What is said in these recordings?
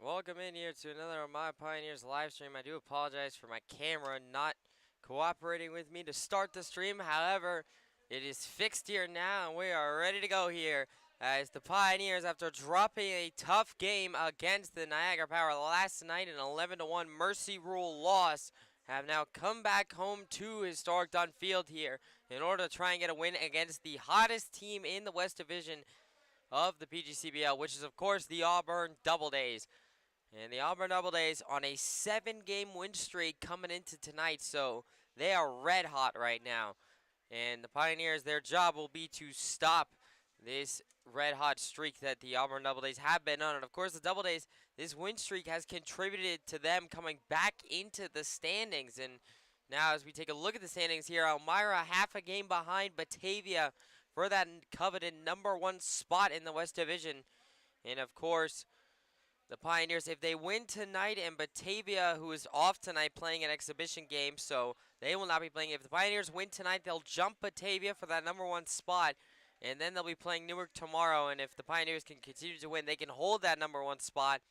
Welcome in here to another of my Pioneers live stream. I do apologize for my camera not cooperating with me to start the stream. However, it is fixed here now and we are ready to go here as the Pioneers, after dropping a tough game against the Niagara Power last night, an 11-1 Mercy Rule loss, have now come back home to historic Dunn Field here in order to try and get a win against the hottest team in the West Division of the PGCBL, which is of course the Auburn Doubledays. And the Auburn Doubledays on a 7-game win streak coming into tonight, so they are red hot right now. And the Pioneers, their job will be to stop this red hot streak that the Auburn Doubledays have been on. And of course, the Doubledays, this win streak has contributed to them coming back into the standings. And now as we take a look at the standings here, Elmira half a game behind Batavia for that coveted #1 spot in the West Division. And of course, the Pioneers, if they win tonight, and Batavia, who is off tonight, playing an exhibition game, so they will not be playing. If the Pioneers win tonight, they'll jump Batavia for that #1 spot, and then they'll be playing Newark tomorrow. And if the Pioneers can continue to win, they can hold that #1 spot.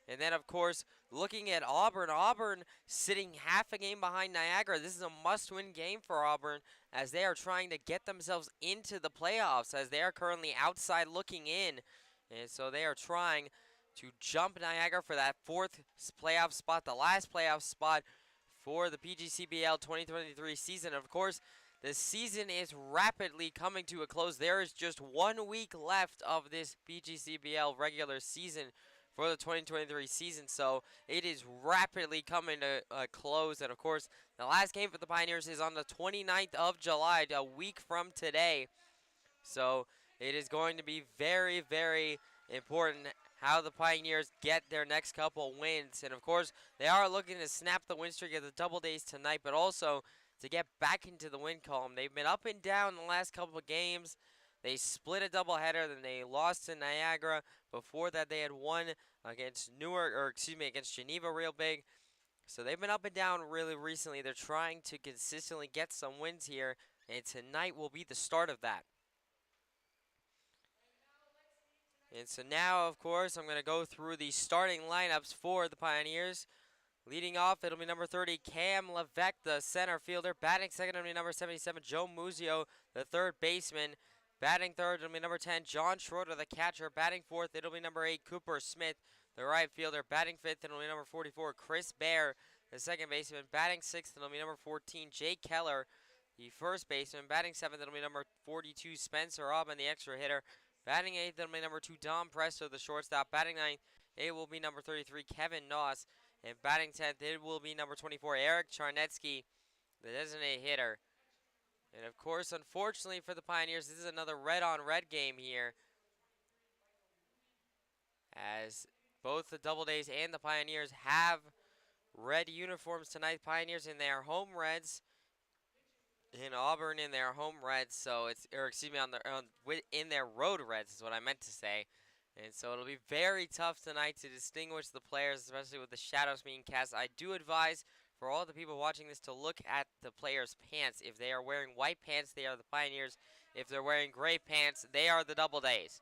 And then, of course, looking at Auburn sitting half a game behind Niagara. This is a must-win game for Auburn as they are trying to get themselves into the playoffs, as they are currently outside looking in. And so they are trying to jump Niagara for that 4th playoff spot, the last playoff spot for the PGCBL 2023 season. Of course, the season is rapidly coming to a close. There is just 1 week left of this PGCBL regular season for the 2023 season, so it is rapidly coming to a close. And of course, the last game for the Pioneers is on the 29th of July, a week from today. So it is going to be very, very important how the Pioneers get their next couple wins. And of course, they are looking to snap the win streak of the Doubledays tonight, but also to get back into the win column. They've been up and down the last couple of games. They split a doubleheader, then they lost to Niagara. Before that, they had won against against Geneva real big. So they've been up and down really recently. They're trying to consistently get some wins here, and tonight will be the start of that. And so now, of course, I'm going to go through the starting lineups for the Pioneers. Leading off, it'll be number 30, Cam Levesque, the center fielder. Batting second, it'll be number 77, Joe Muzio, the third baseman. Batting third, it'll be number 10, John Schroeder, the catcher. Batting fourth, it'll be number 8, Cooper Smith, the right fielder. Batting fifth, it'll be number 44, Chris Bear, the second baseman. Batting sixth, it'll be number 14, Jake Keller, the first baseman. Batting seventh, it'll be number 42, Spencer Auburn, the extra hitter. Batting eighth, it'll be number 2, Dom Presto, the shortstop. Batting ninth, it will be number 33, Kevin Noss. And batting 10th, it will be number 24, Eric Charnetsky, the designated hitter. And of course, unfortunately for the Pioneers, this is another red-on-red game here, as both the Doubledays and the Pioneers have red uniforms tonight. Pioneers in their home reds, in Auburn in their home reds, so it's, or excuse me, in their road reds is what I meant to say. And so it'll be very tough tonight to distinguish the players, especially with the shadows being cast. I do advise for all the people watching this to look at the players' pants. If they are wearing white pants, they are the Pioneers. If they're wearing gray pants, they are the Doubledays.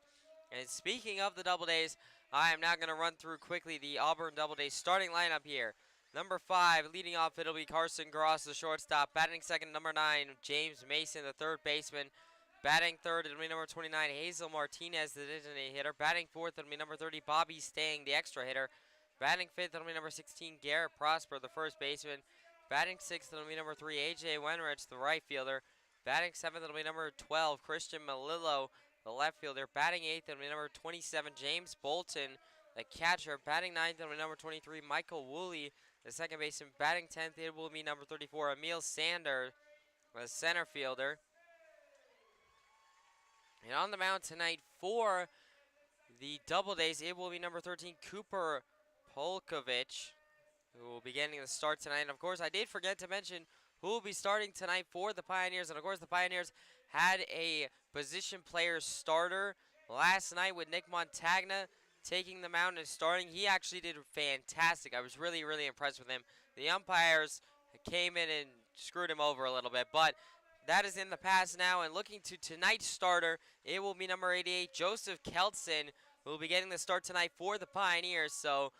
And speaking of the Doubledays, I am now going to run through quickly the Auburn Doubledays starting lineup here. Number 5, leading off, it'll be Carson Gross, the shortstop. Batting second, number 9, James Mason, the third baseman. Batting third, it'll be number 29, Hazel Martinez, the designated hitter. Batting fourth, it'll be number 30, Bobby Stang, the extra hitter. Batting fifth, it'll be number 16, Garrett Prosper, the first baseman. Batting sixth, it'll be number 3, A.J. Wenrich, the right fielder. Batting seventh, it'll be number 12, Christian Malillo, the left fielder. Batting eighth, it'll be number 27, James Bolton, the catcher. Batting ninth, it'll be number 23, Michael Woolley, the second baseman. Batting 10th, it will be number 34, Emil Sander, the center fielder. And on the mound tonight for the Doubledays, it will be number 13, Cooper Polkovich, who will be getting the start tonight. And of course, I did forget to mention who will be starting tonight for the Pioneers. And of course, the Pioneers had a position player starter last night with Nick Montagna taking the mound and starting. He actually did fantastic. I was really, really impressed with him. The umpires came in and screwed him over a little bit, but that is in the past now. And looking to tonight's starter, it will be number 88, Joseph Keltson, who will be getting the start tonight for the Pioneers. So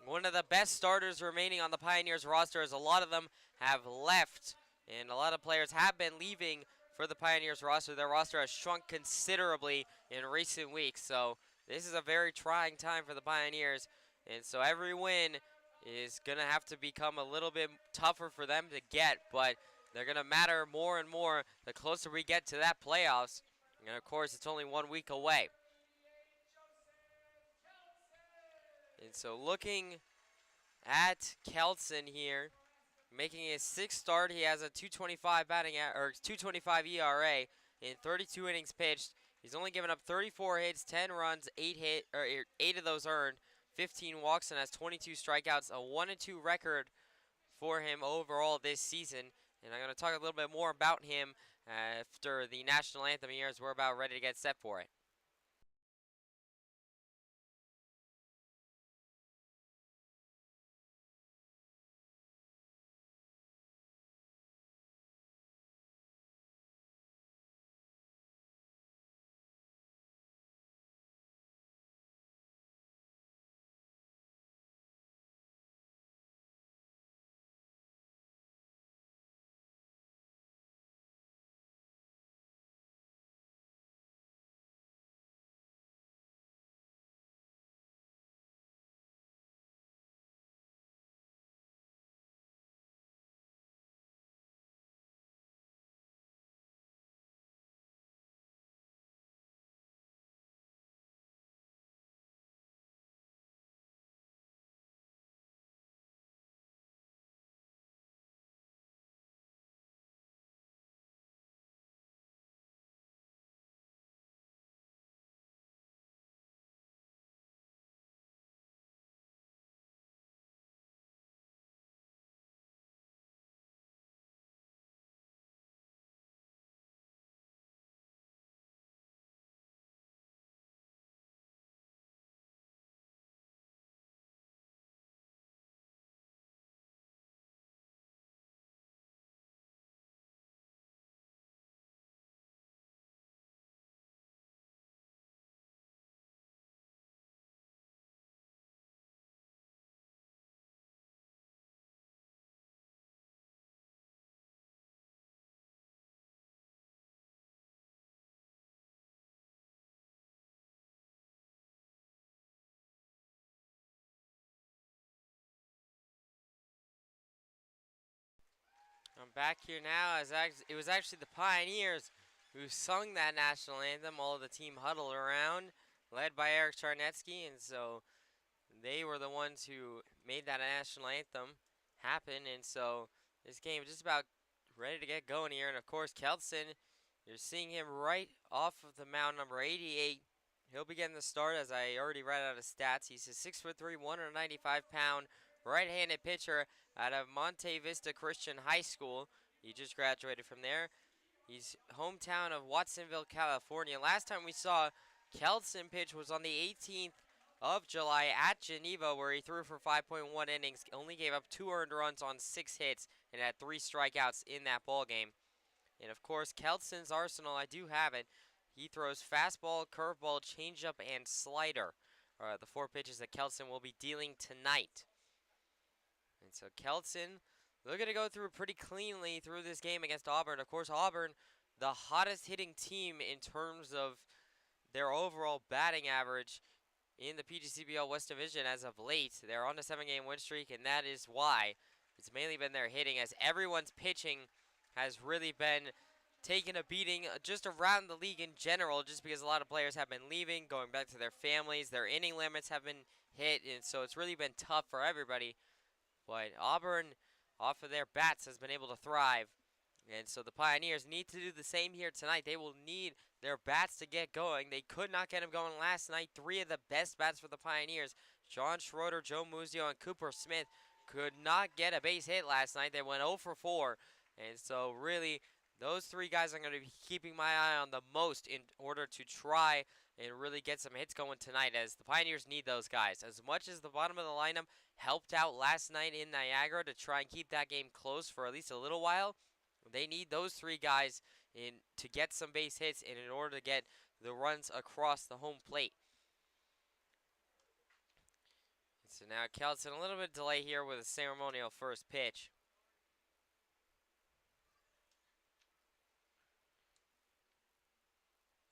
one of the best starters remaining on the Pioneers roster, as a lot of them have left, and a lot of players have been leaving for the Pioneers roster. Their roster has shrunk considerably in recent weeks, so this is a very trying time for the Pioneers, and so every win is going to have to become a little bit tougher for them to get, but they're going to matter more and more the closer we get to that playoffs, and of course it's only 1 week away. And so looking at Kelson here, making his sixth start, he has a 2.25 or 2.25 ERA in 32 innings pitched. He's only given up 34 hits, 10 runs, 8 of those earned, 15 walks, and has 22 strikeouts. A 1-2 record for him overall this season. And I'm going to talk a little bit more about him after the national anthem here, as we're about ready to get set for it. I'm back here now, as it was actually the Pioneers who sung that national anthem. All of the team huddled around, led by Eric Charnetsky, and so they were the ones who made that national anthem happen. And so this game is just about ready to get going here. And of course, Kelson, you're seeing him right off of the mound, number 88. He'll be getting the start, as I already read out his stats. He's a 6'3", 195-pound right-handed pitcher out of Monte Vista Christian High School. He just graduated from there. He's hometown of Watsonville, California. Last time we saw Kelson pitch was on the 18th of July at Geneva, where he threw for 5.1 innings, only gave up 2 earned runs on 6 hits, and had 3 strikeouts in that ball game. And of course, Kelson's arsenal, I do have it. He throws fastball, curveball, changeup, and slider. The 4 pitches that Kelson will be dealing tonight. And so Kelson, they're going to go through pretty cleanly through this game against Auburn. Of course, Auburn, the hottest hitting team in terms of their overall batting average in the PGCBL West Division as of late. They're on a 7-game win streak, and that is why. It's mainly been their hitting, as everyone's pitching has really been taking a beating just around the league in general, just because a lot of players have been leaving, going back to their families. Their inning limits have been hit, and so it's really been tough for everybody. But Auburn, off of their bats, has been able to thrive. And so the Pioneers need to do the same here tonight. They will need their bats to get going. They could not get them going last night. 3 of the best bats for the Pioneers, John Schroeder, Joe Muzio, and Cooper Smith, could not get a base hit last night. They went 0 for 4. And so really, those 3 guys I'm going to be keeping my eye on the most in order to try and really get some hits going tonight, as the Pioneers need those guys. As much as the bottom of the lineup helped out last night in Niagara to try and keep that game close for at least a little while, they need those 3 guys to get some base hits and in order to get the runs across the home plate. So now Kelton, a little bit of delay here with a ceremonial first pitch.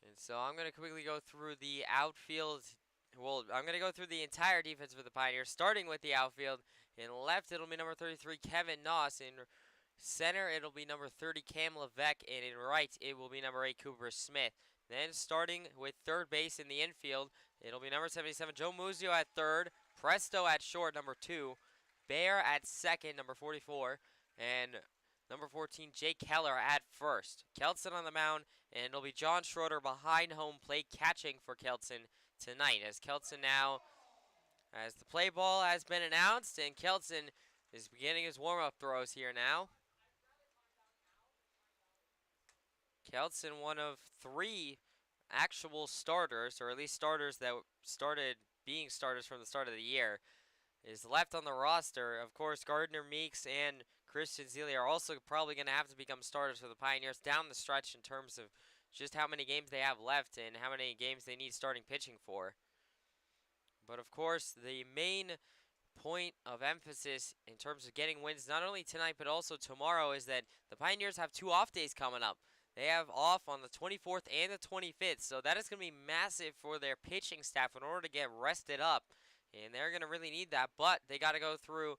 And so I'm going to quickly go through the outfield. Well, I'm going to go through the entire defense for the Pioneers, starting with the outfield. In left, it'll be number 33, Kevin Noss. In center, it'll be number 30, Cam Levesque. And in right, it will be number 8, Cooper Smith. Then starting with third base in the infield, it'll be number 77, Joe Muzio at third. Presto at short, number 2. Bear at second, number 44. And number 14, Jake Keller at first. Kelton on the mound, and it'll be John Schroeder behind home plate catching for Kelton tonight. As Kelton now, as the play ball has been announced, and Kelton is beginning his warm-up throws here now. Kelton, one of 3 actual starters, or at least starters that started being starters from the start of the year, is left on the roster. Of course, Gardner Meeks and Christian Zelia are also probably going to have to become starters for the Pioneers down the stretch in terms of just how many games they have left and how many games they need starting pitching for. But of course, the main point of emphasis in terms of getting wins not only tonight but also tomorrow is that the Pioneers have 2 off days coming up. They have off on the 24th and the 25th, so that is going to be massive for their pitching staff in order to get rested up. And they're going to really need that, but they got to go through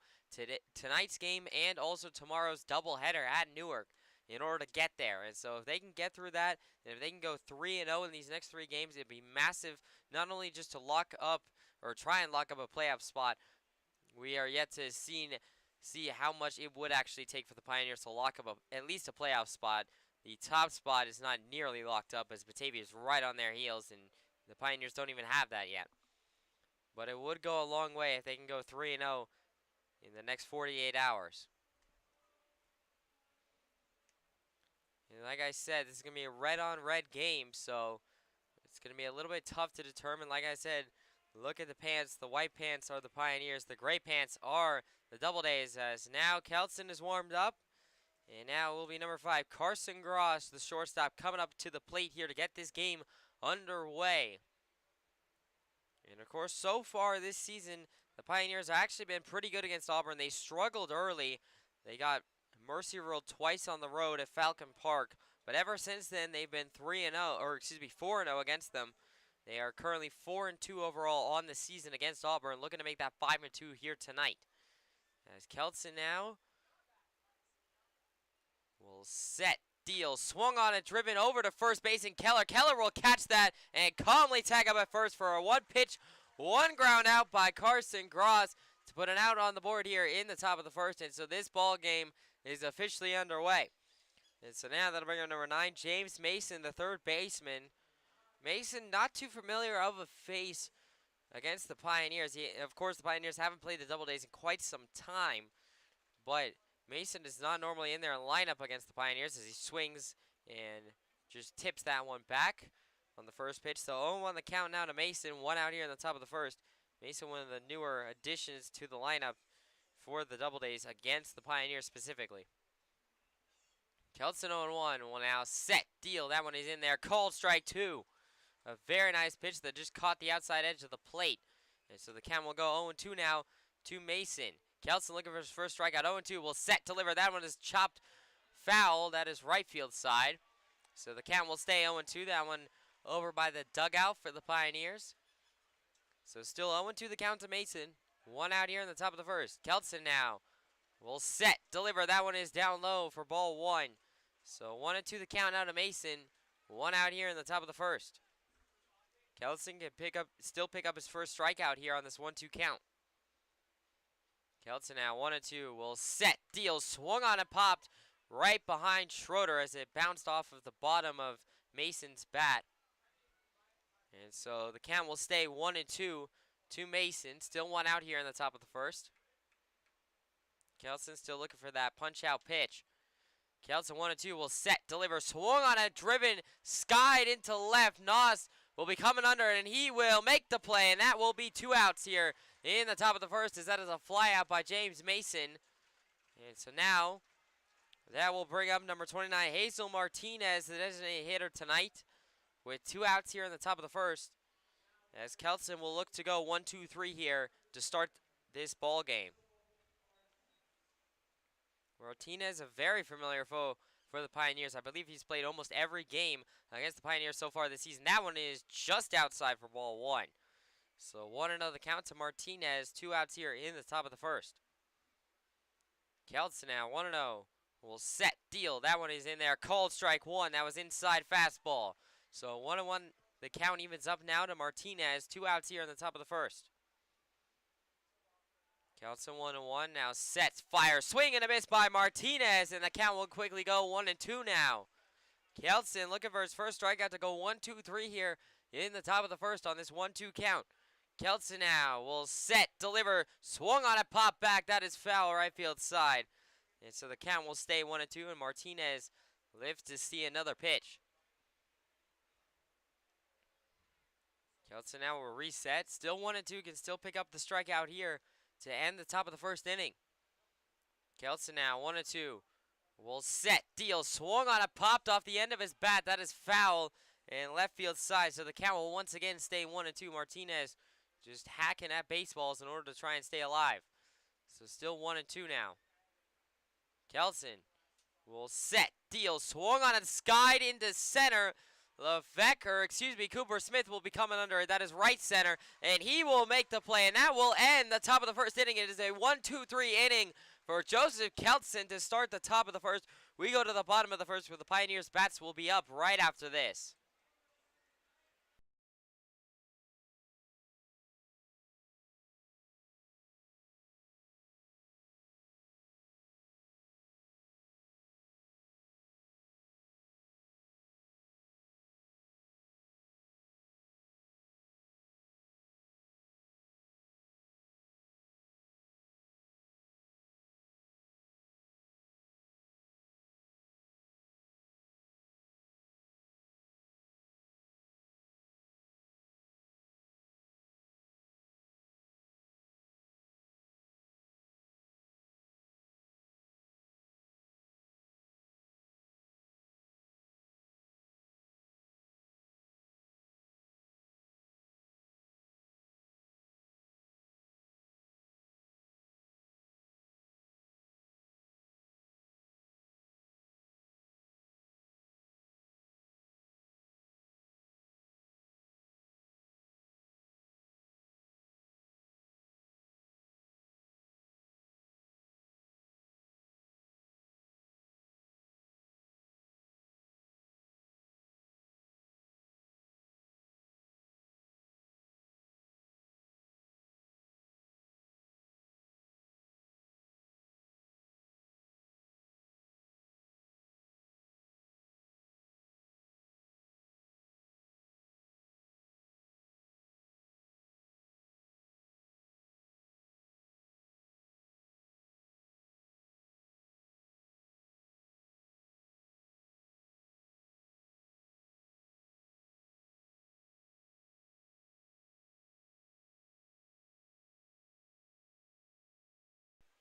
tonight's game and also tomorrow's doubleheader at Newark in order to get there. And so if they can get through that, and if they can go 3-0 in these next 3 games, it'd be massive, not only just to lock up or try and lock up a playoff spot. We are yet to see how much it would actually take for the Pioneers to lock up at least a playoff spot. The top spot is not nearly locked up as Batavia is right on their heels, and the Pioneers don't even have that yet. But it would go a long way if they can go 3-0 in the next 48 hours. And like I said, this is going to be a red-on-red game, so it's going to be a little bit tough to determine. Like I said, look at the pants. The white pants are the Pioneers. The gray pants are the Doubledays. As now Kelton is warmed up. And now it will be number 5, Carson Gross, the shortstop, coming up to the plate here to get this game underway. And of course, so far this season, the Pioneers have actually been pretty good against Auburn. They struggled early. They got mercy ruled twice on the road at Falcon Park. But ever since then, they've been 4-0 against them. They are currently 4-2 overall on the season against Auburn, looking to make that 5-2 here tonight. As Kelton now will set, deal, swung on it, driven over to first base, and Keller will catch that and calmly tag up at first for a 1-pitch, 1 ground out by Carson Gross to put an out on the board here in the top of the first. And so this ball game is officially underway. And so now that'll bring up number 9, James Mason, the third baseman. Mason, not too familiar of a face against the Pioneers. Of course, the Pioneers haven't played the Doubledays in quite some time, but Mason is not normally in their lineup against the Pioneers as he swings and just tips that one back on the first pitch. So 0-1 the count now to Mason. 1 out here in the top of the first. Mason, one of the newer additions to the lineup for the Doubledays against the Pioneers specifically. Kelton 0-1 will now set, deal. That one is in there. Called strike 2. A very nice pitch that just caught the outside edge of the plate. And so the count will go 0-2 now to Mason. Kelton looking for his first strikeout. 0-2 will set, deliver. That one is chopped foul. That is right field side. So the count will stay 0-2. That one over by the dugout for the Pioneers. So still 0-2 the count to Mason. 1 out here in the top of the first. Kelton now will set, deliver. That one is down low for ball 1. So 1-2 the count now to Mason. 1 out here in the top of the first. Kelton can still pick up his first strikeout here on this 1-2 count. Kelton now 1-2 will set, deal, swung on and popped right behind Schroeder as it bounced off of the bottom of Mason's bat. And so the count will stay 1-2 to Mason. Still 1 out here in the top of the first. Kelton still looking for that punch-out pitch. Kelton 1-2 will set, deliver, swung on it, driven, skied into left. Noss will be coming under, and he will make the play, and that will be 2 outs here in the top of the first, as that is a fly out by James Mason. And so now that will bring up number 29, Hazel Martinez, the designated hitter tonight, with 2 outs here in the top of the first, as Kelton will look to go 1-2-3 here to start this ball game. Martinez, a very familiar foe for the Pioneers. I believe he's played almost every game against the Pioneers so far this season. That one is just outside for ball one. So 1-0 the count to Martinez. 2 outs here in the top of the first. Kelton now 1-0. Will set, deal. That one is in there. Called strike one. That was inside fastball. So 1-1. The count evens up now to Martinez. 2 outs here in the top of the first. Kelton 1-1. Now sets, fire, swing and a miss by Martinez. And the count will quickly go 1-2 now. Kelton looking for his first strikeout to go 1-2-3 here in the top of the first on this 1-2 count. Kelton now will set, deliver, swung on a pop back. That is foul right field side. And so the count will stay 1-2, and Martinez lives to see another pitch. Kelton now will reset. Still 1-2, can still pick up the strikeout here to end the top of the first inning. Kelton now 1-2. Will set, deal, swung on it, popped off the end of his bat. That is foul and left field side. So the count will once again stay 1-2. Martinez just hacking at baseballs in order to try and stay alive. So still 1-2 now. Kelton will set, deal, swung on it, skied into center. Cooper Smith will be coming under it. That is right center, and he will make the play, and that will end the top of the first inning. It is a 1-2-3 inning for Joseph Kelton to start the top of the first. We go to the bottom of the first where the Pioneers bats will be up right after this.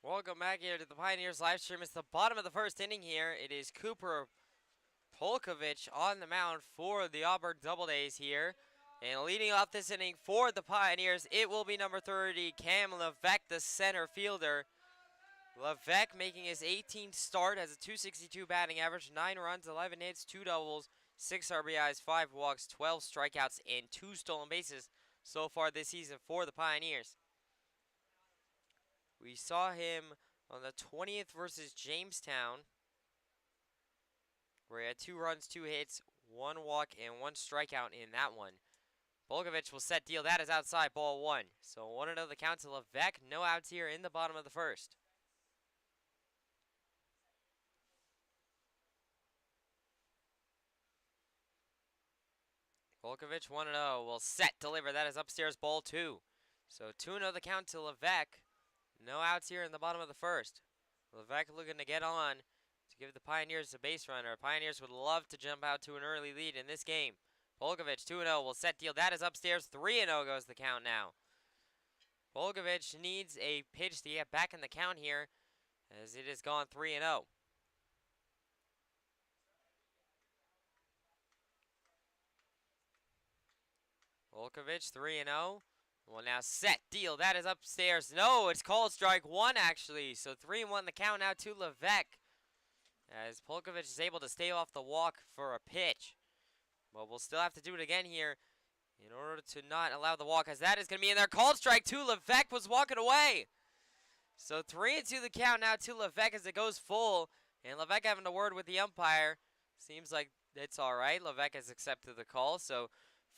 Welcome back here to the Pioneers live stream. It's the bottom of the first inning here. It is Cooper Polkovich on the mound for the Auburn Doubledays here. And leading off this inning for the Pioneers, it will be number 30, Cam Levesque, the center fielder. Levesque making his 18th start, has a .262 batting average, 9 runs, 11 hits, 2 doubles, 6 RBIs, 5 walks, 12 strikeouts, and 2 stolen bases so far this season for the Pioneers. We saw him on the 20th versus Jamestown, where he had 2 runs, 2 hits, 1 walk, and 1 strikeout in that one. Polkovich will set, deal. That is outside, ball 1. So 1-0 the count to Levesque. No outs here in the bottom of the first. Polkovich 1-0 will set, deliver. That is upstairs, ball 2. So 2-0 the count to Levesque. No outs here in the bottom of the first. Levesque looking to get on to give the Pioneers a base runner. Pioneers would love to jump out to an early lead in this game. Polkovich 2-0 will set, deal. That is upstairs. 3-0 goes the count now. Polkovich needs a pitch to get back in the count here, as it has gone 3-0. Polkovich 3-0 Well, now set, deal. That is upstairs. No, it's called strike one, actually. So 3-1 the count now to Levesque. As Polkovich is able to stay off the walk for a pitch. But we'll still have to do it again here in order to not allow the walk, as that is going to be in there. Called strike two. Levesque was walking away. So 3-2 the count now to Levesque as it goes full. And Levesque having a word with the umpire. Seems like it's all right. Levesque has accepted the call. So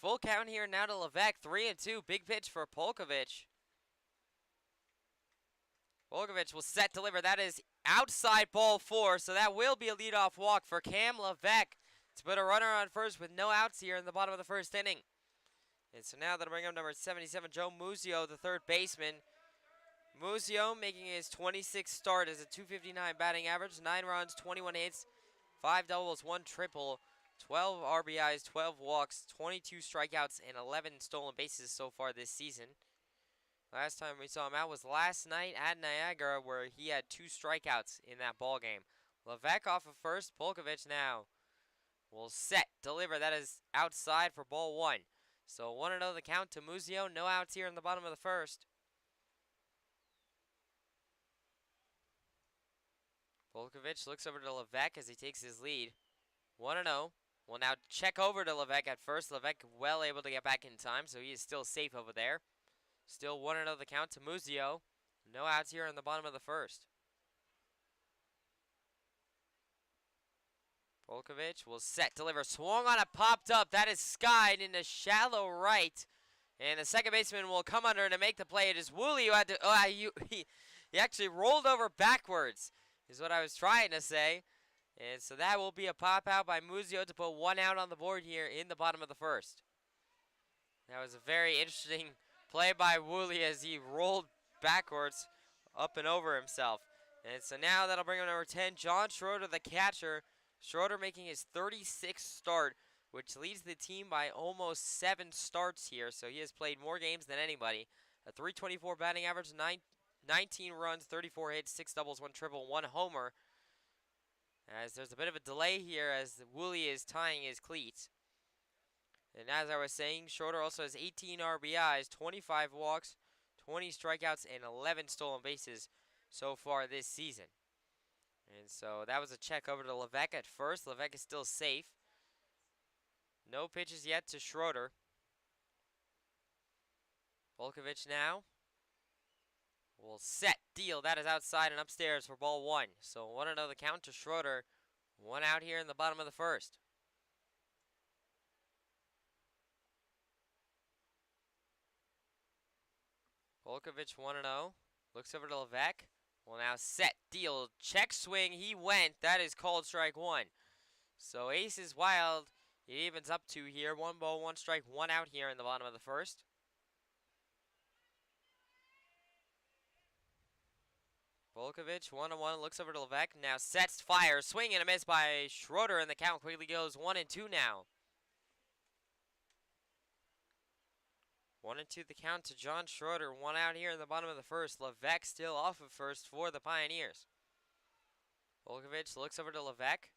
full count here now to Levesque. 3-2. Big pitch for Polkovich. Polkovich will set, deliver. That is outside ball 4. So that will be a leadoff walk for Cam Levesque to put a runner on first with no outs here in the bottom of the first inning. And so now that'll bring up number 77, Joe Muzio, the third baseman. Muzio making his 26th start as a .259 batting average, 9 runs, 21 hits, 5 doubles, 1 triple, 12 RBIs, 12 walks, 22 strikeouts, and 11 stolen bases so far this season. Last time we saw him out was last night at Niagara, where he had 2 strikeouts in that ball game. Levesque off of first. Polkovich now will set, deliver. That is outside for ball 1. So 1-0 the count to Muzio. No outs here in the bottom of the first. Polkovich looks over to Levesque as he takes his lead. 1-0. We'll now check over to Levesque at first. Levesque well able to get back in time, so he is still safe over there. Still 1-0 the count to Muzio. No outs here in the bottom of the first. Polkovich will set, deliver. Swung on it, popped up. That is skied into shallow right. And the second baseman will come under to make the play. It is Woolley who had to... he actually rolled over backwards, is what I was trying to say. And so that will be a pop out by Muzio to put 1 out on the board here in the bottom of the first. That was a very interesting play by Woolley as he rolled backwards up and over himself. And so now that'll bring him number 10, John Schroeder, the catcher. Schroeder making his 36th start, which leads the team by almost 7 starts here. So he has played more games than anybody. A .324 batting average, 19 runs, 34 hits, 6 doubles, 1 triple, 1 homer. As there's a bit of a delay here as Woolley is tying his cleats. And as I was saying, Schroeder also has 18 RBIs, 25 walks, 20 strikeouts, and 11 stolen bases so far this season. And so that was a check over to Levesque at first. Levesque is still safe. No pitches yet to Schroeder. Polkovich now will set, deal. That is outside and upstairs for ball 1. So 1-0 the count to Schroeder. 1 out here in the bottom of the first. Polkovich 1-0. Looks over to Levesque. Will now set, deal, check swing. He went. That is called strike 1. So ace is wild. It evens up to here. 1 ball, 1 strike, 1 out here in the bottom of the first. Polkovich 1-1. Looks over to Levesque. Now sets, fire, swing and a miss by Schroeder, and the count quickly goes 1-2 now. 1-2 the count to John Schroeder. 1 out here in the bottom of the first. Levesque still off of first for the Pioneers. Polkovich looks over to Levesque.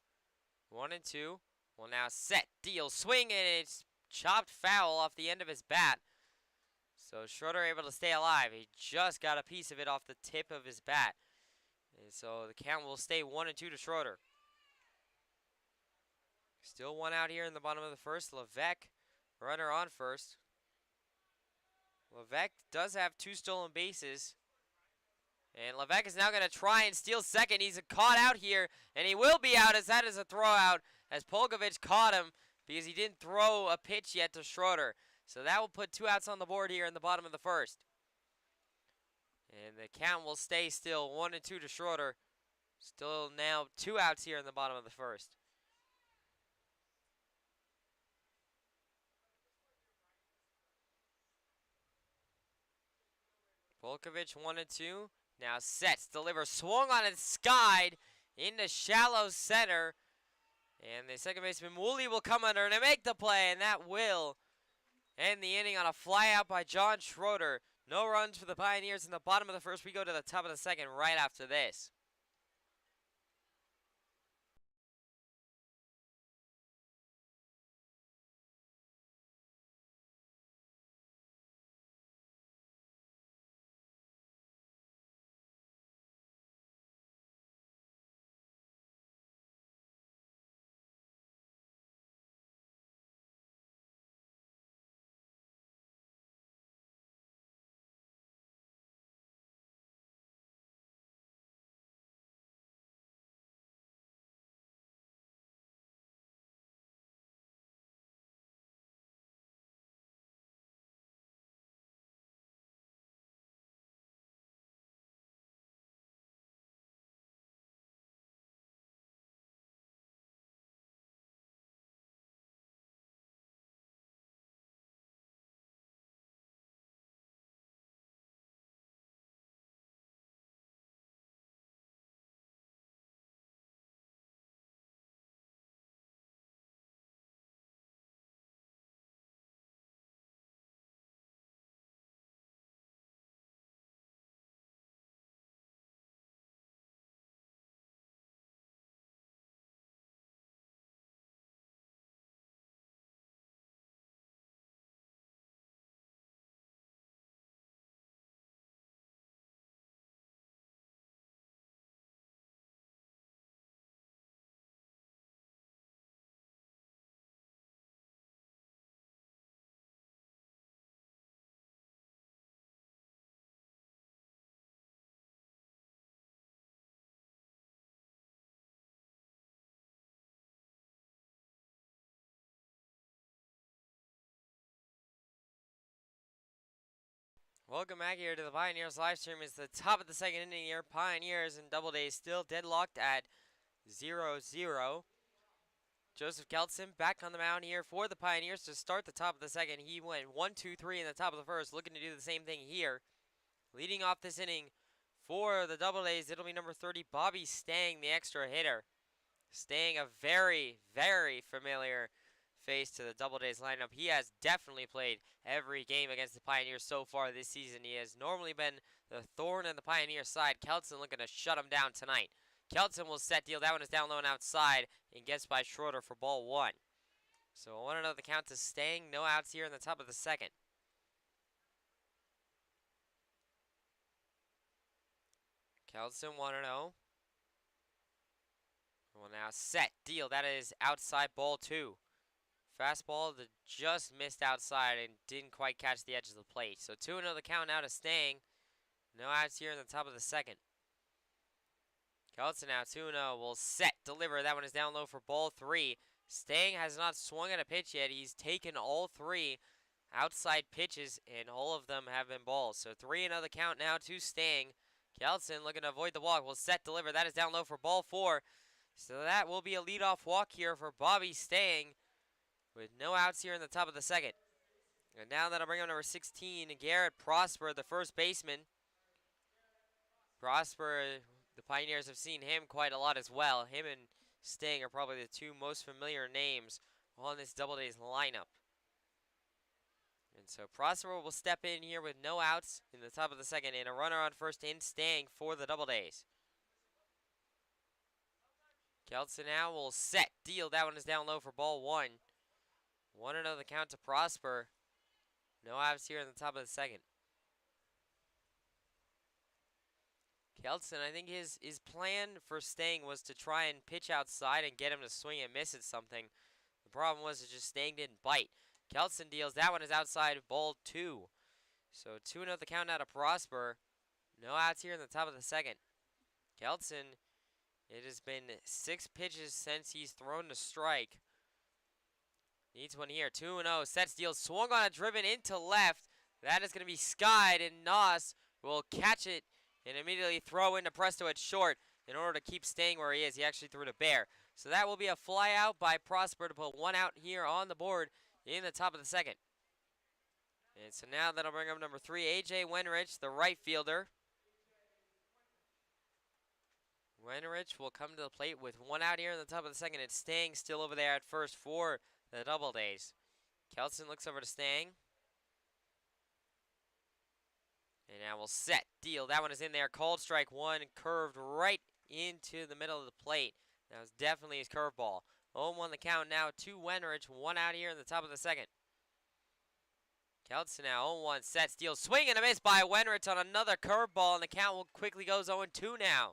1-2. Will now set, deal, swing, and it's chopped foul off the end of his bat. So Schroeder able to stay alive. He just got a piece of it off the tip of his bat. And so the count will stay 1-2 to Schroeder. Still 1 out here in the bottom of the first. Levesque, runner on first. Levesque does have 2 stolen bases. And Levesque is now going to try and steal second. He's caught out here, and he will be out as that is a throw out as Polkovich caught him because he didn't throw a pitch yet to Schroeder. So that will put 2 outs on the board here in the bottom of the first. And the count will stay still 1-2 to Schroeder. Still now 2 outs here in the bottom of the first. Polkovich 1-2. Now sets, delivers, swung on and skied into shallow center. And the second baseman Woolley will come under and make the play, and that will end the inning on a fly out by John Schroeder. No runs for the Pioneers in the bottom of the first. We go to the top of the second right after this. Welcome back here to the Pioneers live stream. It's the top of the second inning here. Pioneers and Doubledays still deadlocked at 0-0. Joseph Keltson back on the mound here for the Pioneers to start the top of the second. He went 1-2-3 in the top of the first, looking to do the same thing here. Leading off this inning for the Doubledays, it'll be number 30, Bobby Stang, the extra hitter. Stang, a very, very familiar face to the Doubledays lineup. He has definitely played every game against the Pioneers so far this season. He has normally been the thorn in the Pioneers side. Keltson looking to shut him down tonight. Keltson will set deal. That one is down low and outside and gets by Schroeder for ball one. So 1-0 the count to Stang. No outs here in the top of the second. Keltson 1-0. Well, now set deal. That is outside ball two. Fastball that just missed outside and didn't quite catch the edge of the plate. So 2-0 the count now to Stang. No outs here in the top of the second. Keltson now 2-0 will set, deliver. That one is down low for ball three. Stang has not swung at a pitch yet. He's taken all three outside pitches, and all of them have been balls. So 3-0 the count now to Stang. Keltson looking to avoid the walk. Will set, deliver. That is down low for ball four. So that will be a leadoff walk here for Bobby Stang with no outs here in the top of the second. And now that'll bring up number 16, Garrett Prosper, the first baseman. Prosper, the Pioneers have seen him quite a lot as well. Him and Stang are probably the two most familiar names on this Doubledays lineup. And so Prosper will step in here with no outs in the top of the second and a runner on first in Stang for the Doubledays. Keltson now will set, deal. That one is down low for ball one. 1-0 the count to Prosper. No outs here in the top of the second. Keltson, I think his plan for Stang was to try and pitch outside and get him to swing and miss at something. The problem was just Stang didn't bite. Keltson deals. That one is outside ball two. So 2-0 the count now to Prosper. No outs here in the top of the second. Keltson, it has been 6 pitches since he's thrown the strike. Needs one here. 2-0. Sets deal. Swung on a driven into left. That is going to be skied, and Nos will catch it and immediately throw into Presto at short in order to keep Stang where he is. He actually threw to Bear. So that will be a fly out by Prosper to put one out here on the board in the top of the second. And so now that'll bring up number 3, A.J. Wenrich, the right fielder. Wenrich will come to the plate with one out here in the top of the second. It's Stang still over there at first for the Doubledays. Keltson looks over to Stang. And now we'll set, deal. That one is in there. Called strike one, curved right into the middle of the plate. That was definitely his curveball. 0-1 the count now to Wenrich. One out here in the top of the second. Keltson now 0-1, sets, deal. Swing and a miss by Wenrich on another curveball, and the count will quickly goes 0-2 now.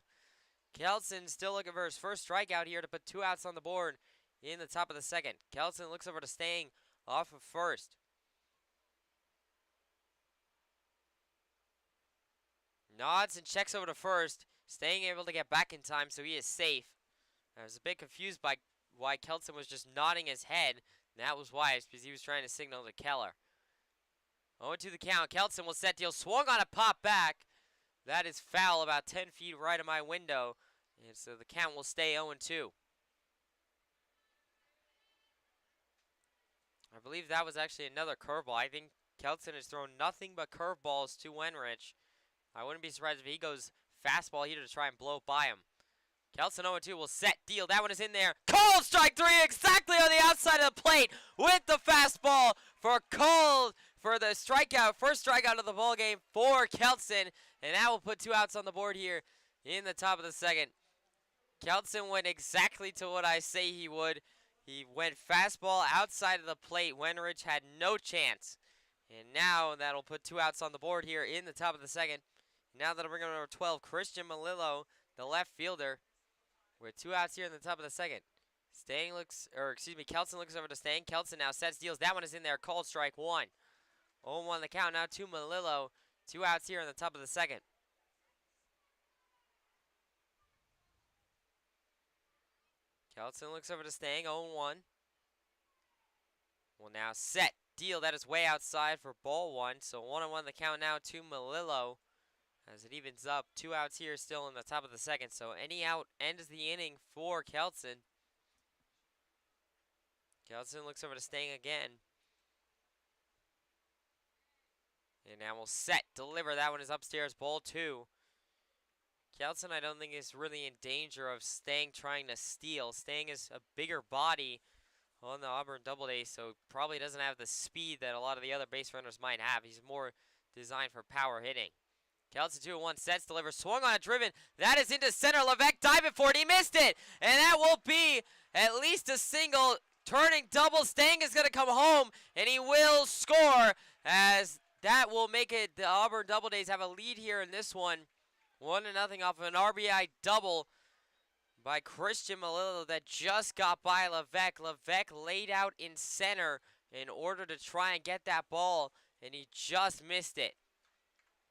Keltson still looking for his first strikeout here to put 2 outs on the board in the top of the second. Keltson looks over to Stang off of first. Nods and checks over to first. Staying able to get back in time, so he is safe. I was a bit confused by why Keltson was just nodding his head. And that was why, because he was trying to signal to Keller. 0-2 the count. Keltson will set, deal. Swung on a pop back. That is foul about 10 feet right of my window. And so the count will stay 0-2. I believe that was actually another curveball. I think Keltson has thrown nothing but curveballs to Wenrich. I wouldn't be surprised if he goes fastball here to try and blow by him. Keltson 0-2 will set, deal. That one is in there. Called strike three exactly on the outside of the plate with the fastball for called for the strikeout. First strikeout of the ball game for Keltson. And that will put 2 outs on the board here in the top of the second. Keltson went exactly to what I say he would. He went fastball outside of the plate. Wenrich had no chance. And now that'll put 2 outs on the board here in the top of the second. Now that'll bring up number 12, Christian Malillo, the left fielder, with 2 outs here in the top of the second. Keltson looks over to Stang. Keltson now sets, deals. That one is in there. Called strike one. 0-1 the count now to Malillo. 2 outs here in the top of the second. Keltson looks over to Stang. 0-1. Will now set, deal. That is way outside for ball one. So 1-1 the count now to Melillo as it evens up. 2 outs here still in the top of the second. So any out ends the inning for Kelton. Kelton looks over to Stang again. And now we'll set, deliver. That one is upstairs, ball 2. Kelton, I don't think, is really in danger of Stang trying to steal. Stang is a bigger body on the Auburn Doubledays, so probably doesn't have the speed that a lot of the other base runners might have. He's more designed for power hitting. Kelton 2-1 sets, delivers, swung on a driven. That is into center. Levesque diving for it. He missed it. And that will be at least a single. Turning double. Stang is going to come home, and he will score as that will make it. The Auburn Doubledays have a lead here in this one. 1-0 off of an RBI double by Christian Melillo that just got by Levesque. Levesque laid out in center in order to try and get that ball, and he just missed it.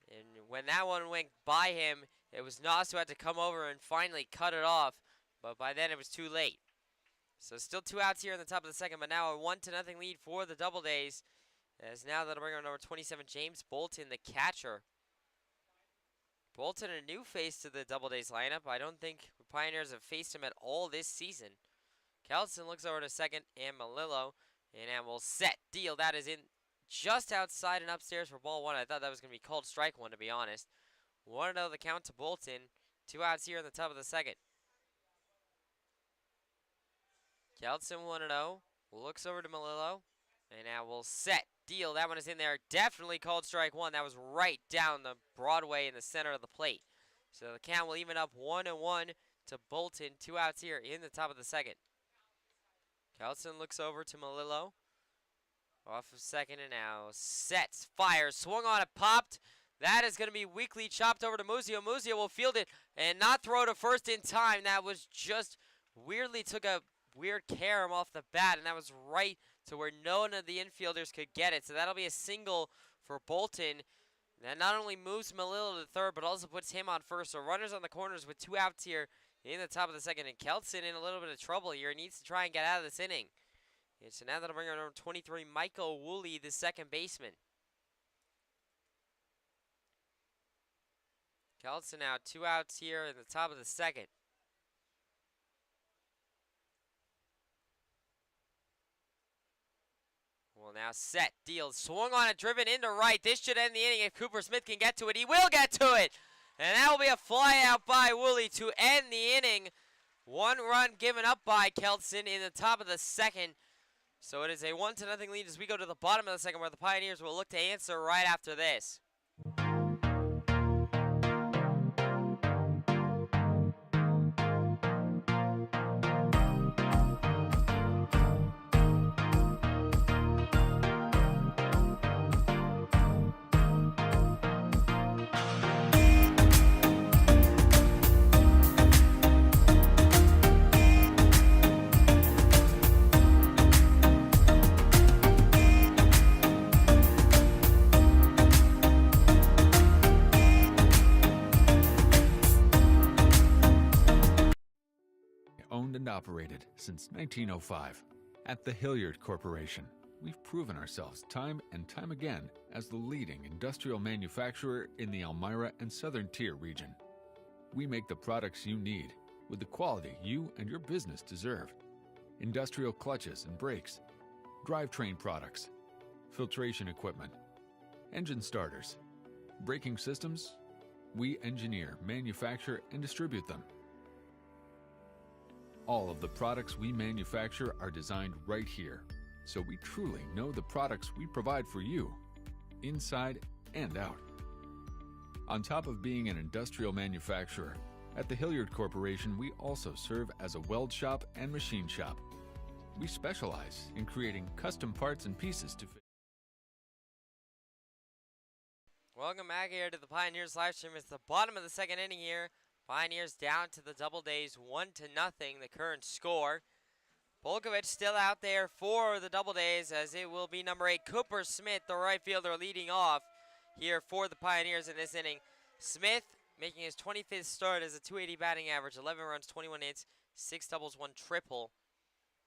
And when that one went by him, it was Nas who had to come over and finally cut it off, but by then it was too late. So still 2 outs here in the top of the second, but now a 1-0 lead for the Doubledays. As now that'll bring on number 27, James Bolton, the catcher. Bolton, a new face to the Doubledays lineup. I don't think the Pioneers have faced him at all this season. Kelton looks over to second, and Melillo, and will set, deal. That is in just outside and upstairs for ball 1. I thought that was going to be called strike 1, to be honest. 1-0 the count to Bolton. 2 outs here in the top of the second. Kelton 1-0, looks over to Melillo, and now we'll set, deal. That one is in there. Definitely called strike 1. That was right down the Broadway in the center of the plate. So the count will even up 1-1 to Bolton. 2 outs here in the top of the second. Kelton looks over to Melillo. Off of second and now sets, fires, swung on it, popped. That is going to be weakly chopped over to Muzio. Muzio will field it and not throw to first in time. That was just weirdly took a weird carom off the bat, and that was right to where none of the infielders could get it. So that'll be a single for Bolton. That not only moves Melillo to third, but also puts him on first. So runners on the corners with 2 outs here in the top of the second. And Kelton in a little bit of trouble here. He needs to try and get out of this inning. And so now that'll bring on number 23, Michael Woolley, the second baseman. Kelton now 2 outs here in the top of the second. Well, now set, deal, swung on it, driven into right. This should end the inning if Cooper Smith can get to it. He will get to it. And that will be a fly out by Woolley to end the inning. 1 run given up by Kelton in the top of the second. So it is a 1-0 lead as we go to the bottom of the second, where the Pioneers will look to answer right after this. Owned and operated since 1905. At the Hilliard Corporation, we've proven ourselves time and time again as the leading industrial manufacturer in the Elmira and Southern Tier region. We make the products you need with the quality you and your business deserve. Industrial clutches and brakes, drivetrain products, filtration equipment, engine starters, braking systems. We engineer, manufacture, and distribute them. All of the products we manufacture are designed right here, so we truly know the products we provide for you, inside and out. On top of being an industrial manufacturer, at the Hilliard Corporation we also serve as a weld shop and machine shop. We specialize in creating custom parts and pieces to fit. Welcome back here to the Pioneers live stream. It's the bottom of the second inning here. Pioneers down to the Doubledays 1-0, the current score. Bolkovich still out there for the Doubledays, as it will be number 8, Cooper Smith, the right fielder, leading off here for the Pioneers in this inning. Smith making his 25th start as a .280 batting average, 11 runs, 21 hits, 6 doubles, 1 triple.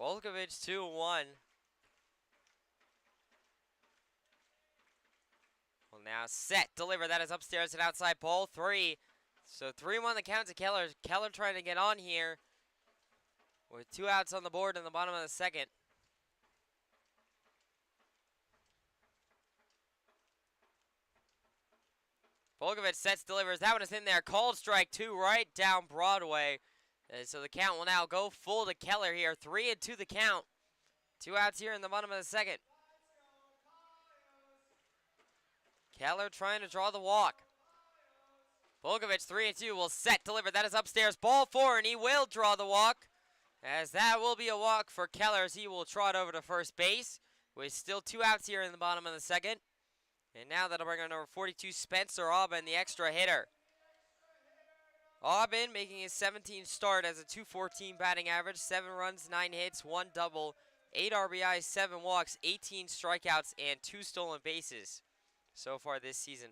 Volkovich 2-1. Well, now set, deliver. That is upstairs and outside, ball 3. So 3-1 the count to Keller. Keller trying to get on here with 2 outs on the board in the bottom of the second. Volkovich sets, delivers. That one is in there. Called strike 2 right down Broadway. And so the count will now go full to Keller here. 3-2 the count. 2 outs here in the bottom of the second. Keller trying to draw the walk. Volkovich 3-2 will set, deliver. That is upstairs. Ball 4, and he will draw the walk. As that will be a walk for Keller as he will trot over to first base. With still 2 outs here in the bottom of the second. And now that'll bring on number 42, Spencer Auburn, the extra hitter. Auburn making his 17th start as a .214 batting average, 7 runs, 9 hits, 1 double, 8 RBIs, 7 walks, 18 strikeouts, and 2 stolen bases so far this season.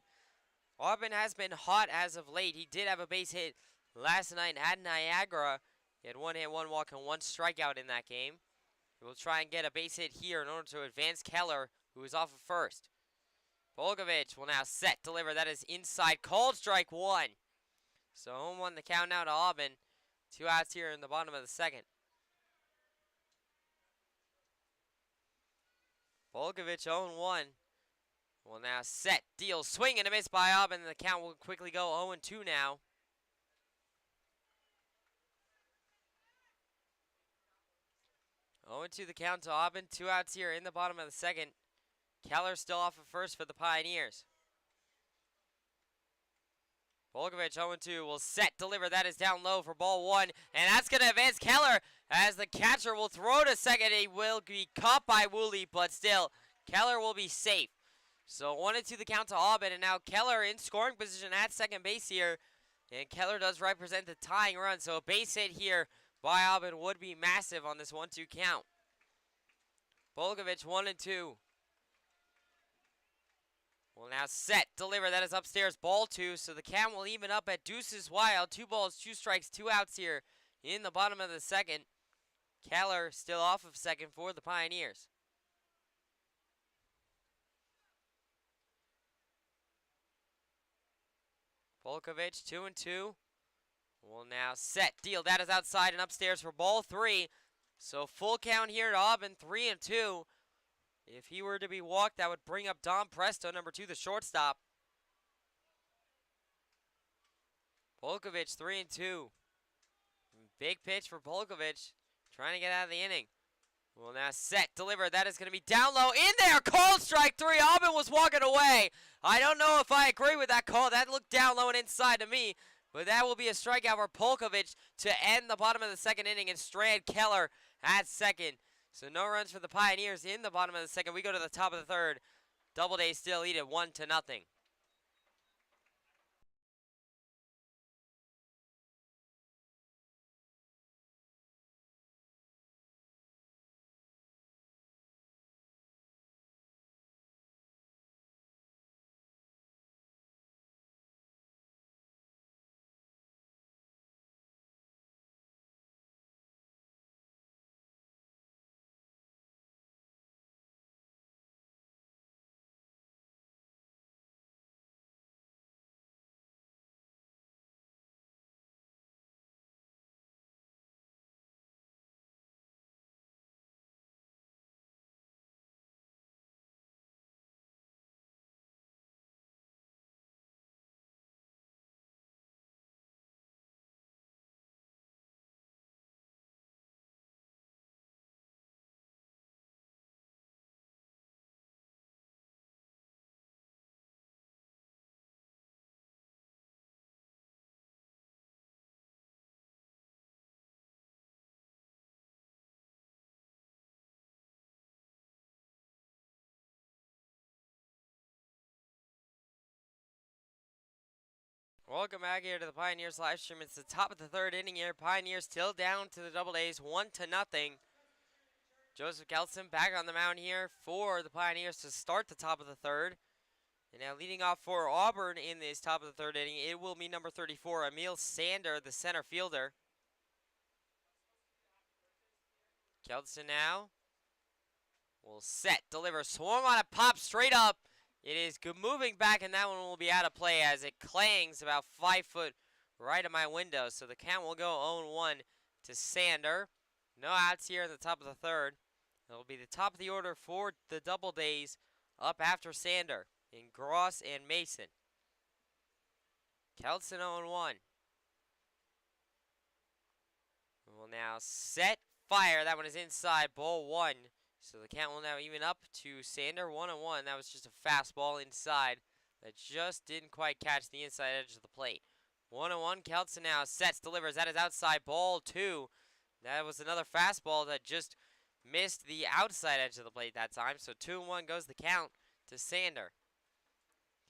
Auburn has been hot as of late. He did have a base hit last night at Niagara. He had 1 hit, 1 walk, and 1 strikeout in that game. He will try and get a base hit here in order to advance Keller, who is off of first. Volkovich will now set, deliver. That is inside, called strike 1. So 0-1 the count now to Auburn. 2 outs here in the bottom of the second. Volkovich 0-1. Will now set, deal, swing and a miss by Auburn. And the count will quickly go 0-2 now. To the count to Auburn. 2 outs here in the bottom of the second. Keller still off of first for the Pioneers. Volkovich 0-2 will set, deliver. That is down low for ball 1. And that's going to advance Keller as the catcher will throw to second. He will be caught by Woolley, but still, Keller will be safe. So 1-2 the count to Auburn. And now Keller in scoring position at second base here. And Keller does represent the tying run. So a base hit here by Auburn would be massive on this 1-2 count. Volkovich 1-2. Will now set, deliver. That is upstairs, ball 2. So the count will even up at deuces wild. 2 balls, 2 strikes, 2 outs here in the bottom of the second. Keller still off of second for the Pioneers. Volkovich 2-2. Will now set, deal. That is outside and upstairs for ball 3. So full count here to Auburn, 3-2. If he were to be walked, that would bring up Dom Presto, number 2, the shortstop. Volkovich 3-2. Big pitch for Volkovich, trying to get out of the inning. Will now set, deliver. That is going to be down low, in there, called strike 3. Auburn was walking away. I don't know if I agree with that call. That looked down low and inside to me. But that will be a strikeout for Volkovich to end the bottom of the second inning and strand Keller at second. So no runs for the Pioneers in the bottom of the second. We go to the top of the third. Doubledays still lead it 1-0. Welcome back here to the Pioneers live stream. It's the top of the third inning here. Pioneers still down to the Doubledays, 1-0. Joseph Kelson back on the mound here for the Pioneers to start the top of the third. And now leading off for Auburn in this top of the third inning, it will be number 34, Emil Sander, the center fielder. Kelson now will set, deliver, swung on a pop straight up. It is good moving back, and that one will be out of play as it clangs about 5 foot right at my window. So the count will go 0-1 to Sander. No outs here in the top of the third. It'll be the top of the order for the Doubledays up after Sander in Gross and Mason. Kelson 0-1. Will now set, fire. That one is inside, ball 1. So the count will now even up to Sander 1-1. That was just a fastball inside that just didn't quite catch the inside edge of the plate. 1-1, Kelson now sets, delivers. That is outside, ball 2. That was another fastball that just missed the outside edge of the plate that time. So 2-1 goes the count to Sander.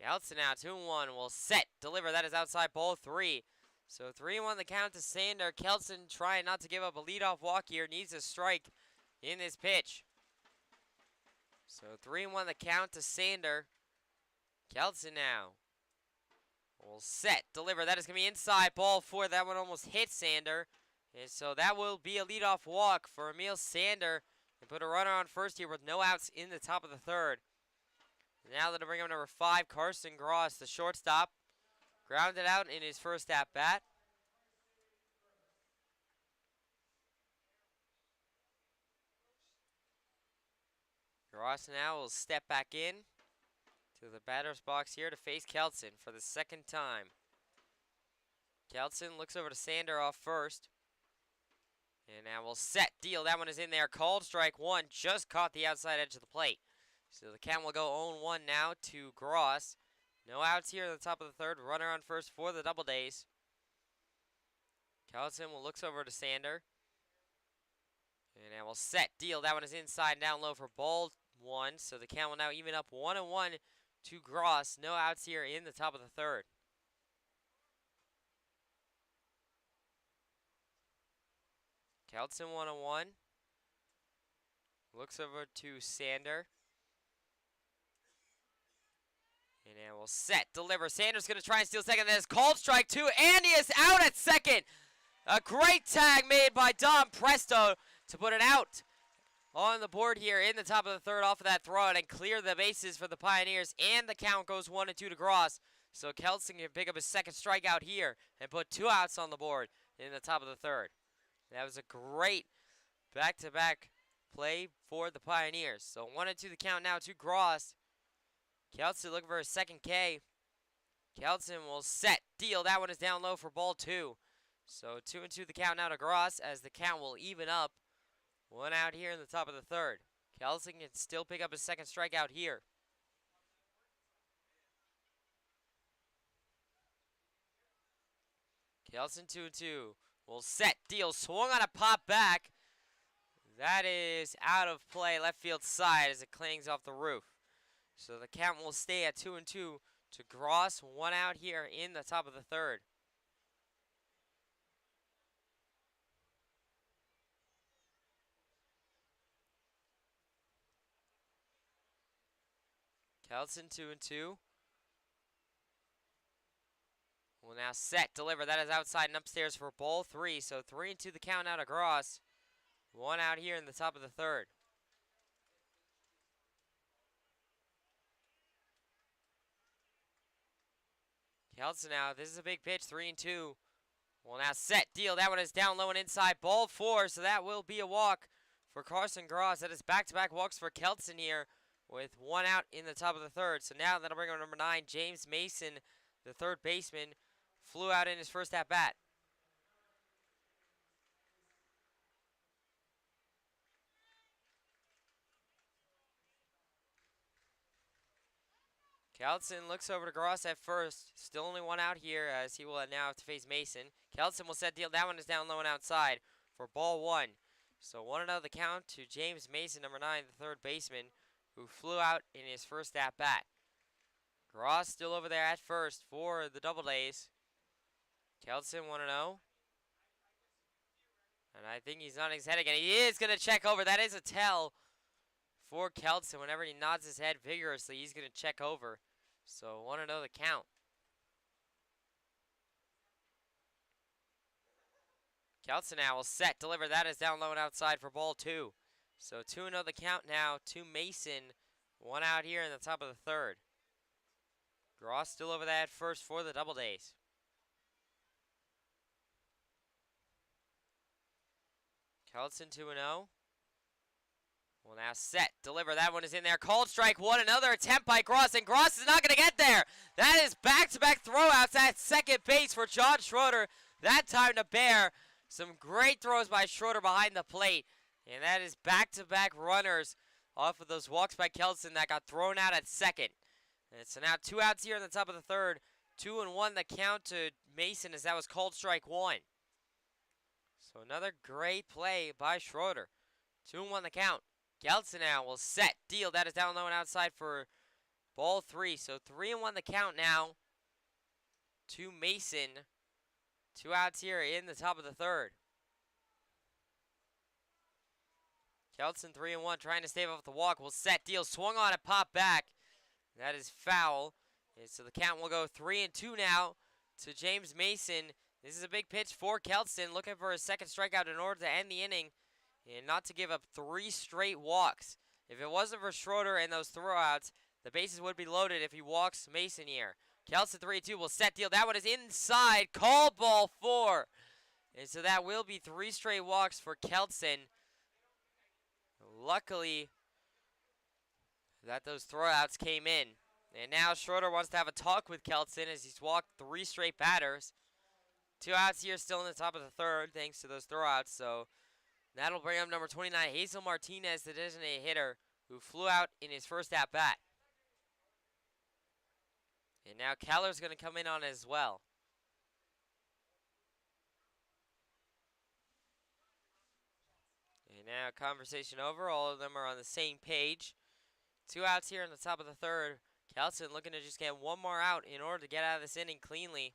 Kelson now 2-1 will set, deliver. That is outside, ball 3. So 3-1 the count to Sander. Kelson trying not to give up a leadoff walk here. Needs a strike in this pitch. So 3-1 the count to Sander. Kelson now will set, deliver. That is going to be inside, ball 4. That one almost hit Sander. And so that will be a leadoff walk for Emil Sander. And put a runner on first here with no outs in the top of the third. Now they'll bring up number 5, Carson Gross, the shortstop. Grounded out in his first at-bat. Gross now will step back in to the batter's box here to face Kelson for the second time. Kelson looks over to Sander off first. And now we'll set, deal. That one is in there. Called strike 1. Just caught the outside edge of the plate. So the count will go 0-1 now to Gross. No outs here at the top of the third. Runner on first for the Doubledays. Kelson will looks over to Sander. And now we'll set, deal. That one is inside, down low for ball 1. So the count will now even up 1-1 to Gross. No outs here in the top of the third. Kelson 1-1. Looks over to Sander. And now we'll set, deliver. Sander's going to try and steal second. That is called strike 2, and he is out at second. A great tag made by Dom Presto to put an out on the board here in the top of the third off of that throw and clear the bases for the Pioneers. And the count goes 1-2 to Gross. So Kelson can pick up his second strikeout here and put 2 outs on the board in the top of the third. That was a great back-to-back play for the Pioneers. So 1-2 the count now to Gross. Kelson looking for his second K. Kelson will set, deal. That one is down low for ball 2. So 2-2 the count now to Gross as the count will even up. 1 out here in the top of the third. Kelson can still pick up his second strikeout here. Kelson 2-2 will set, deal. Swung on a pop back. That is out of play, left field side as it clings off the roof. So the count will stay at 2-2 to Gross. 1 out here in the top of the third. Kelson 2-2. Will now set, deliver. That is outside and upstairs for ball 3. So 3-2 the count out of Gross. 1 out here in the top of the third. Kelson now, this is a big pitch, 3-2. Well, now set, deal. That one is down low and inside, ball 4, so that will be a walk for Carson Gross. That is back-to-back walks for Kelson here with 1 out in the top of the third. So now that'll bring up number 9, James Mason, the third baseman, flew out in his first at-bat. Kelson looks over to Gross at first. Still only 1 out here as he will now have to face Mason. Kelson will set deal. That one is down low and outside for ball 1. So 1-0 the count to James Mason, number 9, the third baseman, who flew out in his first at-bat. Gross still over there at first for the Doubledays. Kelson 1-0. And I think he's nodding his head again. He is going to check over. That is a tell for Kelson. Whenever he nods his head vigorously, he's going to check over. So 1-0 the count. Kelson now will set, deliver. That is down low and outside for ball 2. So 2-0 the count now to Mason. 1 out here in the top of the third. Gross still over that first for the Doubledays. Kelson 2-0. Will now set, deliver. That one is in there. Called strike 1. Another attempt by Gross, and Gross is not going to get there. That is back-to-back throwouts at second base for John Schroeder. That time to bear. Some great throws by Schroeder behind the plate. And that is back-to-back runners off of those walks by Kelson that got thrown out at second. And so now 2 outs here in the top of the third. 2-1 the count to Mason as that was called strike 1. So another great play by Schroeder. 2-1 the count. Kelson now will set, deal. That is down low and outside for ball 3. So 3-1 the count now to Mason. 2 outs here in the top of the third. Kelson 3-1 trying to stave off the walk. Will set, deal, swung on it, pop back. That is foul. And so the count will go 3-2 now to James Mason. This is a big pitch for Kelson, looking for his second strikeout in order to end the inning and not to give up 3 straight walks. If it wasn't for Schroeder and those throwouts, the bases would be loaded if he walks Mason here. Kelson 3-2 will set, deal. That one is inside. Call ball 4. And so that will be 3 straight walks for Kelson. Luckily that those throwouts came in. And now Schroeder wants to have a talk with Kelson as he's walked 3 straight batters. 2 outs here still in the top of the third thanks to those throwouts. So that'll bring up number 29, Hazel Martinez, the designated hitter, who flew out in his first at-bat. And now Keller's going to come in on as well. And now conversation over. All of them are on the same page. 2 outs here in the top of the third. Kelson looking to just get 1 more out in order to get out of this inning cleanly.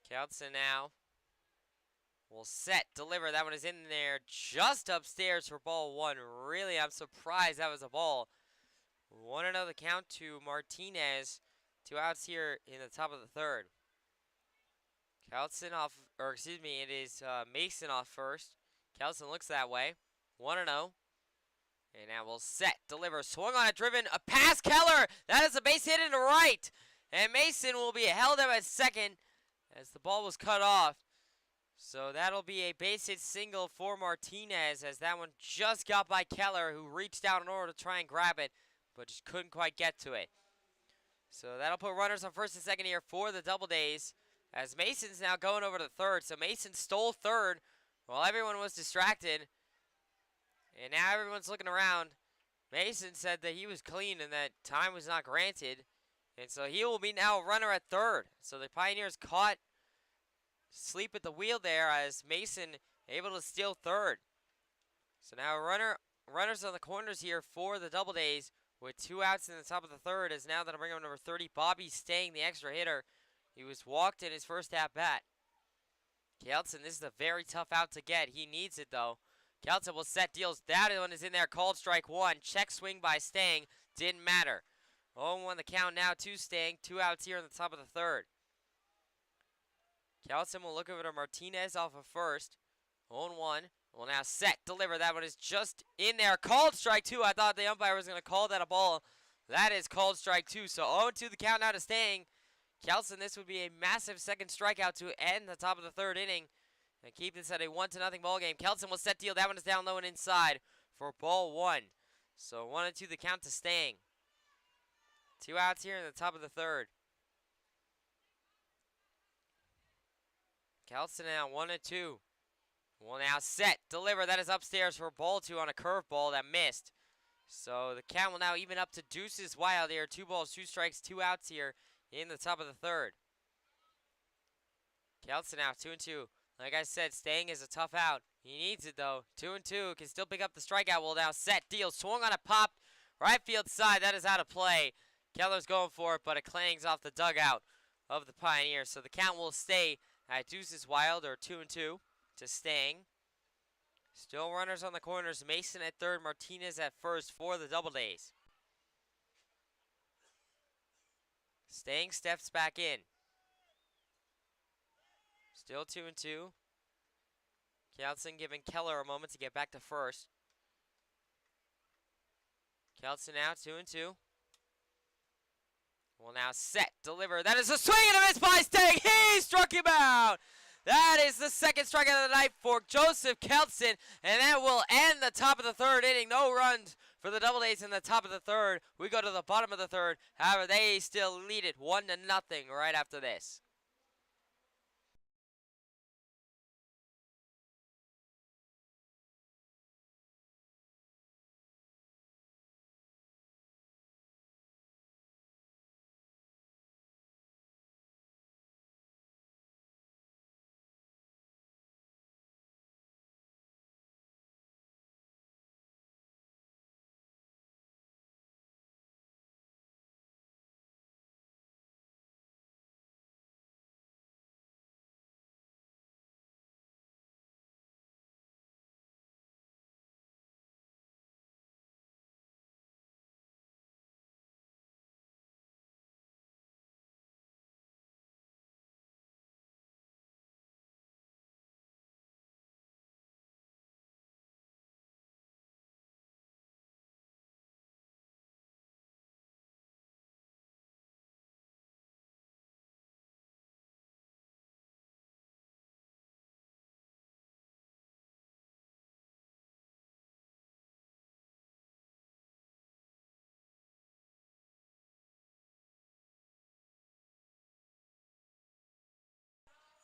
Kelson now will set, deliver. That one is in there just upstairs for ball 1. Really, I'm surprised that was a ball. 1-0 the count to Martinez. 2 outs here in the top of the third. Kelson off, or excuse me, it is Mason off first. Kelson looks that way. 1-0. And now we'll set, deliver, swung on it, driven, a pass, Keller! That is a base hit into right. And Mason will be held up at second as the ball was cut off. So that'll be a base hit single for Martinez as that one just got by Keller, who reached out in order to try and grab it, but just couldn't quite get to it. So that'll put runners on first and second here for the Doubledays as Mason's now going over to third. So Mason stole third while everyone was distracted. And now everyone's looking around. Mason said that he was clean and that time was not granted. And so he will be now a runner at third. So the Pioneers caught sleep at the wheel there as Mason able to steal third. So now runners on the corners here for the Doubledays with 2 outs in the top of the third as now that'll bring up number 30, Bobby Stang, the extra hitter. He was walked in his first at-bat. Kelson, this is a very tough out to get. He needs it, though. Kelson will set, deals. That one is in there. Called strike 1. Check swing by Stang. Didn't matter. 0-1 the count now to Stang. 2 outs here in the top of the third. Kelson will look over to Martinez off of first. 0-1. Will now set, deliver. That one is just in there. Called strike 2. I thought the umpire was going to call that a ball. That is called strike 2. So 0-2 the count now to Stang. Kelson, this would be a massive second strikeout to end the top of the third inning and keep this at a 1-0 ball game. Kelson will set, deal. That one is down low and inside for ball 1. So 1-2 the count to Stang. 2 outs here in the top of the third. Kelson now 1-2. Will now set, deliver. That is upstairs for ball 2 on a curveball that missed. So the count will now even up to Deuces Wild here. 2 balls, 2 strikes, 2 outs here in the top of the third. Kelson now 2-2. Like I said, Stang is a tough out. He needs it though. 2-2. Can still pick up the strikeout. Will now set, deal. Swung on a pop. Right field side. That is out of play. Keller's going for it, but it clangs off the dugout of the Pioneers. So the count will stay at Deuces Wild, or 2-2 to Stang. Still runners on the corners. Mason at third. Martinez at first for the Doubledays. Staying steps back in. Still 2-2. Kelson giving Keller a moment to get back to first. Kelson now 2-2. Will now set, deliver. That is a swing and a miss by Sting. He struck him out. That is the second strikeout of the night for Joseph Kelson, and that will end the top of the third inning. No runs for the Doubledays in the top of the third. We go to the bottom of the third. However, they still lead it 1-0 right after this.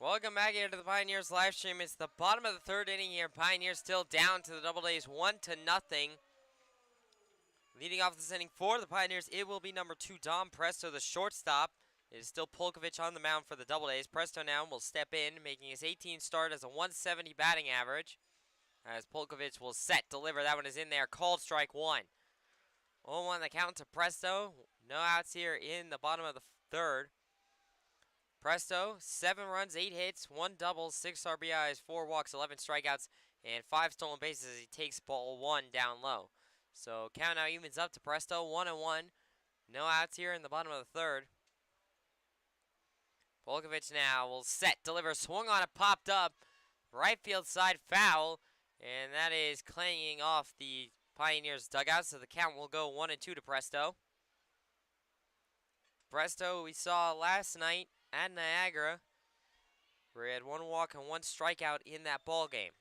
Welcome back here to the Pioneers live stream. It's the bottom of the third inning here. Pioneers still down to the Doubledays 1-0. Leading off this inning for the Pioneers, it will be number 2, Dom Presto, the shortstop. It is still Polkovich on the mound for the Doubledays. Presto now will step in, making his 18th start as a 170 batting average. As Polkovich will set, deliver. That one is in there. Called strike 1. 0-1 the count to Presto. No outs here in the bottom of the third. Presto, 7 runs, 8 hits, 1 double, 6 RBIs, 4 walks, 11 strikeouts, and 5 stolen bases as he takes ball 1 down low. So count now evens up to Presto, 1-1. No outs here in the bottom of the third. Polkovich now will set, deliver, swung on it, popped up, right field side foul, and that is clanging off the Pioneers dugout, so the count will go 1-2 to Presto. Presto we saw last night at Niagara, where he had 1 walk and 1 strikeout in that ball game.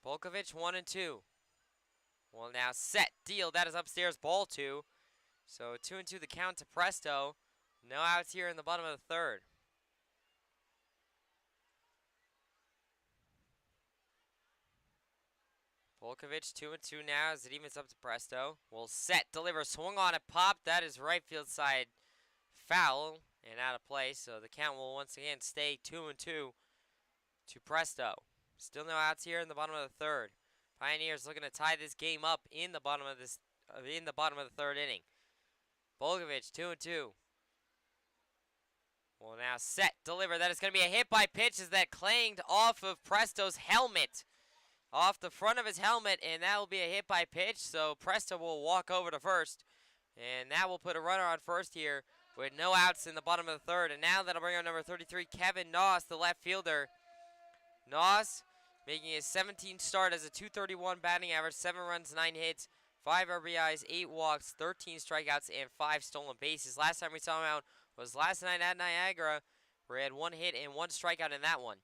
Polkovich 1-2. Will now set, deal. That is upstairs, ball 2. So 2-2 the count to Presto. No outs here in the bottom of the third. Polkovich 2-2 now as it evens up to Presto. Will set, deliver, swung on it, pop. That is right field side foul and out of play. So the count will once again stay 2-2 to Presto. Still no outs here in the bottom of the third. Pioneers looking to tie this game up in the bottom of the third inning. Polkovich 2-2. Will now set, deliver. That is going to be a hit by pitch as that clanged off of Presto's helmet. Off the front of his helmet, and that will be a hit by pitch. So Presto will walk over to first, and that will put a runner on first here with no outs in the bottom of the third. And now that'll bring on number 33, Kevin Noss, the left fielder. Noss making his 17th start as a .231 batting average, 7 runs, 9 hits, 5 RBIs, 8 walks, 13 strikeouts, and 5 stolen bases. Last time we saw him out was last night at Niagara, where he had 1 hit and 1 strikeout in that one.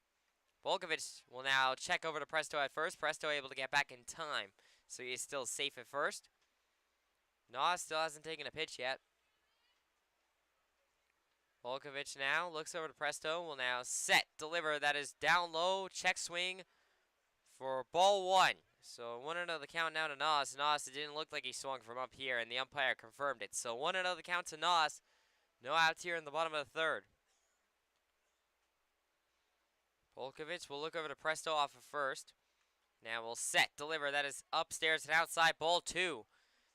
Polkovich will now check over to Presto at first. Presto able to get back in time, so he is still safe at first. Noss still hasn't taken a pitch yet. Polkovich now looks over to Presto, will now set, deliver. That is down low, check swing for ball 1. So 1-0 the count now to Noss. Noss, it didn't look like he swung from up here, and the umpire confirmed it. So 1-0 the count to Noss. No outs here in the bottom of the third. Polkovich will look over to Presto off of first. Now we'll set, deliver. That is upstairs and outside, ball 2.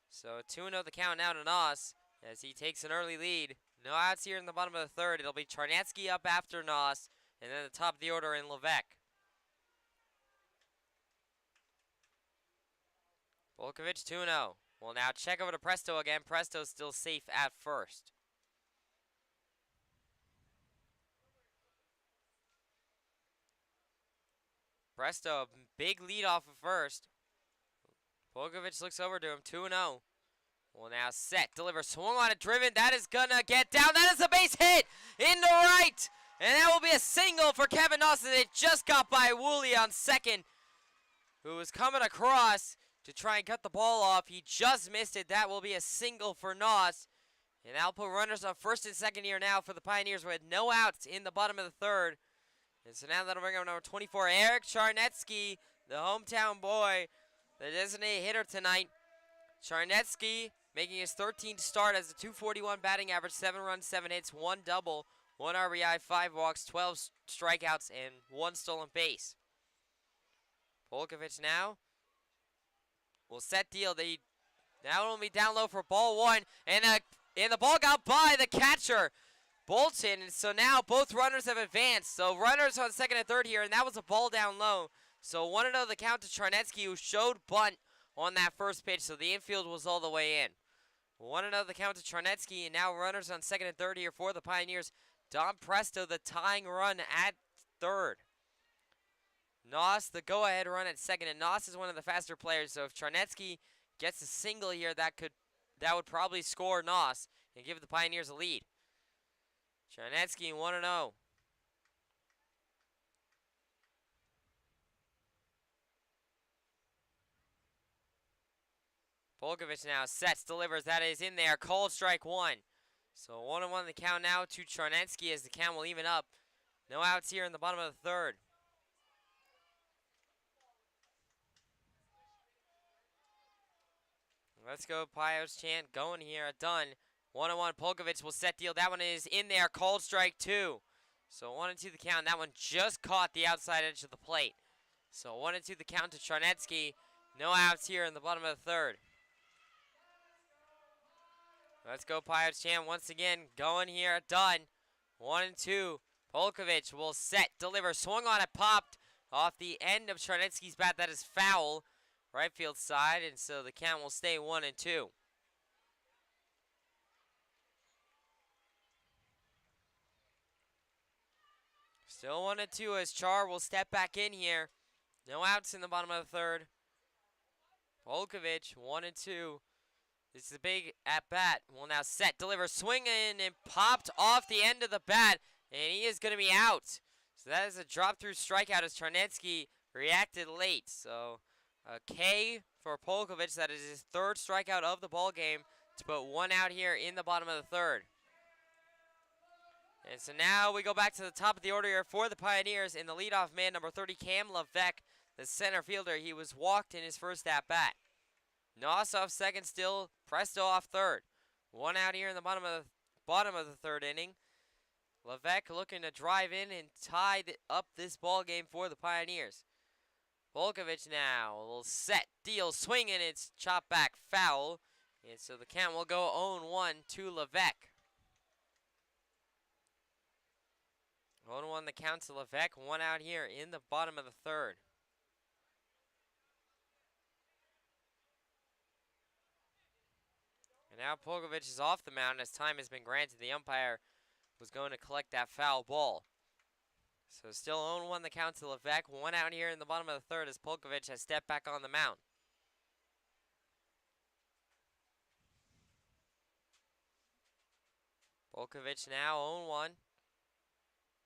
So 2-0 the count now to Noss as he takes an early lead. No outs here in the bottom of the third. It'll be Charnetsky up after Noss, and then the top of the order in Levesque. Polkovich 2-0. We'll now check over to Presto again. Presto's still safe at first. Presto, big lead off of first. Polkovich looks over to him, 2-0. Well, now set, deliver, swung on it, driven. That is gonna get down. That is a base hit in the right. And that will be a single for Kevin Noss. It just got by Woolley on second, who was coming across to try and cut the ball off. He just missed it. That will be a single for Noss. And that'll put runners on first and second here now for the Pioneers with no outs in the bottom of the third. And so now that'll bring up number 24, Eric Charnetsky, the hometown boy, the designated hitter tonight. Charnetsky making his 13th start as a .241 batting average, 7 runs, 7 hits, 1 double, 1 RBI, 5 walks, 12 strikeouts, and 1 stolen base. Polkovich now will set deal. They now will be down low for ball 1, and the ball got by the catcher, Bolton, and so now both runners have advanced. So runners on second and third here, and that was a ball down low. So 1-0 the count to Charnetsky, who showed bunt on that first pitch, so the infield was all the way in. 1-0 the count to Charnetsky, and now runners on second and third here for the Pioneers. Don Presto, the tying run at third. Noss, the go-ahead run at second, and Noss is one of the faster players, so if Charnetsky gets a single here, that would probably score Noss and give the Pioneers a lead. Charnetsky 1-0. Polkovich now sets, delivers, that is in there, called strike 1. So 1-1 the count now to Charnetsky as the count will even up. No outs here in the bottom of the third. Let's go, Pios chant going here, done. 1-1, Polkovich will set deal. That one is in there, called strike 2. So 1-2 the count. That one just caught the outside edge of the plate. So 1-2 the count to Charnetsky. No outs here in the bottom of the third. Let's go, Pirates chant once again. Going here, done. 1-2. Polkovich will set, deliver, swung on it, popped off the end of Charnetsky's bat. That is foul, right field side, and so the count will stay 1-2. Still 1-2 as Char will step back in here. No outs in the bottom of the third. Polkovich, 1-2. This is a big at-bat. Will now set, deliver, swing in, and popped off the end of the bat, and he is going to be out. So that is a drop-through strikeout as Charnetsky reacted late. So a K for Polkovich. That is his third strikeout of the ball game to put 1 out here in the bottom of the third. And so now we go back to the top of the order here for the Pioneers in the leadoff man, number 30, Cam Levesque, the center fielder. He was walked in his first at-bat. Noss off second still, Presto off third. 1 out here in the bottom of the third inning. Levesque looking to drive in and tie up this ball game for the Pioneers. Polkovich now will set, deal, swing, and it's chopped back foul. And so the count will go 0-1 to Levesque. 0-1 the count to Levesque. 1 out here in the bottom of the third. And now Polkovich is off the mound as time has been granted. The umpire was going to collect that foul ball. So still 0-1 the count to Levesque. 1 out here in the bottom of the third as Polkovich has stepped back on the mound. Polkovich now 0-1.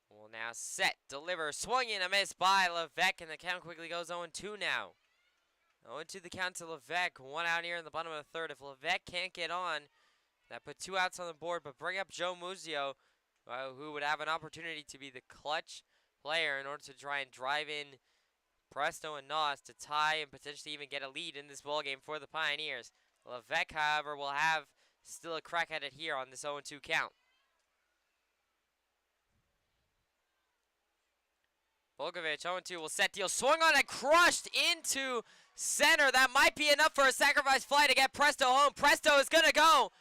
Will now set, deliver, swung in, a miss by Levesque, and the count quickly goes 0-2 now. 0-2 the count to Levesque. 1 out here in the bottom of the third. If Levesque can't get on, that put 2 outs on the board, but bring up Joe Muzio, who would have an opportunity to be the clutch player in order to try and drive in Presto and Noss to tie and potentially even get a lead in this ballgame for the Pioneers. Levesque, however, will have still a crack at it here on this 0-2 count. Polkovich, 0-2, will set deal. Swung on and crushed into center. That might be enough for a sacrifice fly to get Presto home. Presto is going to go.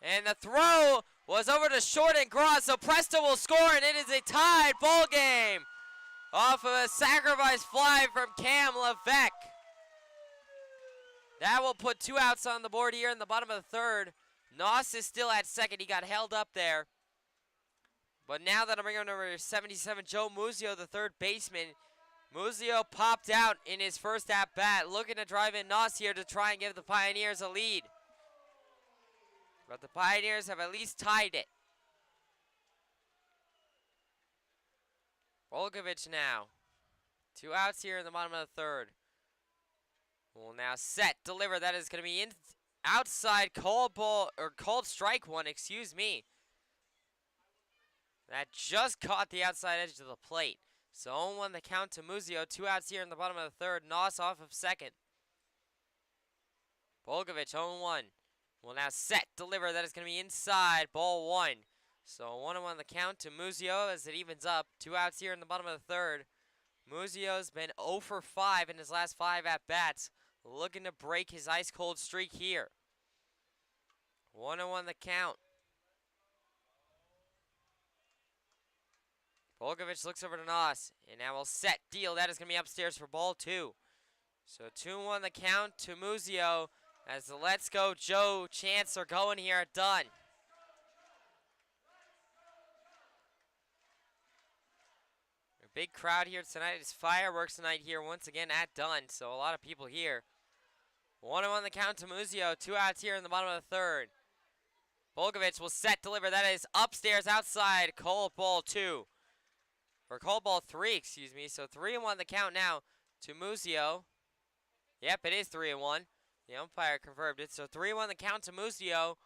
And the throw was over to short and cross, so Presto will score, and it is a tied ball game off of a sacrifice fly from Cam Levesque. That will put 2 outs on the board here in the bottom of the third. Noss is still at second. He got held up there. But now that I'm bringing up number 77, Joe Muzio, the third baseman, Muzio popped out in his first at-bat, looking to drive in Noss here to try and give the Pioneers a lead. But the Pioneers have at least tied it. Volkovich now. 2 outs here in the bottom of the third. Will now set, deliver. That is going to be in outside, called ball, or called strike one, excuse me. That just caught the outside edge of the plate. So 0-1 the count to Muzio. 2 outs here in the bottom of the third. Noss off of second. Volkovich 0-1. Will now set, deliver. That is going to be inside, ball 1. So 1-1 the count to Muzio as it evens up. 2 outs here in the bottom of the third. Muzio's been 0 for 5 in his last 5 at-bats. Looking to break his ice-cold streak here. 1-1 the count. Volkovich looks over to Noss, and now will set, deal. That is going to be upstairs for ball 2. So 2-1 the count to Muzio as the Let's Go Joe chants are going here at Dunn. A big crowd here tonight. It's fireworks tonight here once again at Dunn, so a lot of people here. 1-1 the count to Muzio. 2 outs here in the bottom of the third. Volkovich will set, deliver. That is upstairs, outside. Call ball 2. Or call ball 3, excuse me. So 3-1 the count now to Muzio. Yep, it is 3-1. The umpire confirmed it. So 3-1 the count to Muzio.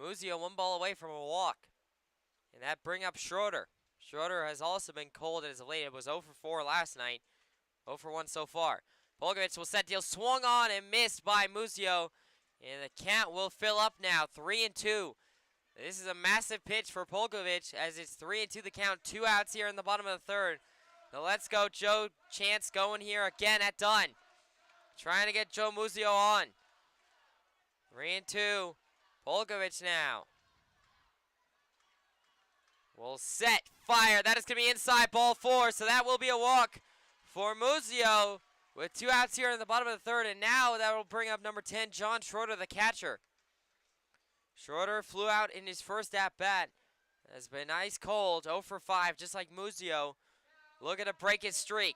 Muzio 1 ball away from a walk. And that bring up Schroeder. Schroeder has also been cold as of late. It was 0 for 4 last night. 0 for 1 so far. Volkovich will set, deal, swung on and missed by Muzio. And the count will fill up now, 3-2. This is a massive pitch for Volkovich as it's 3-2 the count. 2 outs here in the bottom of the third. The Let's Go Joe chants going here again at Dunn. Trying to get Joe Muzio on. 3-2. Volkovich now. Will set, fire. That is going to be inside, ball 4. So that will be a walk for Muzio with 2 outs here in the bottom of the third. And now that will bring up number 10, John Schroeder, the catcher. Schroeder flew out in his first at-bat. Has been ice cold, 0 for 5, just like Muzio. Looking to break his streak.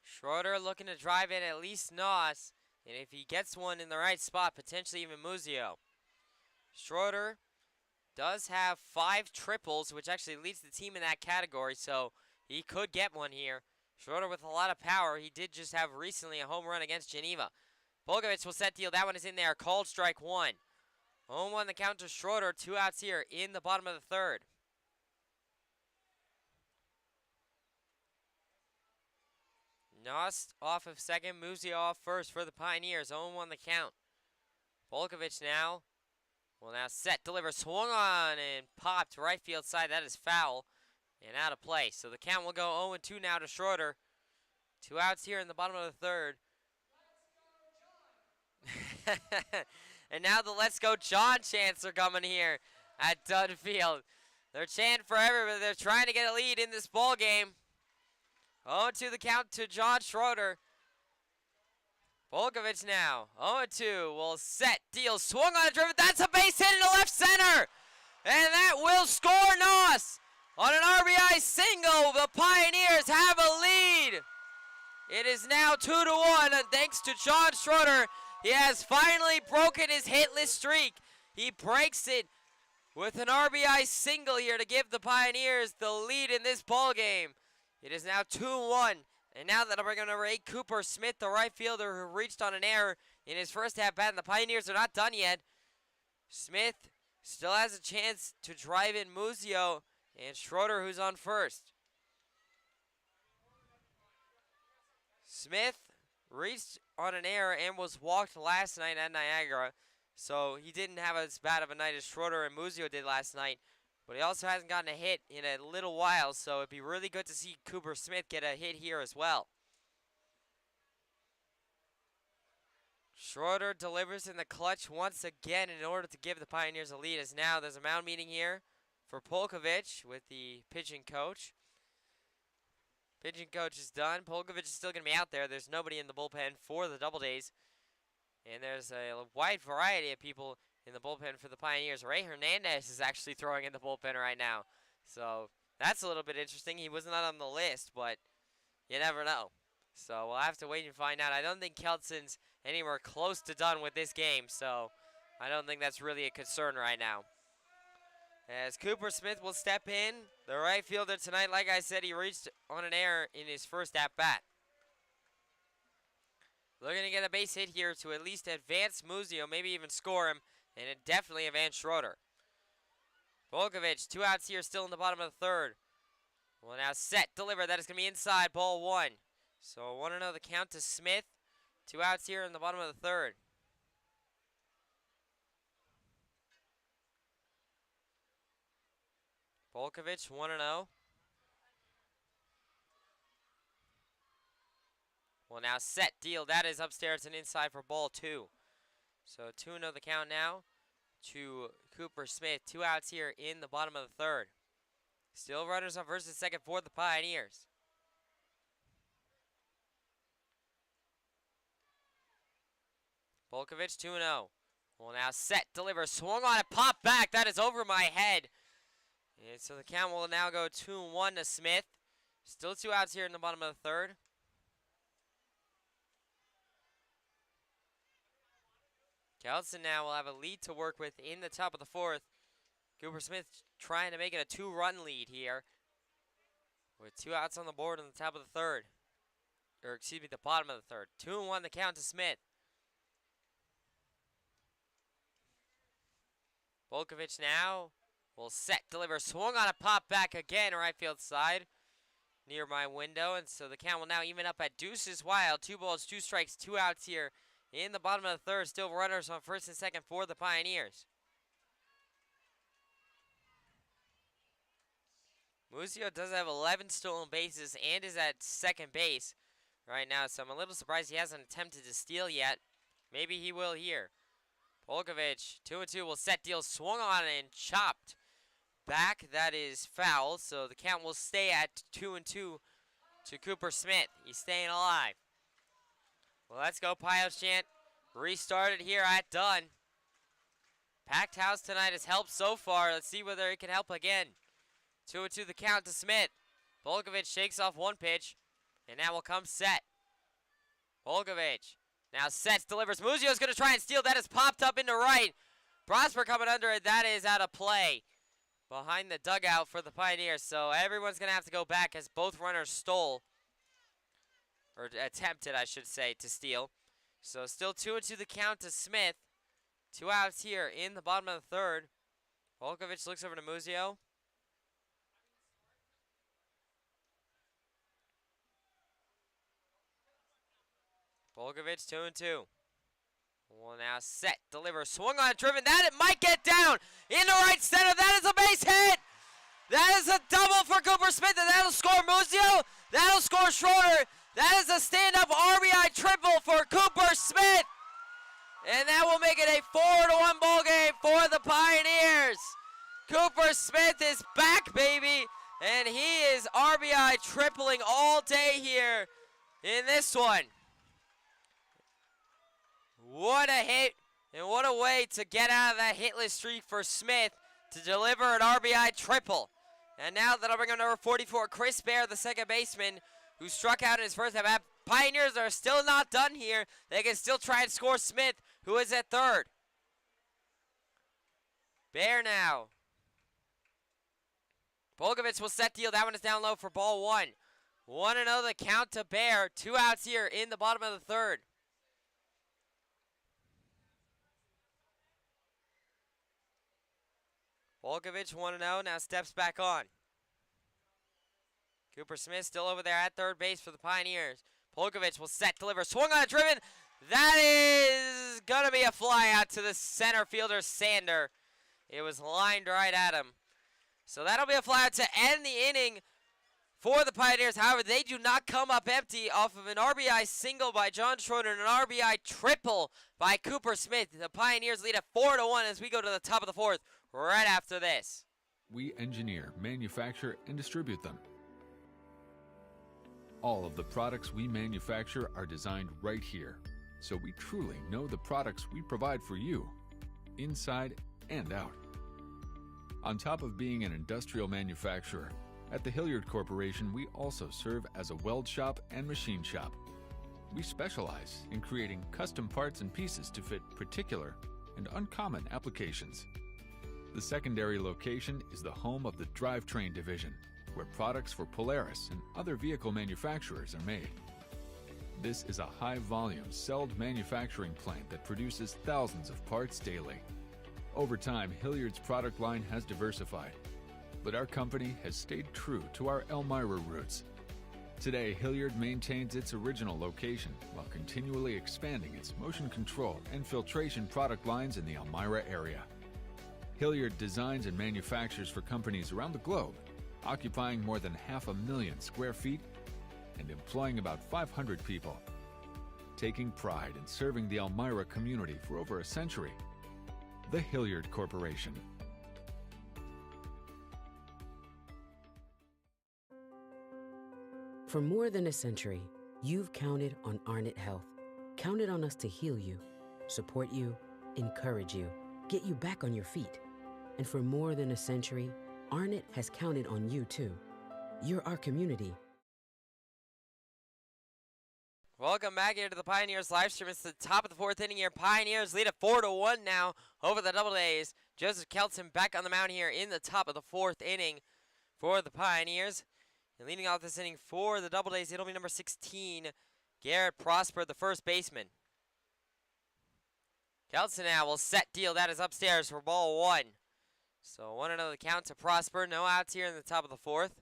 Schroeder looking to drive in at least Noss. And if he gets one in the right spot, potentially even Muzio. Schroeder does have 5 triples, which actually leads the team in that category. So he could get one here. Schroeder with a lot of power. He did just have recently a home run against Geneva. Volkovich will set, deal. That one is in there. Called strike 1. 0-1 the count to Schroeder. 2 outs here in the bottom of the third. Noss off of second. Muzio off first for the Pioneers. 0-1 the count. Volkovich now will now set, deliver, swung on and popped right field side. That is foul and out of play. So the count will go 0-2 now to Schroeder. 2 outs here in the bottom of the third. And now the Let's Go John chants are coming here at Dunn Field. They're chanting for everybody. They're trying to get a lead in this ball game. 0-2 the count to John Schroeder. Volkovich now. 0-2 will set, deal, swung on a driven. That's a base hit into left center. And that will score Noss. On an RBI single, the Pioneers have a lead. It is now 2-1, and thanks to John Schroeder, he has finally broken his hitless streak. He breaks it with an RBI single here to give the Pioneers the lead in this ball game. It is now 2-1, and now that'll bring up number 8, Cooper Smith, the right fielder who reached on an error in his first at-bat, and the Pioneers are not done yet. Smith still has a chance to drive in Muzio, and Schroeder, who's on first. Smith reached on an error and was walked last night at Niagara, so he didn't have as bad of a night as Schroeder and Muzio did last night. But he also hasn't gotten a hit in a little while, so it'd be really good to see Cooper Smith get a hit here as well. Schroeder delivers in the clutch once again in order to give the Pioneers a lead, as now there's a mound meeting here for Polkovich with the pitching coach. Pitching coach is done. Polkovich is still going to be out there. There's nobody in the bullpen for the Doubledays. And there's a wide variety of people in the bullpen for the Pioneers. Ray Hernandez is actually throwing in the bullpen right now. So that's a little bit interesting. He was not on the list, but you never know. So we'll have to wait and find out. I don't think Keltson's anywhere close to done with this game, so I don't think that's really a concern right now. As Cooper Smith will step in, the right fielder tonight, like I said, he reached on an error in his first at-bat. Looking to get a base hit here to at least advance Muzio, maybe even score him, and it definitely advance Schroeder. Volkovich, 2 outs here, still in the bottom of the third. Well, now set, deliver. That is going to be inside, ball 1. So 1-0 the count to Smith. 2 outs here in the bottom of the third. Volkovich, 1-0. Well, now set, deal. That is upstairs and inside for ball 2. So 2-0 the count now to Cooper Smith. 2 outs here in the bottom of the third. Still runners on first and second for the Pioneers. Volkovich 2-0. Well, now set, deliver, swung on it, pop back. That is over my head. And so the count will now go 2-1 to Smith. Still 2 outs here in the bottom of the third. Kelson now will have a lead to work with in the top of the fourth. Cooper Smith trying to make it a 2-run lead here with 2 outs on the board in the top of the third. Or excuse me, the bottom of the third. 2-1 the count to Smith. Volkovich now will set, deliver, swung on a pop back again, right field side near my window. And so the count will now even up at deuces wild. 2 balls, 2 strikes, 2 outs here in the bottom of the third. Still runners on first and second for the Pioneers. Muzio does have 11 stolen bases and is at second base right now, so I'm a little surprised he hasn't attempted to steal yet. Maybe he will here. Volkovich, 2-2 will set, deal, swung on and chopped back. That is foul, so the count will stay at 2-2 to Cooper Smith. He's staying alive. Well, let's go, Pios chant. Restarted here at Dunn. Packed house tonight has helped so far. Let's see whether it can help again. 2-2 the count to Smith. Volkovich shakes off one pitch, and now will come set. Volkovich now sets, delivers. Muzio's going to try and steal. That is popped up into right. Prosper coming under it. That is out of play behind the dugout for the Pioneers. So everyone's going to have to go back as both runners stole, or attempted, I should say, to steal. So still 2-2 the count to Smith. 2 outs here in the bottom of the third. Volkovich looks over to Muzio. Volkovich 2-2. Well, now set, deliver, swung on, driven. That it might get down into right center. That is a base hit. That is a double for Cooper Smith, and that'll score Muzio. That'll score Schroeder. That is a stand-up RBI triple for Cooper Smith. And that will make it a 4-1 ball game for the Pioneers. Cooper Smith is back, baby. And he is RBI tripling all day here in this one. What a hit, and what a way to get out of that hitless streak for Smith to deliver an RBI triple. And now that'll bring up number 44, Chris Bear, the second baseman, who struck out in his first at-bat. Pioneers are still not done here. They can still try and score Smith, who is at third. Bear now. Volkovich will set deal. That one is down low for ball 1. 1-0 the count to Bear. 2 outs here in the bottom of the third. Volkovich 1-0, now steps back on. Cooper Smith still over there at third base for the Pioneers. Volkovich will set, deliver, swung on a driven. That is going to be a fly out to the center fielder, Sander. It was lined right at him. So that'll be a fly out to end the inning for the Pioneers. However, they do not come up empty off of an RBI single by John Schroeder and an RBI triple by Cooper Smith. The Pioneers lead at 4-1 as we go to the top of the fourth right after this. We engineer, manufacture, and distribute them. All of the products we manufacture are designed right here so we truly know the products we provide for you, inside and out. On top of being an industrial manufacturer, at the Hilliard Corporation, we also serve as a weld shop and machine shop. We specialize in creating custom parts and pieces to fit particular and uncommon applications. The secondary location is the home of the drivetrain division, where products for Polaris and other vehicle manufacturers are made. This is a high-volume, celled manufacturing plant that produces thousands of parts daily. Over time, Hilliard's product line has diversified, but our company has stayed true to our Elmira roots. Today, Hilliard maintains its original location while continually expanding its motion control and filtration product lines in the Elmira area. Hilliard designs and manufactures for companies around the globe, occupying more than 500,000 square feet and employing about 500 people. Taking pride in serving the Elmira community for over a century, the Hilliard Corporation. For more than a century, you've counted on Arnett Health. Counted on us to heal you, support you, encourage you, get you back on your feet. And for more than a century, Arnett has counted on you too. You're our community. Welcome back here to the Pioneers live stream. It's the top of the fourth inning here. Pioneers lead it 4-1 now over the Doubledays. Joseph Kelton back on the mound here in the top of the fourth inning for the Pioneers. And leading off this inning for the Doubledays, it'll be number 16, Garrett Prosper, the first baseman. Kelton now will set deal. That is upstairs for ball one. So 1-0 the count to Prosper. No outs here in the top of the fourth.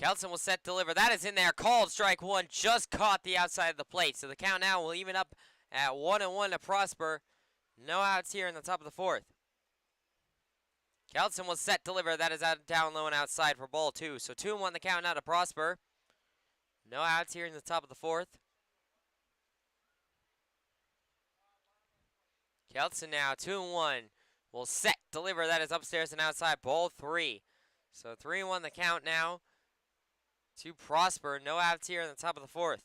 Kelton will set deliver. That is in there. Called strike one. Just caught the outside of the plate. So the count now will even up at 1-1 to Prosper. No outs here in the top of the fourth. Kelton will set deliver. That is out down low and outside for ball two. So 2-1 the count now to Prosper. No outs here in the top of the fourth. Kelton now 2-1 will set deliver. That is upstairs and outside. Ball three. So 3-1 the count now to Prosper. No outs here in the top of the fourth.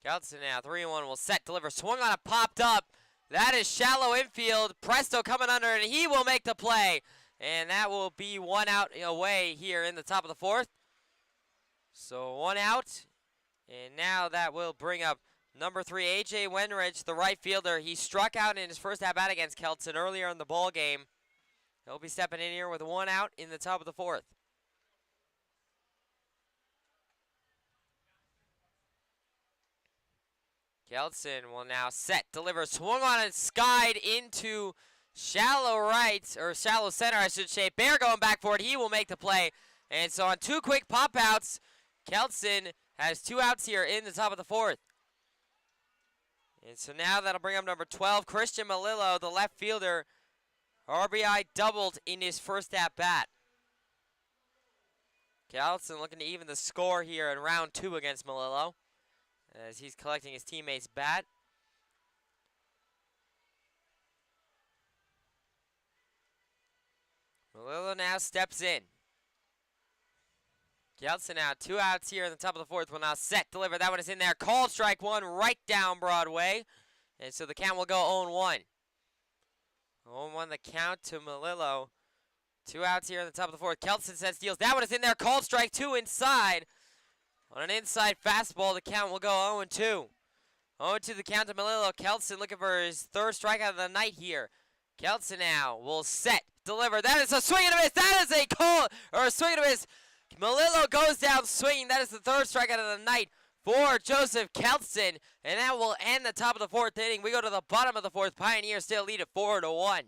Kelton now 3-1 will set deliver. Swung on it, popped up. That is shallow infield. Presto coming under, and he will make the play. And that will be one out away here in the top of the fourth. So one out. And now that will bring up number 3, A.J. Wenrich, the right fielder. He struck out in his first at-bat against Kelton earlier in the ball game. He'll be stepping in here with one out in the top of the fourth. Kelton will now set, deliver, swung on and skied into shallow right, or shallow center, I should say. Bear going back for it. He will make the play. And so on two quick pop-outs, Kelton has 2 outs here in the top of the fourth. And so now that'll bring up number 12, Christian Malillo, the left fielder. RBI doubled in his first at-bat. Kelton looking to even the score here in round 2 against Malillo, as he's collecting his teammate's bat. Malillo now steps in. Kelton now 2 outs here in the top of the fourth. Will now set, deliver. That one is in there. Called strike one right down Broadway. And so the count will go 0-1. 0-1 the count to Malillo. 2 outs here in the top of the fourth. Kelton sets deals. That one is in there. Called strike two inside. On an inside fastball, the count will go 0-2. 0-2 the count to Malillo. Kelton looking for his third strikeout of the night here. Kelton now will set, deliver. That is a swing and a miss. That is a call, or a swing and a miss. Malillo goes down swinging. That is the third strikeout of the night for Joseph Kelton. And that will end the top of the fourth inning. We go to the bottom of the fourth. Pioneers still lead at 4-1.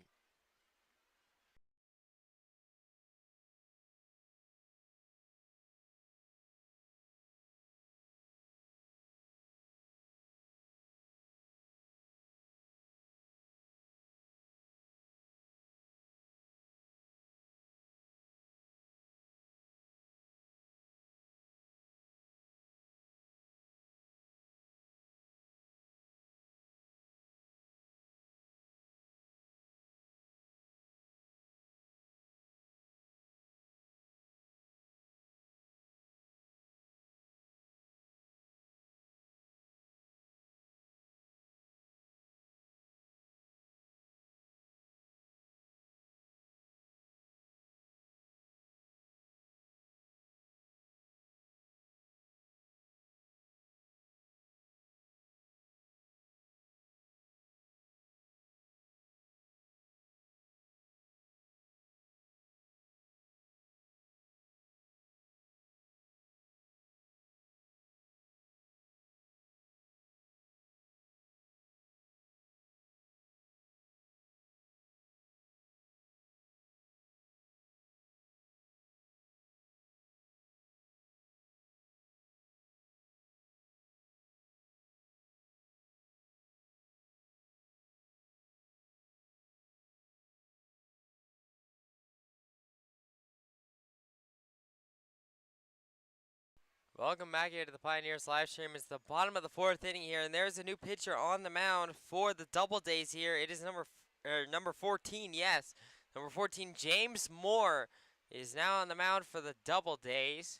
Welcome back here to the Pioneers live stream. It's the bottom of the 4th inning here, and there's a new pitcher on the mound for the Doubledays here. It is number 14, yes. Number 14, James Moore, is now on the mound for the Doubledays.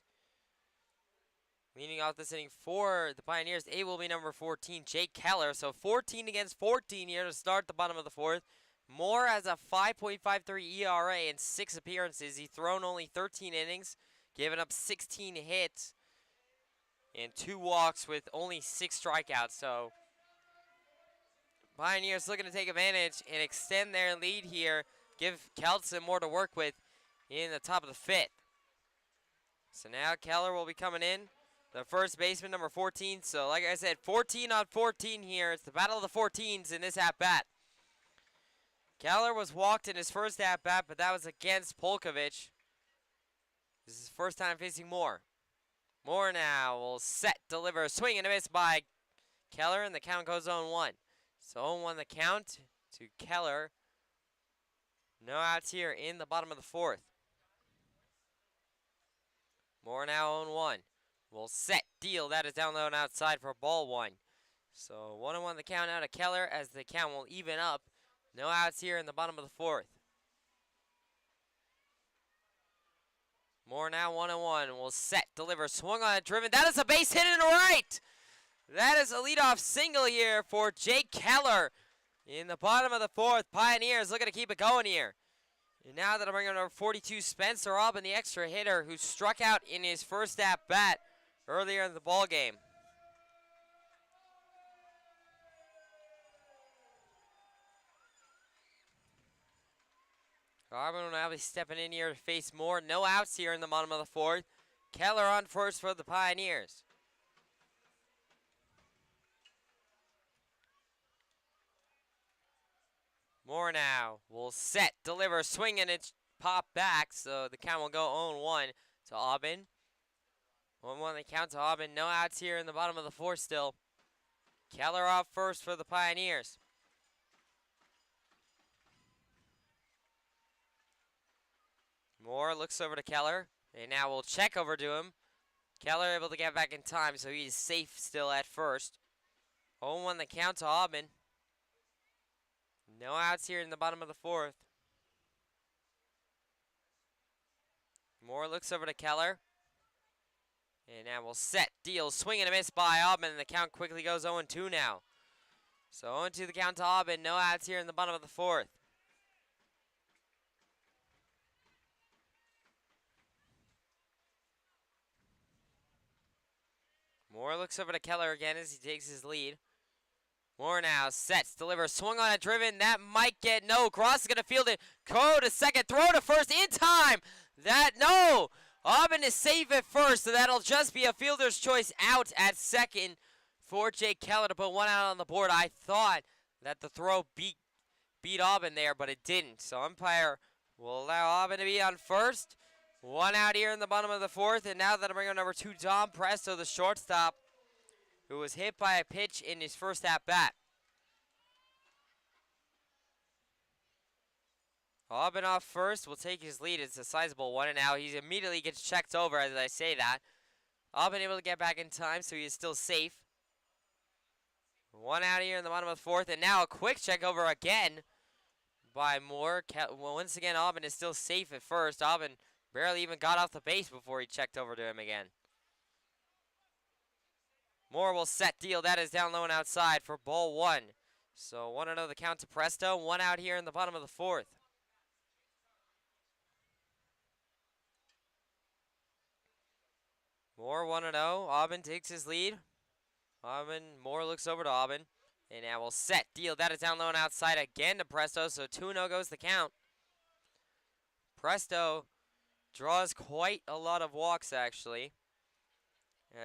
Leading off this inning for the Pioneers, it will be number 14, Jake Keller. So 14 against 14 here to start the bottom of the 4th. Moore has a 5.53 ERA in 6 appearances. He's thrown only 13 innings, given up 16 hits, and 2 walks with only 6 strikeouts. So Pioneers looking to take advantage and extend their lead here. Give Kelson more to work with in the top of the 5th. So now Keller will be coming in, the first baseman, number 14. So like I said, 14 on 14 here. It's the battle of the 14s in this at-bat. Keller was walked in his first at-bat, but that was against Polkovich. This is his first time facing Moore. Moore now will set, deliver, swing and a miss by Keller, and the count goes 0-1. So 0-1 the count to Keller. No outs here in the bottom of the 4th. Moore now 0-1. Will set, deal. That is down low and outside for ball 1. So 1-1 the count out of Keller as the count will even up. No outs here in the bottom of the 4th. Moore now 1-1. Will set, deliver, swung on it, driven. That is a base hit in the right. That is a leadoff single here for Jake Keller in the bottom of the 4th. Pioneers looking to keep it going here. And now that I'm bringing number 42, Spencer Auburn, the extra hitter, who struck out in his first at-bat earlier in the ball game. Auburn will now be stepping in here to face Moore. No outs here in the bottom of the 4th. Keller on first for the Pioneers. Moore now will set, deliver, swing, and it's popped back. So the count will go 0-1 to Auburn. 1-1 the count to Auburn. No outs here in the bottom of the 4th still. Keller off first for the Pioneers. Moore looks over to Keller, and now we'll check over to him. Keller able to get back in time, so he's safe still at first. 0-1 the count to Auburn. No outs here in the bottom of the 4th. Moore looks over to Keller. And now we'll set, deal, swing and a miss by Auburn, and the count quickly goes 0-2 now. So 0-2 the count to Auburn. No outs here in the bottom of the 4th. Moore looks over to Keller again as he takes his lead. Moore now sets, delivers, swung on it, driven. That might get no. Cross is going to field it. Go to second, throw to first in time. No. Auburn is safe at first, so that'll just be a fielder's choice out at second for Jake Keller to put 1 out on the board. I thought that the throw beat Auburn there, but it didn't. So umpire will allow Auburn to be on first. 1 out here in the bottom of the 4th, and now that I'm bringing number 2, Dom Presto, the shortstop, who was hit by a pitch in his first at-bat. Auburn off first will take his lead. It's a sizable one, and now he immediately gets checked over as I say that. Auburn able to get back in time, so he is still safe. 1 out here in the bottom of the 4th, and now a quick check over again by Moore. Once again, Auburn is still safe at first. Auburn barely even got off the base before he checked over to him again. Moore will set, deal. That is down low and outside for ball 1. So 1-0 the count to Presto. 1 out here in the bottom of the 4th. Moore 1-0. Auburn takes his lead. Moore looks over to Auburn. And now will set, deal. That is down low and outside again to Presto. So 2-0 goes the count. Presto draws quite a lot of walks, actually,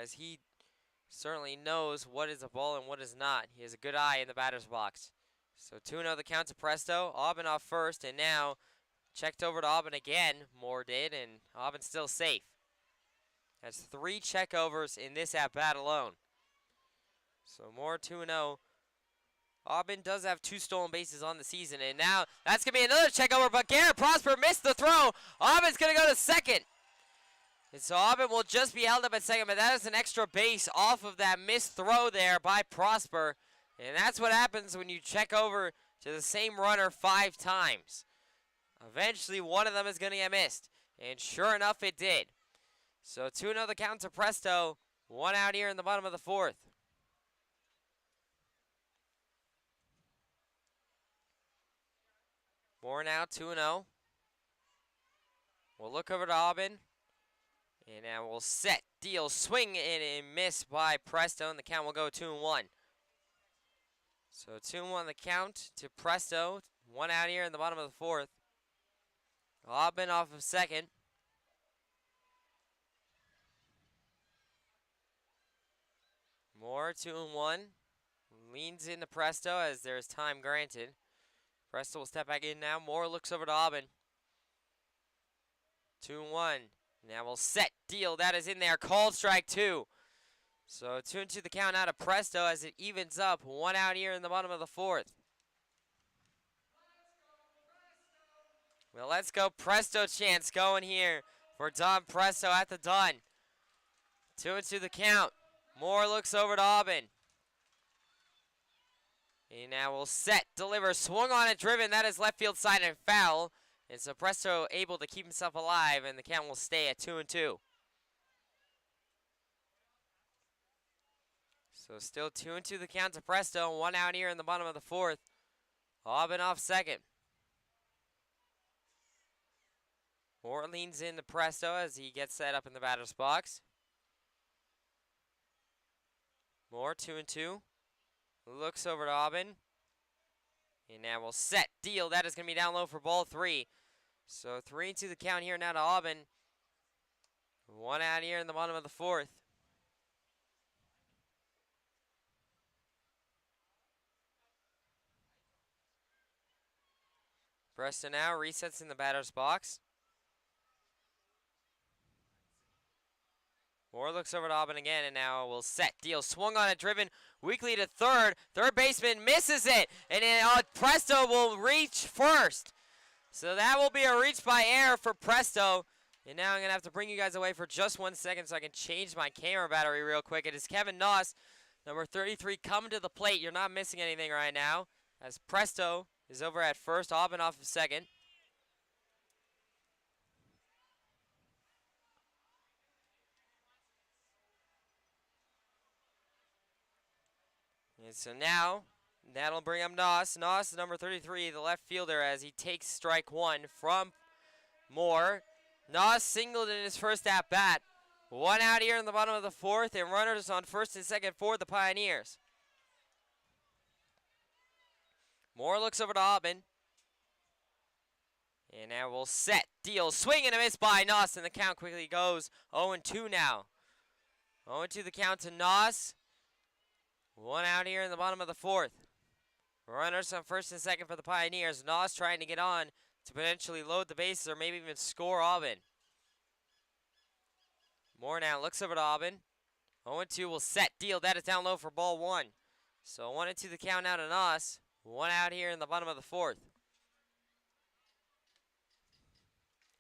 as he certainly knows what is a ball and what is not. He has a good eye in the batter's box. So 2-0 the count to Presto. Auburn off first, and now checked over to Auburn again. Moore did, and Auburn's still safe. Has 3 checkovers in this at-bat alone. So Moore 2-0. Auburn does have 2 stolen bases on the season, and now that's going to be another checkover, but Garrett Prosper missed the throw. Auburn's going to go to second. And so Auburn will just be held up at second, but that is an extra base off of that missed throw there by Prosper. And that's what happens when you check over to the same runner 5 times. Eventually, one of them is going to get missed. And sure enough, it did. So 2-0 the count to Presto. 1 out here in the bottom of the 4th. Moore now 2-0. We'll look over to Auburn. And now we'll set, deal, swing, and a miss by Presto. And the count will go 2-1. So 2-1 the count to Presto. 1 out here in the bottom of the 4th. Auburn off of second. Moore 2-1. Leans into Presto as there's time granted. Presto will step back in now. Moore looks over to Auburn. 2-1. Now we'll set, deal. That is in there. Called strike 2. So 2-2 the count out of Presto as it evens up. 1 out here in the bottom of the 4th. Well, let's go Presto chance going here for Don Presto at the dun. 2-2 the count. Moore looks over to Auburn. And now we'll set, deliver, swung on it, driven. That is left field side and foul. And so Presto able to keep himself alive, and the count will stay at 2-2. So still 2-2 the count to Presto. 1 out here in the bottom of the 4th. Auburn off second. Moore leans into Presto as he gets set up in the batter's box. Moore 2-2. Looks over to Auburn. And now we'll set, deal. That is going to be down low for ball 3. So 3-2 the count here now to Auburn. 1 out here in the bottom of the 4th. Presto now resets in the batter's box. Moore looks over to Auburn again, and now we'll set, deal, swung on it, driven weakly to third. Third baseman misses it, and then Presto will reach first. So that will be a reach by error for Presto. And now I'm going to have to bring you guys away for just 1 second so I can change my camera battery real quick. It is Kevin Noss, number 33, coming to the plate. You're not missing anything right now, as Presto is over at first, Auburn off of second. And so now, that'll bring up Noss. Noss, number 33, the left fielder, as he takes strike 1 from Moore. Noss singled in his first at-bat. 1 out here in the bottom of the 4th, and runners on first and second for the Pioneers. Moore looks over to Auburn. And now we'll set, deal, swing and a miss by Noss, and the count quickly goes 0-2 now. 0-2 the count to Noss. 1 out here in the bottom of the 4th. Runners on first and second for the Pioneers. Noss trying to get on to potentially load the bases or maybe even score Auburn. Moore now looks over to Auburn. 0-2 will set, deal. That is down low for ball 1. So 1-2 the count out to Noss. 1 out here in the bottom of the 4th.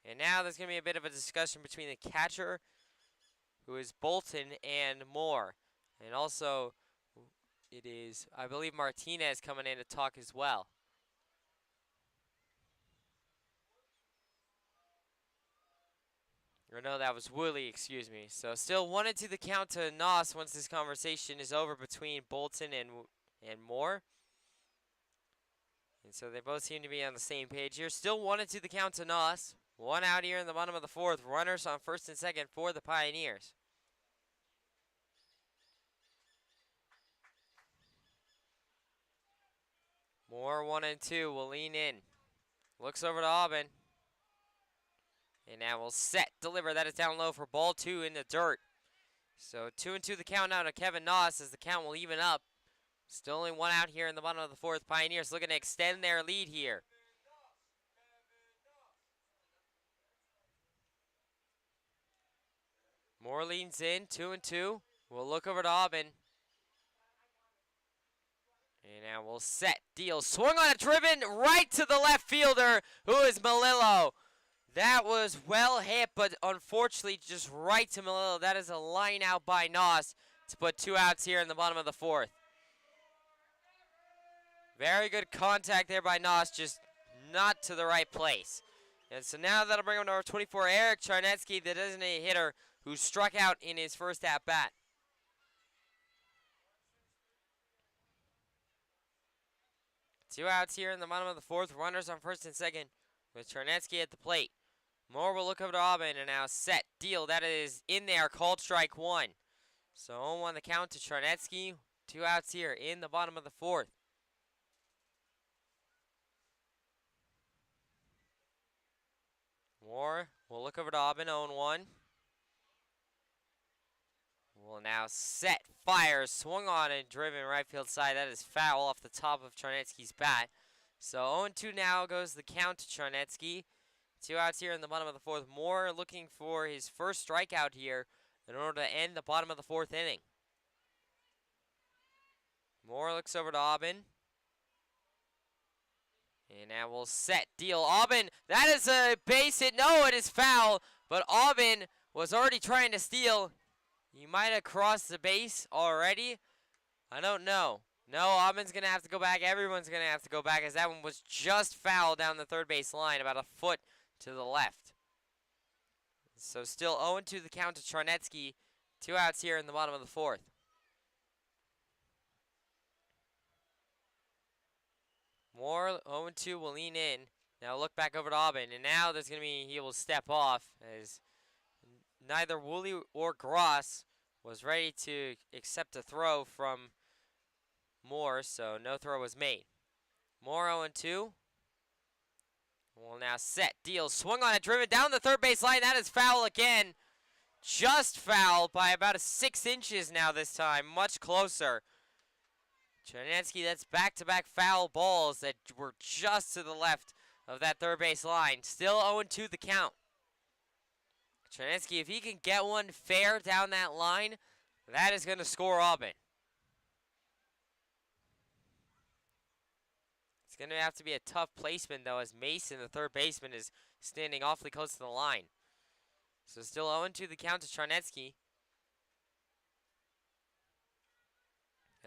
And now there's going to be a bit of a discussion between the catcher, who is Bolton, and Moore. And also, it is, I believe, Martinez coming in to talk as well. Or no, that was Woolley, excuse me. So still 1-2 the count to Noss once this conversation is over between Bolton and Moore. And so they both seem to be on the same page here. Still 1-2 the count to Noss. 1 out here in the bottom of the 4th. Runners on first and second for the Pioneers. Moore 1-2 will lean in. Looks over to Auburn. And now we'll set, deliver. That is down low for ball 2 in the dirt. So 2-2 the count now to Kevin Noss as the count will even up. Still only 1 out here in the bottom of the 4th. Pioneers looking to extend their lead here. Moore leans in, 2-2. We'll look over to Auburn. And now we'll set, deal, swung on a driven right to the left fielder, who is Melillo. That was well hit, but unfortunately just right to Malillo. That is a line out by Noss to put 2 outs here in the bottom of the 4th. Very good contact there by Noss, just not to the right place. And so now that'll bring him to number 24, Eric Charnetsky, the designated hitter, who struck out in his first at-bat. Two outs here in the bottom of the 4th. Runners on first and second with Charnetsky at the plate. Moore will look over to Auburn and now set. Deal. That is in there. Called strike 1. So 0-1 the count to Charnetsky. 2 outs here in the bottom of the 4th. Moore will look over to Auburn. 0-1. Will now set. Fires. Swung on and driven right field side. That is foul off the top of Charnetsky's bat. So 0-2 now goes the count to Charnetsky. 2 outs here in the bottom of the 4th. Moore looking for his first strikeout here in order to end the bottom of the 4th inning. Moore looks over to Auburn. And now we'll set. Deal. Auburn. That is a base hit. No, it is foul. But Auburn was already trying to steal. He might have crossed the base already. I don't know. No, Auburn's going to have to go back. Everyone's going to have to go back as that one was just foul down the third base line, about a foot to the left. So still 0-2 the count to Charnetsky. 2 outs here in the bottom of the 4th. Moore 0-2 will lean in. Now look back over to Auburn. And now there's going to be, he will step off as neither Woolley or Gross was ready to accept a throw from Moore, so no throw was made. Moore 0-2. Will now set. Deal. Swung on it. Driven down the third base line. That is foul again. Just foul by about 6 inches now this time. Much closer. Charnetsky, that's back-to-back foul balls that were just to the left of that third base line. Still 0-2 the count. Charnetsky, if he can get one fair down that line, that is going to score Auburn. It's going to have to be a tough placement, though, as Mason, the third baseman, is standing awfully close to the line. So still 0-2 the count to Charnetsky.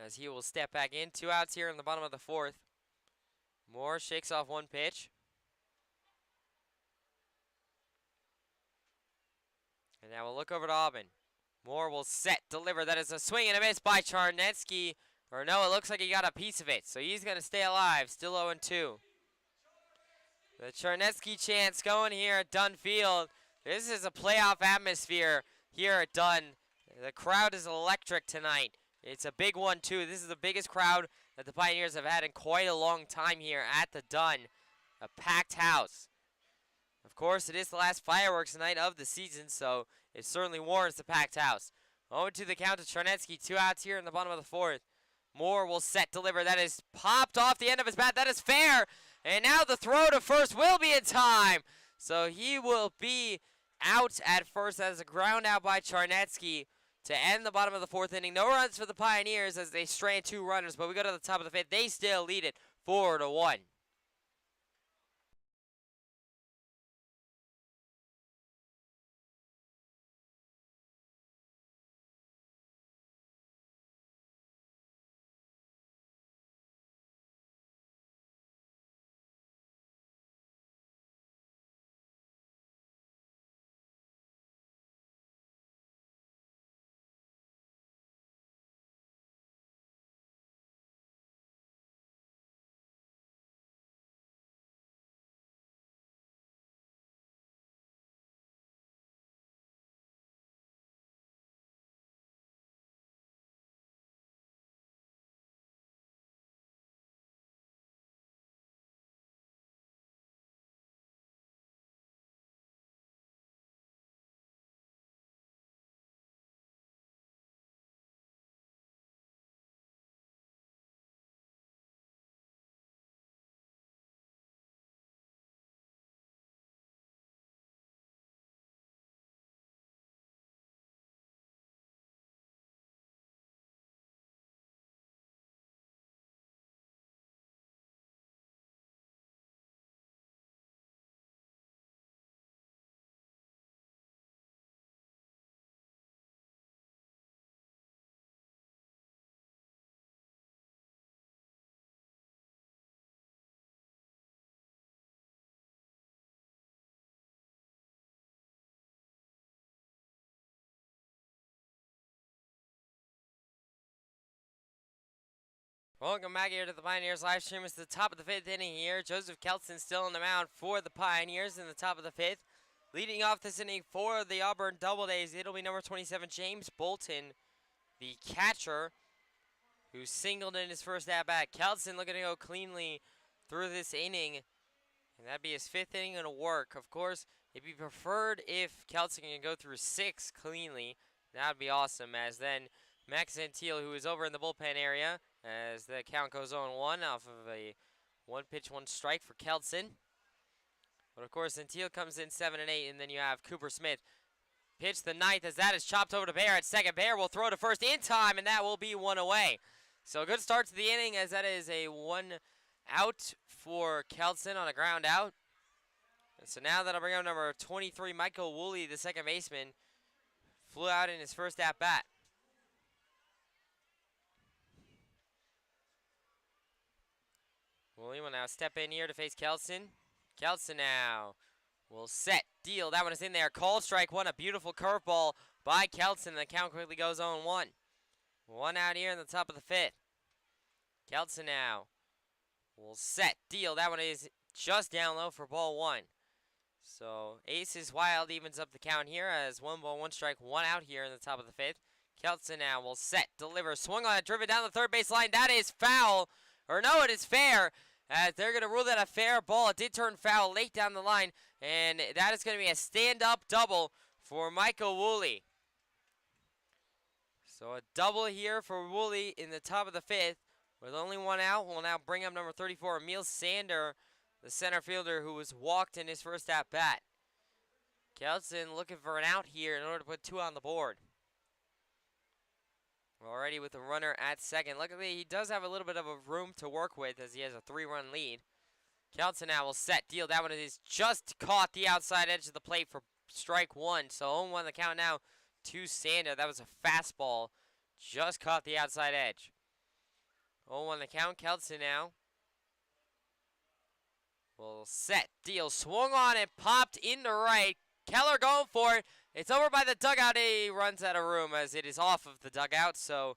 As he will step back in. 2 outs here in the bottom of the 4th. Moore shakes off one pitch. And now we'll look over to Auburn. Moore will set, deliver. That is a swing and a miss by Charnetsky. Or no, it looks like he got a piece of it. So he's going to stay alive. Still 0-2. The Charnetsky chance going here at Dunn Field. This is a playoff atmosphere here at Dunn. The crowd is electric tonight. It's a big one, too. This is the biggest crowd that the Pioneers have had in quite a long time here at the Dunn. A packed house. Of course, it is the last fireworks night of the season, so it certainly warrants the packed house. 0-2 the count to Charnetsky. 2 outs here in the bottom of the 4th. Moore will set, deliver. That is popped off the end of his bat. That is fair. And now the throw to first will be in time. So he will be out at first. That is a ground out by Charnetsky to end the bottom of the 4th inning. No runs for the Pioneers as they strand 2 runners, but we go to the top of the 5th. They still lead it 4-1. Welcome back here to the Pioneers live stream. It's the top of the 5th inning here. Joseph Kelson still on the mound for the Pioneers in the top of the 5th. Leading off this inning for the Auburn Doubledays, it'll be number 27, James Bolton, the catcher, who singled in his first at-bat. Kelson looking to go cleanly through this inning, and that'd be his 5th inning and a work. Of course, it'd be preferred if Kelson can go through 6 cleanly. That'd be awesome, as then Max Gentile, who is over in the bullpen area, as the count goes 0-1 off of a 1-pitch, 1-strike for Kelson. But of course, Gentile comes in 7 and 8, and then you have Cooper Smith pitch the 9th, as that is chopped over to Bear at second. Bear will throw to first in time, and that will be 1 away. So a good start to the inning, as that is a 1 out for Kelson on a ground out. And so now that'll bring up number 23, Michael Woolley, the second baseman, flew out in his first at bat. Woolley will now step in here to face Kelson. Kelson now will set, deal. That one is in there. Call strike one. A beautiful curveball by Kelson. The count quickly goes 0-1. 1 out here in the top of the 5th. Kelson now will set, deal. That one is just down low for ball 1. So Aces Wild evens up the count here as 1 ball, 1 strike, 1 out here in the top of the 5th. Kelson now will set, deliver, swung on it, driven down the third base line. That is foul. Or no, it is fair, as they're going to rule that a fair ball. It did turn foul late down the line, and that is going to be a stand-up double for Michael Woolley. So a double here for Woolley in the top of the 5th. With only 1 out, we'll now bring up number 34, Emil Sander, the center fielder who was walked in his first at-bat. Kelson looking for an out here in order to put 2 on the board. Already with a runner at second. Luckily, he does have a little bit of a room to work with as he has a 3-run lead. Kelson now will set, deal. That one is just caught the outside edge of the plate for strike 1. So 0-1 the count now to Sander. That was a fastball. Just caught the outside edge. 0-1 the count. Kelson now will set, deal. Swung on and popped into right. Keller going for it. It's over by the dugout. He runs out of room as it is off of the dugout. So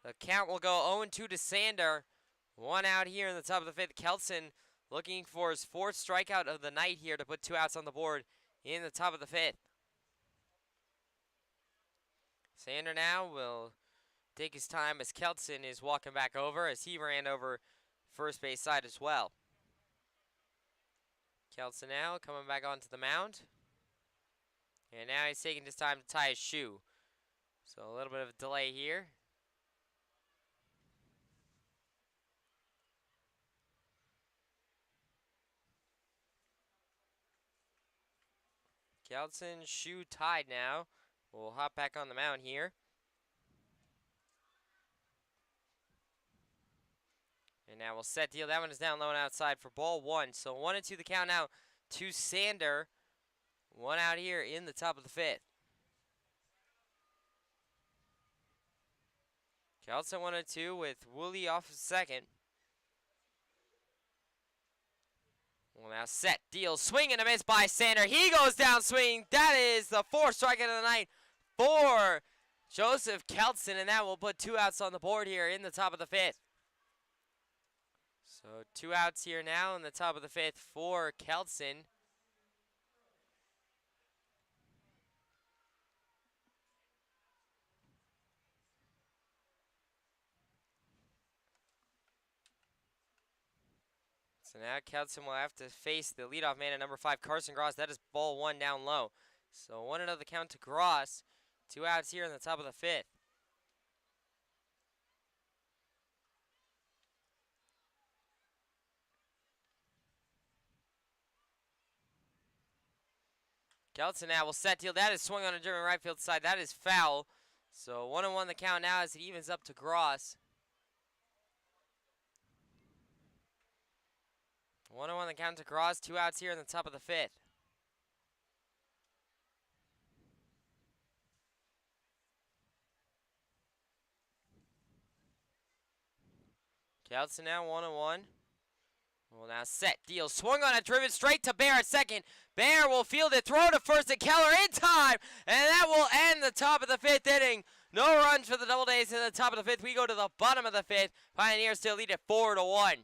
the count will go 0-2 to Sander. 1 out here in the top of the 5th. Kelson looking for his 4th strikeout of the night here to put 2 outs on the board in the top of the 5th. Sander now will take his time as Kelson is walking back over as he ran over first base side as well. Kelson now coming back onto the mound. And now he's taking his time to tie his shoe. So a little bit of a delay here. Kelson, shoe tied now. We'll hop back on the mound here. And now we'll set, deal. That one is down low and outside for ball 1. So 1-2 the count now to Sander. 1 out here in the top of the 5th. Kelson 1-2 with Woolley off of second. Well, now set, deal, swing and a miss by Sander. He goes down swinging. That is the 4th strikeout of the night for Joseph Kelson, and that will put 2 outs on the board here in the top of the 5th. So 2 outs here now in the top of the 5th for Kelson. So now Kelson will have to face the leadoff man at number 5, Carson Gross. That is ball 1 down low. So 1-0 the count to Gross. 2 outs here in the top of the 5th. Kelson now will set, deal. That is swung on a German right field side. That is foul. So 1-1 the count now as it evens up to Gross. 1-1 the count to Gross. 2 outs here in the top of the 5th. Kelson now 1-1. Well, now set, deal, swung on it, driven straight to Bear at second. Bear will field it, throw to first, and Keller in time, and that will end the top of the 5th inning. No runs for the Doubledays in the top of the 5th. We go to the bottom of the 5th. Pioneers still lead at 4-1.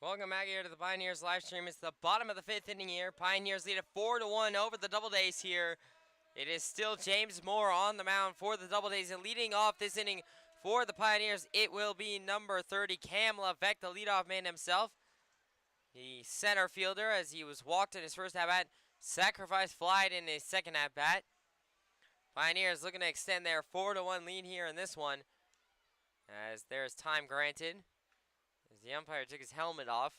Welcome back here to the Pioneers live stream. It's the bottom of the 5th inning here. Pioneers lead at 4-1 over the Doubledays here. It is still James Moore on the mound for the Doubledays, and leading off this inning for the Pioneers, it will be number 30, Cam Levesque, the leadoff man himself. The center fielder, as he was walked in his first at-bat, sacrifice flied in his second at-bat. Pioneers looking to extend their 4-1 lead here in this one, as there's time granted. As the umpire took his helmet off.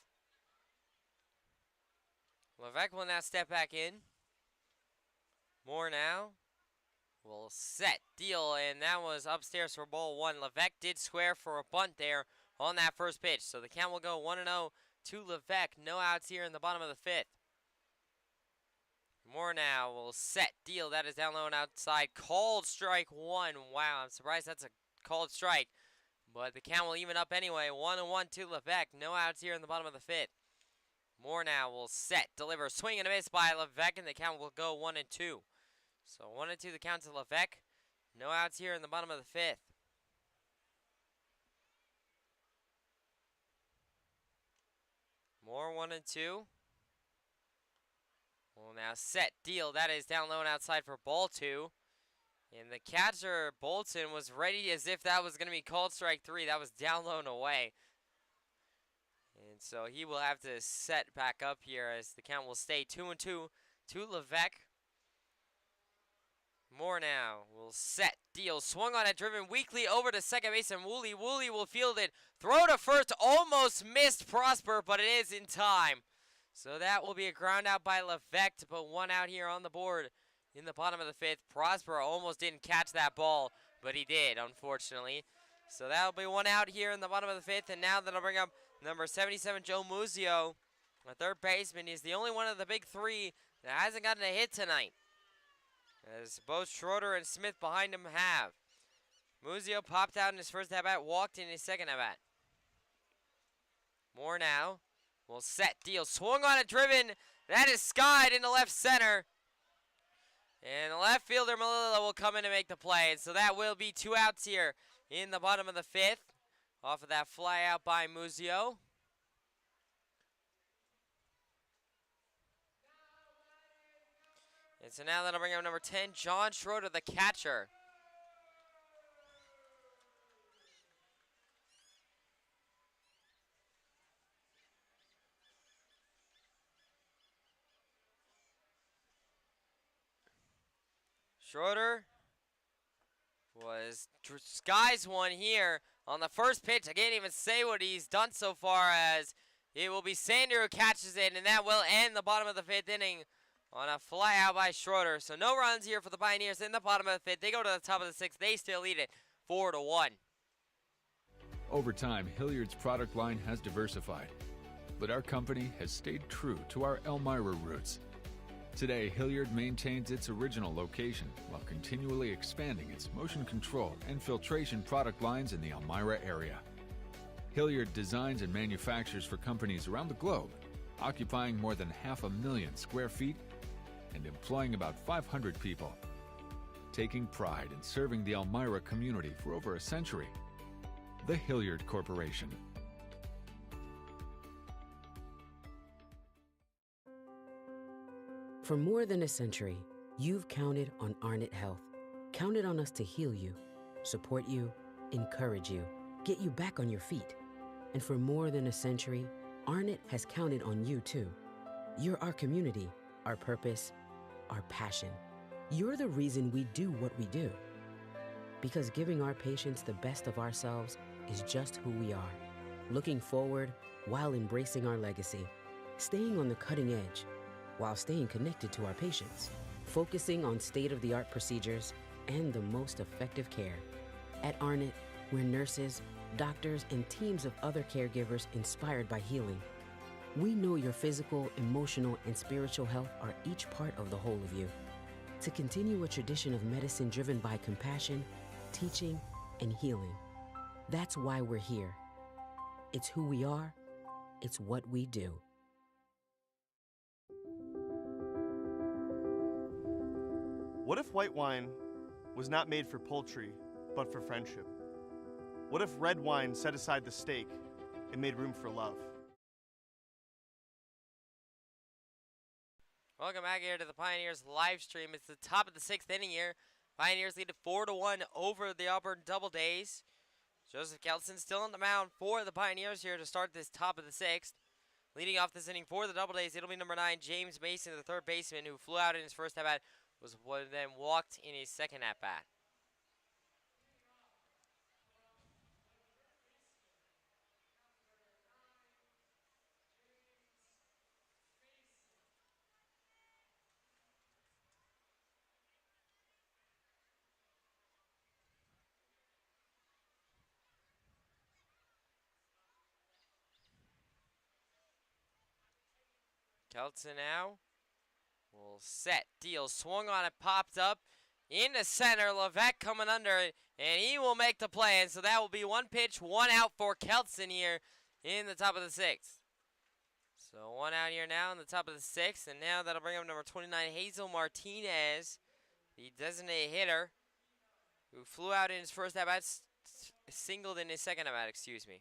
Levesque will now step back in. Moore now will set, deal, and that was upstairs for ball 1. Levesque did square for a bunt there on that first pitch. So the count will go 1-0 to Levesque. No outs here in the bottom of the 5th. Moore now will set, deal, that is down low and outside. Called strike 1. Wow, I'm surprised that's a called strike. But the count will even up anyway. 1-1 to Levesque. No outs here in the bottom of the 5th. Moore now will set, deliver, swing and a miss by Levesque, and the count will go 1-2. So 1-2 the count to Levesque. No outs here in the bottom of the 5th. Moore 1-2. Will now set, deal. That is down low and outside for ball 2. And the catcher, Bolton, was ready as if that was going to be called strike 3. That was down low and away. And so he will have to set back up here as the count will stay 2-2 to Levesque. Moore now will set, deal, swung on it, driven weakly over to second base, and Woolley will field it. Throw to first, almost missed Prosper, but it is in time. So that will be a ground out by Levesque to put one out here on the board. In the bottom of the 5th, Prosper almost didn't catch that ball, but he did, unfortunately. So that'll be one out here in the bottom of the 5th, and now that'll bring up number 77, Joe Muzio. A third baseman. He's the only one of the big 3 that hasn't gotten a hit tonight, as both Schroeder and Smith behind him have. Muzio popped out in his first at-bat, walked in his second at-bat. Moore now will set, deal, swung on it, driven. That is skied into left center. And the left fielder, Malilla, will come in and make the play. And so that will be 2 outs here in the bottom of the 5th. Off of that fly out by Muzio. And so now that'll bring up number 10, John Schroeder, the catcher. Schroeder was skies one here on the first pitch. I can't even say what he's done so far, as it will be Sander who catches it, and that will end the bottom of the 5th inning on a fly out by Schroeder. So no runs here for the Pioneers in the bottom of the 5th. They go to the top of the 6th. They still lead it 4-1. Over time, Hilliard's product line has diversified, but our company has stayed true to our Elmira roots. Today, Hilliard maintains its original location while continually expanding its motion control and filtration product lines in the Elmira area. Hilliard designs and manufactures for companies around the globe, occupying more than 500,000 square feet and employing about 500 people. Taking pride in serving the Elmira community for over a century, the Hilliard Corporation. For more than a century, you've counted on Arnett Health, counted on us to heal you, support you, encourage you, get you back on your feet. And for more than a century, Arnett has counted on you too. You're our community, our purpose, our passion. You're the reason we do what we do. Because giving our patients the best of ourselves is just who we are. Looking forward while embracing our legacy. Staying on the cutting edge while staying connected to our patients. Focusing on state-of-the-art procedures and the most effective care. At Arnett, we're nurses, doctors, and teams of other caregivers inspired by healing. We know your physical, emotional, and spiritual health are each part of the whole of you. To continue a tradition of medicine driven by compassion, teaching, and healing. That's why we're here. It's who we are. It's what we do. What if white wine was not made for poultry, but for friendship? What if red wine set aside the steak and made room for love? Welcome back here to the Pioneers live stream. It's the top of the 6th inning here. Pioneers lead it 4-1 over the Auburn Doubledays. Joseph Kelson still on the mound for the Pioneers here to start this top of the 6th. Leading off this inning for the Doubledays, it'll be number 9, James Mason, the third baseman, who flew out in his first at-bat, was then walked in his second at-bat. Kelton now will set, deal, swung on it, popped up in the center. Levesque coming under it, and he will make the play. And so that will be one pitch, one out for Kelton here in the top of the 6th. So one out here now in the top of the 6th, and now that'll bring up number 29, Hazel Martinez, the designated hitter, who flew out in his first at-bat, singled in his second at-bat, excuse me.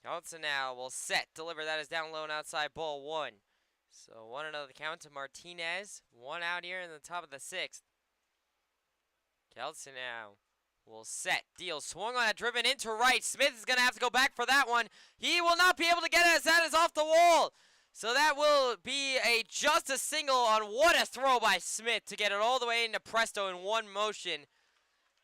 Kelton now will set, deliver. That is down low and outside, ball 1. So 1-0 the count to Martinez. One out here in the top of the 6th. Kelton now will set, deal, swung on it, driven into right. Smith is going to have to go back for that one. He will not be able to get it as that is off the wall. So that will be just a single on what a throw by Smith to get it all the way into Presto in one motion.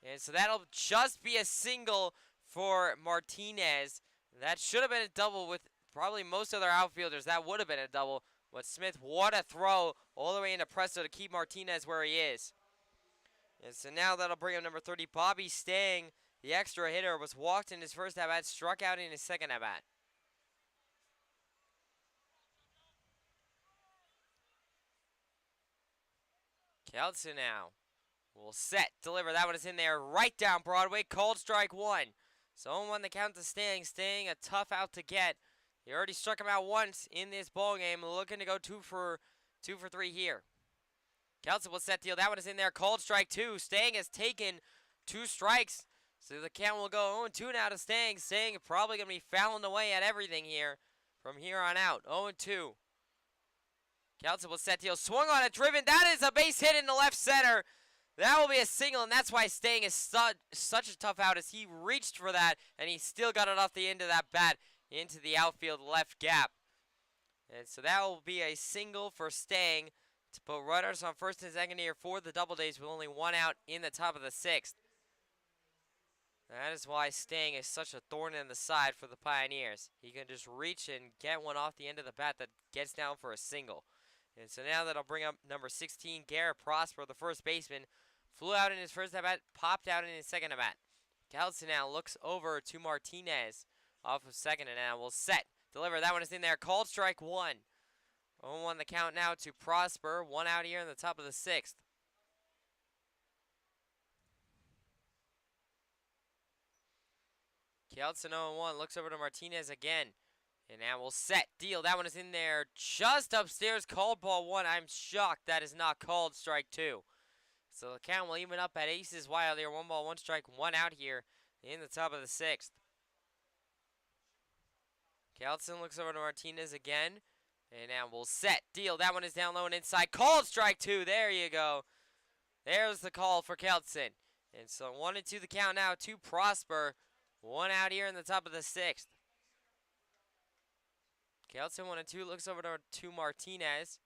And so that'll just be a single for Martinez. That should have been a double with probably most other outfielders. That would have been a double. But Smith, what a throw all the way into Presto to keep Martinez where he is. And so now that'll bring up number 30, Bobby Stang. The extra hitter was walked in his first at-bat, struck out in his second at-bat. Kelton now will set, deliver. That one is in there right down Broadway. Called strike 1. So 0-1 the count to Stang. Stang, a tough out to get. He already struck him out once in this ball game. Looking to go 2 for 3 here. Kelton will set, deal. That one is in there. Called strike 2. Stang has taken 2 strikes. So the count will go 0-2 now to Stang. Stang probably going to be fouling away at everything here from here on out. 0-2. Kelton will set, deal. Swung on it, driven. That is a base hit in the left center. That will be a single, and that's why Stang is such a tough out as he reached for that, and he still got it off the end of that bat into the outfield left gap. And so that will be a single for Stang to put runners on first and second here for the Doubledays with only 1 out in the top of the 6th. That is why Stang is such a thorn in the side for the Pioneers. He can just reach and get one off the end of the bat that gets down for a single. And so now that'll bring up number 16, Garrett Prosper, the first baseman. Flew out in his first at-bat, popped out in his second at-bat. Kelton now looks over to Martinez off of second and now will set. deliver. That one is in there. Called strike one. 0-1 the count now to Prosper. One out here in the top of the sixth. Kelson 0-1 looks over to Martinez again. And now we'll set. Deal. That one is in there. Just upstairs. Called ball one. I'm shocked that is not called strike two. So the count will even up at aces wild here. 1 ball, 1 strike, 1 out here in the top of the sixth. Kelson looks over to Martinez again. And now we'll set. Deal. That one is down low and inside. Called strike two. There you go. There's the call for Kelson. And so 1-2 the count now to Prosper. 1 out here in the top of the sixth. Kelson 1-2 looks over to Martinez.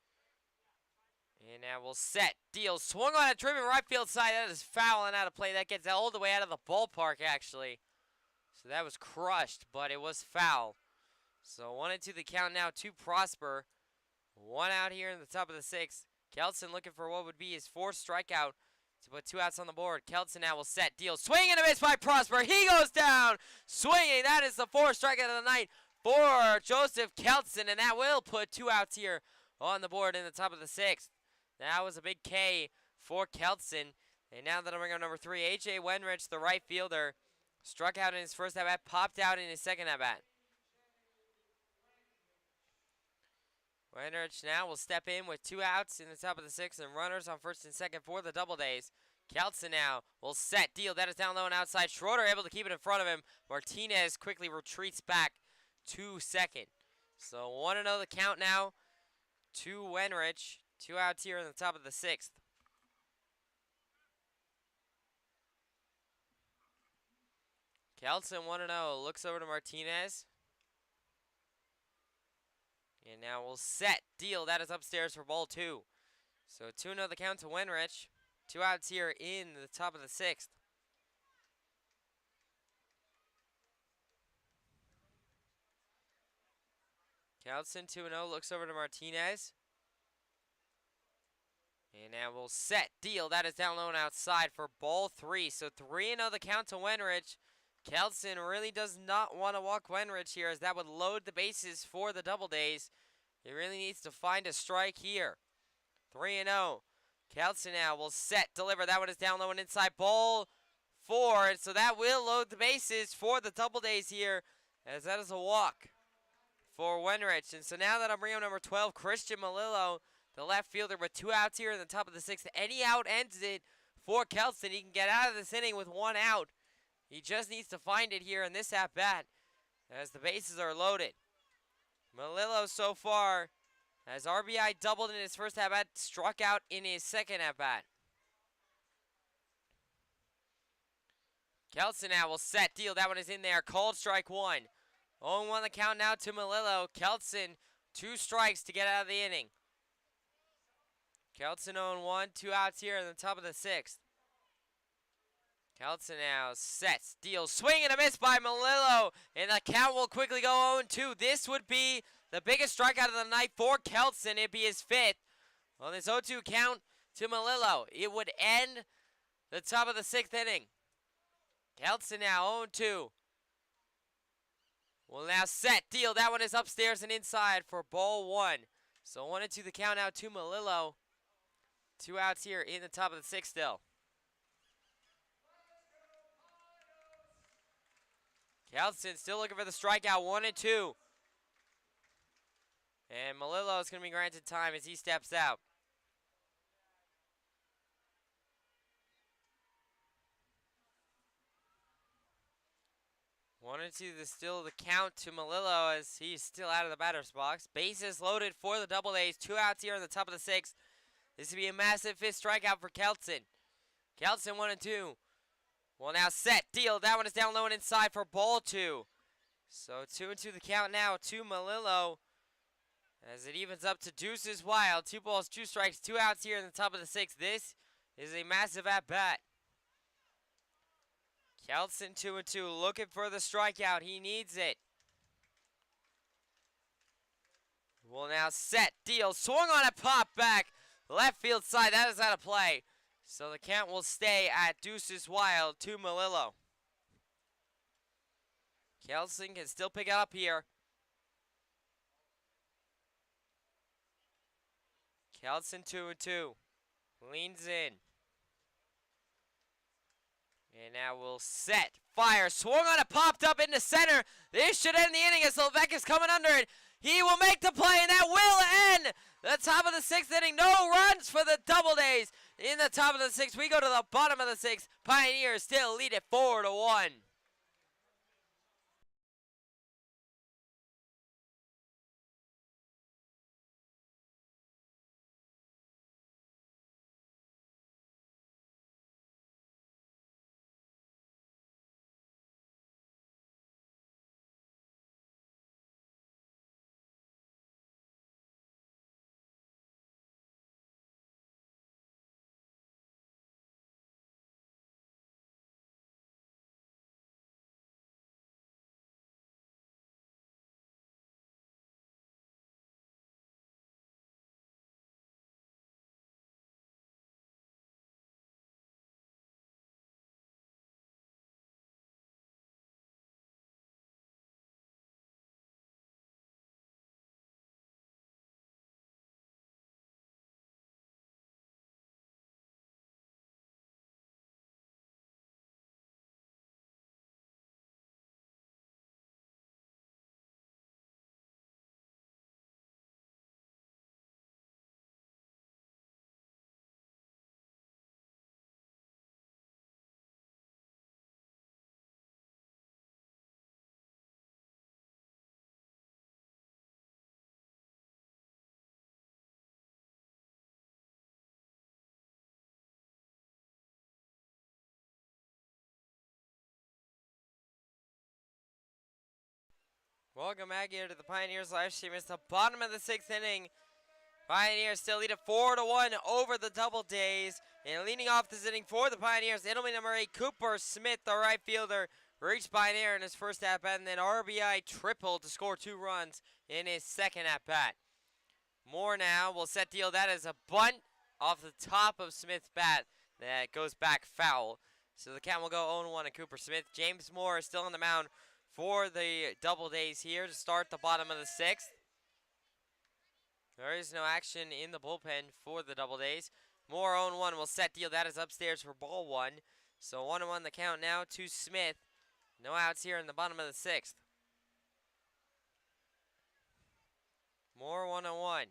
And now we'll set. Deal. Swung on a driven right field side. That is foul and out of play. That gets all the way out of the ballpark, actually. So that was crushed, but it was foul. So 1-2 the count now to Prosper. 1 out here in the top of the sixth. Kelson looking for what would be his 4th strikeout to put 2 outs on the board. Kelson now will set. Deal. Swing and a miss by Prosper. He goes down. Swinging. That is the 4th strikeout of the night for Joseph Kelson. And that will put 2 outs here on the board in the top of the sixth. That was a big K for Kelson. And now that'll bring up number 3, A.J. Wenrich, the right fielder. Struck out in his first at-bat, popped out in his second at-bat. Wenrich now will step in with 2 outs in the top of the sixth and runners on first and second for the Doubledays. Kelson now will set. Deal. That is down low and outside. Schroeder able to keep it in front of him. Martinez quickly retreats back to second. So 1-0 the count now to Wenrich. 2 outs here in the top of the sixth. Kelson 1-0 looks over to Martinez. And now we'll set. Deal. That is upstairs for ball 2. So 2-0 the count to Wenrich. 2 outs here in the top of the sixth. Kelson 2-0 looks over to Martinez. And now we'll set. Deal. That is down low and outside for ball 3. So 3-0 the count to Wenrich. Kelson really does not want to walk Wenrich here, as that would load the bases for the Doubledays. He really needs to find a strike here. 3-0. Kelson now will set. Deliver. That one is down low and inside. Ball 4. So that will load the bases for the Doubledays here, as that is a walk for Wenrich. And so now that I'm bringing up number 12, Christian Malillo, the left fielder, with 2 outs here in the top of the sixth. Any out ends it for Kelson. He can get out of this inning with 1 out. He just needs to find it here in this at-bat, as the bases are loaded. Malillo so far has RBI doubled in his first at-bat, struck out in his second at-bat. Kelson now will set. Deal. That one is in there. Called strike 1. 0-1 the count now to Malillo. Kelson 2 strikes to get out of the inning. Kelson 0-1, 2 outs here in the top of the sixth. Kelson now sets. Deal. Swing and a miss by Malillo. And the count will quickly go 0-2. This would be the biggest strikeout of the night for Kelson. It'd be his 5th on this 0-2 count to Malillo. It would end the top of the 6th inning. Kelson now 0-2. Will now set. Deal. That one is upstairs and inside for ball 1. So 1-2 the count now to Malillo. 2 outs here in the top of the 6th still. Kelson still looking for the strikeout. 1-2. And Malillo is going to be granted time as he steps out. 1-2 is still the count to Malillo, as he's still out of the batter's box. Bases loaded for the Doubledays. 2 outs here in the top of the 6th. This would be a massive 5th strikeout for Kelson. Kelson 1-2. Well, now set. Deal. That one is down low and inside for ball 2. So 2-2 the count now to Malillo, as it evens up to deuces wild. 2 balls, 2 strikes, 2 outs here in the top of the 6th. This is a massive at-bat. Kelson 2-2 looking for the strikeout. He needs it. Well, now set. Deal. Swung on a pop back. Left field side. That is out of play. So the count will stay at deuces wild to Malillo. Kelson can still pick it up here. Kelson 2-2. Leans in. And now we'll set. Fire. Swung on it. Popped up into center. This should end the inning as Levesque is coming under it. He will make the play, and that will end the top of the 6th inning. No runs for the Doubledays. In the top of the 6th, we go to the bottom of the 6th. Pioneers still lead it 4-1. Welcome back here to the Pioneers live stream. It's the bottom of the 6th inning. Pioneers still lead it 4-1 over the Doubledays. And leading off this inning for the Pioneers, it'll be number 8, Cooper Smith, the right fielder, reached by an error in his first at-bat, and then RBI triple to score 2 runs in his second at-bat. Moore now will set deal. That is a bunt off the top of Smith's bat that goes back foul. So the count will go 0-1 to Cooper Smith. James Moore is still on the mound for the Doubledays here to start the bottom of the 6th. There is no action in the bullpen for the Doubledays. Moore 0-1 will set deal. That is upstairs for ball 1. So 1-1 the count now to Smith. No outs here in the bottom of the 6th. Moore 1-1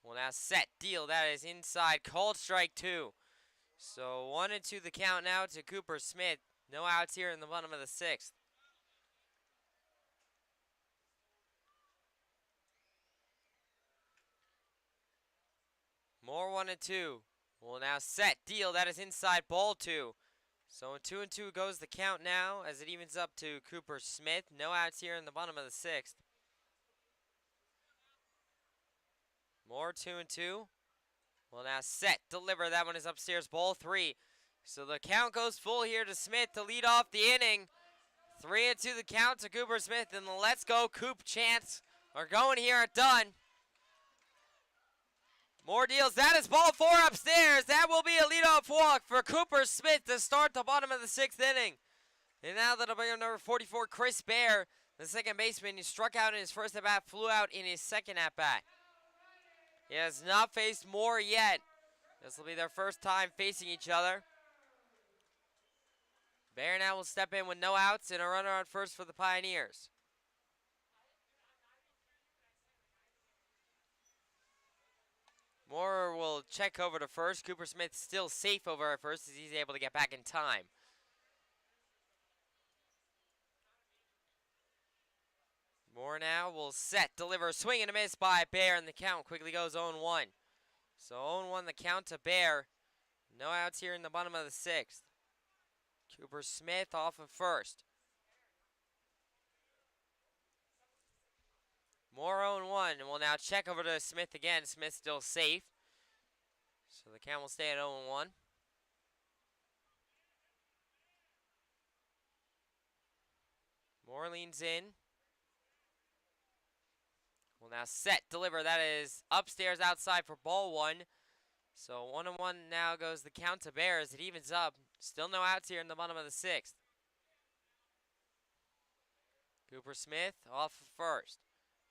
will now set deal. That is inside. Called strike 2. So 1-2 the count now to Cooper Smith. No outs here in the bottom of the 6th. Moore 1-2 will now set deal. That is inside ball 2. So 2-2 goes the count now as it evens up to Cooper Smith. No outs here in the bottom of the 6th. Moore 2-2 will now set deliver. That one is upstairs ball 3. So the count goes full here to Smith to lead off the inning. 3-2 the count to Cooper Smith, and the let's go Coop chants are going here at done. More deals. That is ball 4 upstairs. That will be a leadoff walk for Cooper Smith to start the bottom of the 6th inning. And now that'll be number 44, Chris Bear, the second baseman. He struck out in his first at-bat, flew out in his second at-bat. He has not faced Moore yet. This will be their first time facing each other. Bear now will step in with no outs and a runner on first for the Pioneers. Moore will check over to first. Cooper Smith still safe over at first as he's able to get back in time. Moore now will set, deliver, swing and a miss by Bear, and the count quickly goes 0-1. So 0-1 the count to Bear. No outs here in the bottom of the 6th. Cooper Smith off of first. Moore 0-1, and we'll now check over to Smith again. Smith still safe. So the count will stay at 0-1. Moore leans in. Will now set, deliver. That is upstairs outside for ball 1. So 1-1 now goes the count to Bear as it evens up. Still no outs here in the bottom of the 6th. Cooper Smith off of first.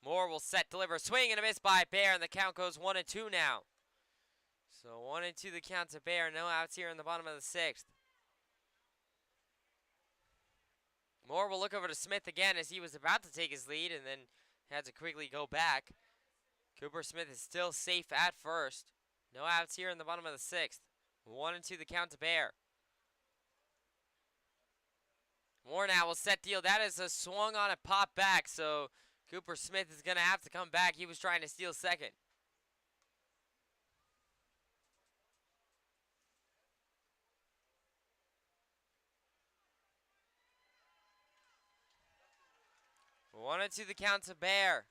Moore will set, deliver, swing and a miss by Bear, and the count goes 1-2 now. So 1-2 the count to Bear. No outs here in the bottom of the 6th. Moore will look over to Smith again as he was about to take his lead and then had to quickly go back. Cooper Smith is still safe at first. No outs here in the bottom of the 6th. 1-2 the count to Bear. Moore now will set deal. That is a swung on a pop back, so Cooper Smith is going to have to come back. He was trying to steal second. One and two the count to Bear.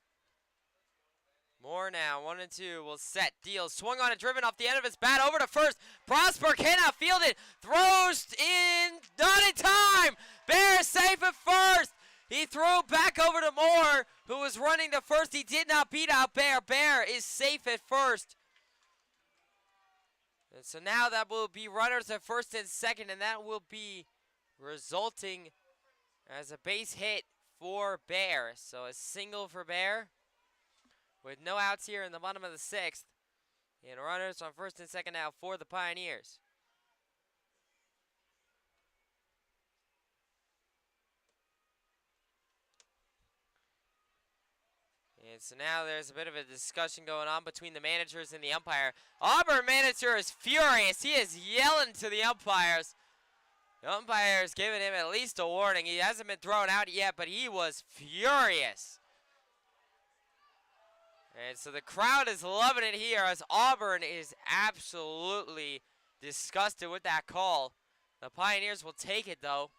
More now, 1-2 will set, deal, swung on and driven off the end of his bat over to first. Prosper cannot field it, throws in, not in time. Bear is safe at first. He threw back over to Moore, who was running to first. He did not beat out Bear. Bear is safe at first. And so now that will be runners at first and second, and that will be resulting as a base hit for Bear. So a single for Bear, with no outs here in the bottom of the 6th. And runners on first and second now for the Pioneers. And so now there's a bit of a discussion going on between the managers and the umpire. Auburn manager is furious. He is yelling to the umpires. The umpire is giving him at least a warning. He hasn't been thrown out yet, but he was furious. And so the crowd is loving it here as Auburn is absolutely disgusted with that call. The Pioneers will take it, though.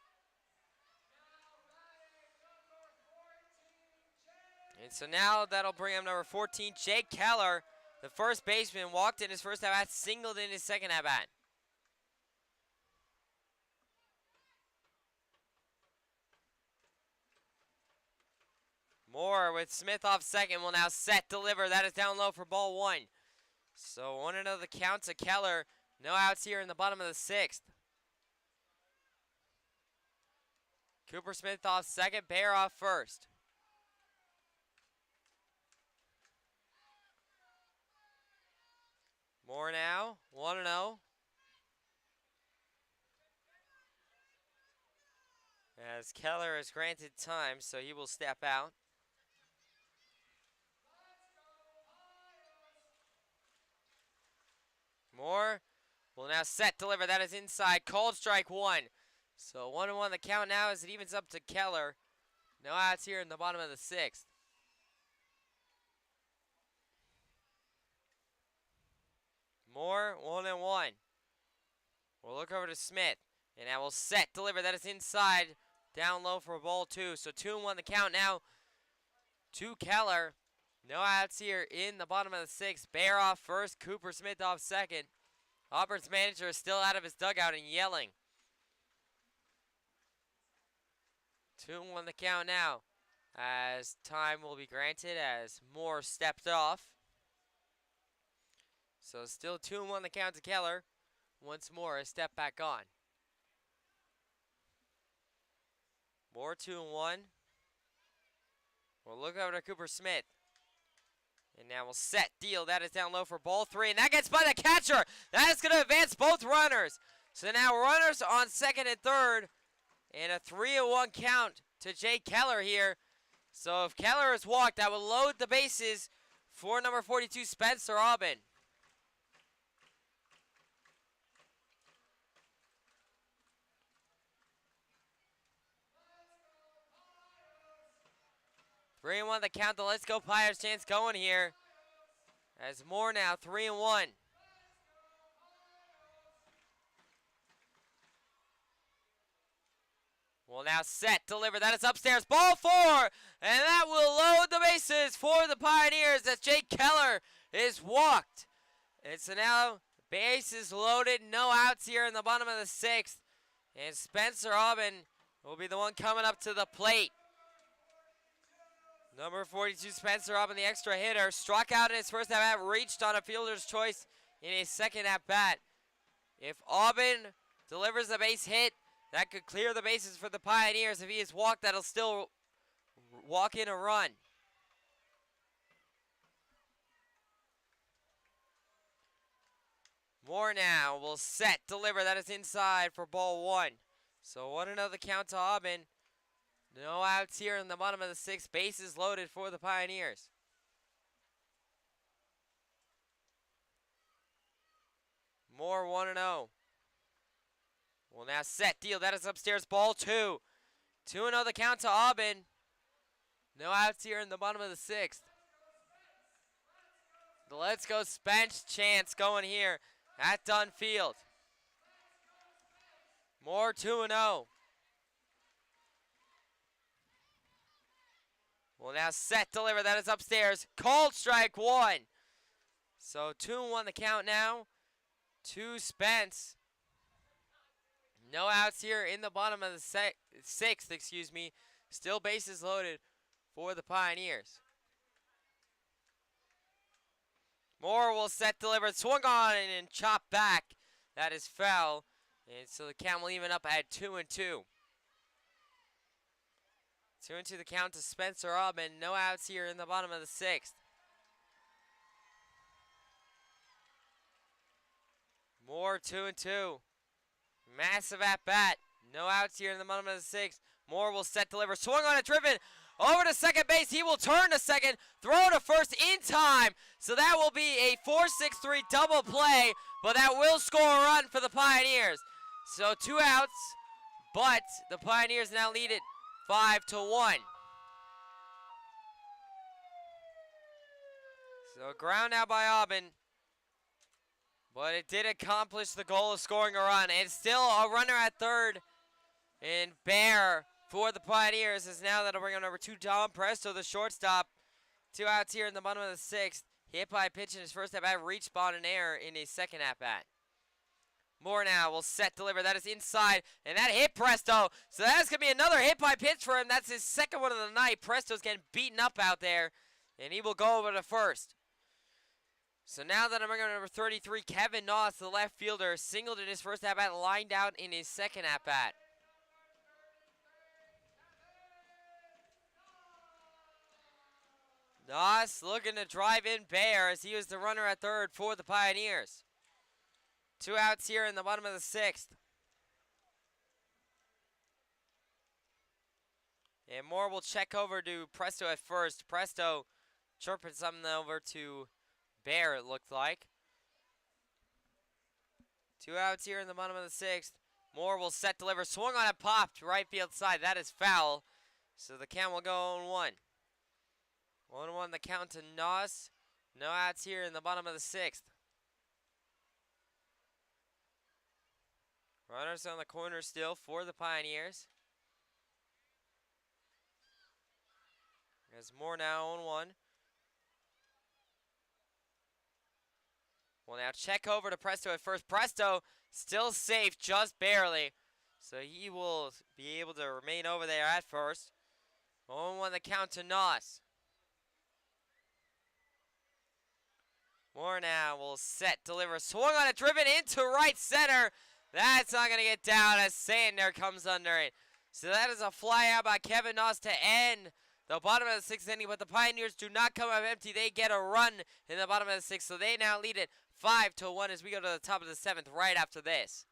And so now that'll bring him number 14, Jake Keller, the first baseman, walked in his first at-bat, singled in his second at-bat. Moore with Smith off second will now set, deliver. That is down low for ball one. So 1-0 the count to Keller. No outs here in the bottom of the 6th. Cooper Smith off second, Bear off first. Moore now, 1-0. As Keller is granted time, so he will step out. Moore will now set, deliver. That is inside. Called strike one. So 1-1 the count now as it evens up to Keller. No outs here in the bottom of the 6th. Moore, 1-1. We'll look over to Smith. And now we'll set, deliver. That is inside. Down low for ball two. So 2-1 the count now to Keller. No outs here in the bottom of the 6th. Bear off first, Cooper Smith off second. Auburn's manager is still out of his dugout and yelling. 2-1 the count now as time will be granted as Moore stepped off. So still 2-1 the count to Keller. Once more, a step back on. Moore 2-1. We'll look over to Cooper Smith. And now we'll set, deal. That is down low for ball three. And that gets by the catcher. That is going to advance both runners. So now runners on second and third. And a 3-1 count to Jake Keller here. So if Keller is walked, that will load the bases for number 42, Spencer Auburn. Three and one the count. The Let's Go Pirates chance going here. As Moore now 3-1. Will now set, deliver. That is upstairs. Ball four. And that will load the bases for the Pioneers as Jake Keller is walked. And so now bases loaded. No outs here in the bottom of the 6th. And Spencer Auburn will be the one coming up to the plate. Number 42, Spencer Auburn, the extra hitter, struck out in his first at-bat, reached on a fielder's choice in his second at-bat. If Auburn delivers a base hit, that could clear the bases for the Pioneers. If he is walked, that'll still walk in a run. Moore now will set, deliver. That is inside for ball 1. So 1-0 the count to Auburn. No outs here in the bottom of the 6th. Bases loaded for the Pioneers. Moore 1-0. Will now set, deal. That is upstairs, ball 2. 2-0 the count to Auburn. No outs here in the bottom of the 6th. The Let's Go Spence chance going here at Dunn Field. Moore 2-0. Will now set, deliver. That is upstairs. Cold strike 1. So 2-1 the count now to Spence. No outs here in the bottom of the 6th, excuse me. Still bases loaded for the Pioneers. Moore will set, deliver, swung on and chop back. That is foul. And so the count will even up at 2-2. 2-2 the count to Spencer Auburn. No outs here in the bottom of the 6th. Moore 2-2. Massive at bat. No outs here in the bottom of the 6th. Moore will set, deliver, swung on it, driven over to second base. He will turn to second, throw to first in time. So that will be a 4-6-3 double play, but that will score a run for the Pioneers. So 2 outs, but the Pioneers now lead it 5-1. So ground out by Auburn, but it did accomplish the goal of scoring a run. And still a runner at third, and Bear for the Pioneers is now that'll bring on number 2, Dom Presto, the shortstop. 2 outs here in the bottom of the 6th. Hit by a pitch in his first at-bat, reached ball in air in his second at-bat. Moore now will set, deliver. That is inside, and that hit Presto. So that's going to be another hit by pitch for him. That's his second one of the night. Presto's getting beaten up out there, and he will go over to first. So now that I'm bringing on number 33, Kevin Noss, the left fielder, singled in his first at-bat, lined out in his second at-bat. Noss looking to drive in Bear as he was the runner at third for the Pioneers. 2 outs here in the bottom of the 6th. And Moore will check over to Presto at first. Presto chirping something over to Bear, it looked like. 2 outs here in the bottom of the 6th. Moore will set, deliver, swung on it, popped right field side. That is foul. So the count will go on 1. 1-1 the count to Noss. No outs here in the bottom of the 6th. Runners on the corner still for the Pioneers. There's Moore now on 1. Well, now check over to Presto at first. Presto still safe, just barely. So he will be able to remain over there at first. 1-1 the count to Noss. Moore now will set, deliver, swung on it, driven into right center. That's not going to get down as Sander comes under it. So that is a fly out by Kevin Noss to end the bottom of the 6th inning, but the Pioneers do not come up empty. They get a run in the bottom of the 6th, so they now lead it 5-1 as we go to the top of the 7th right after this.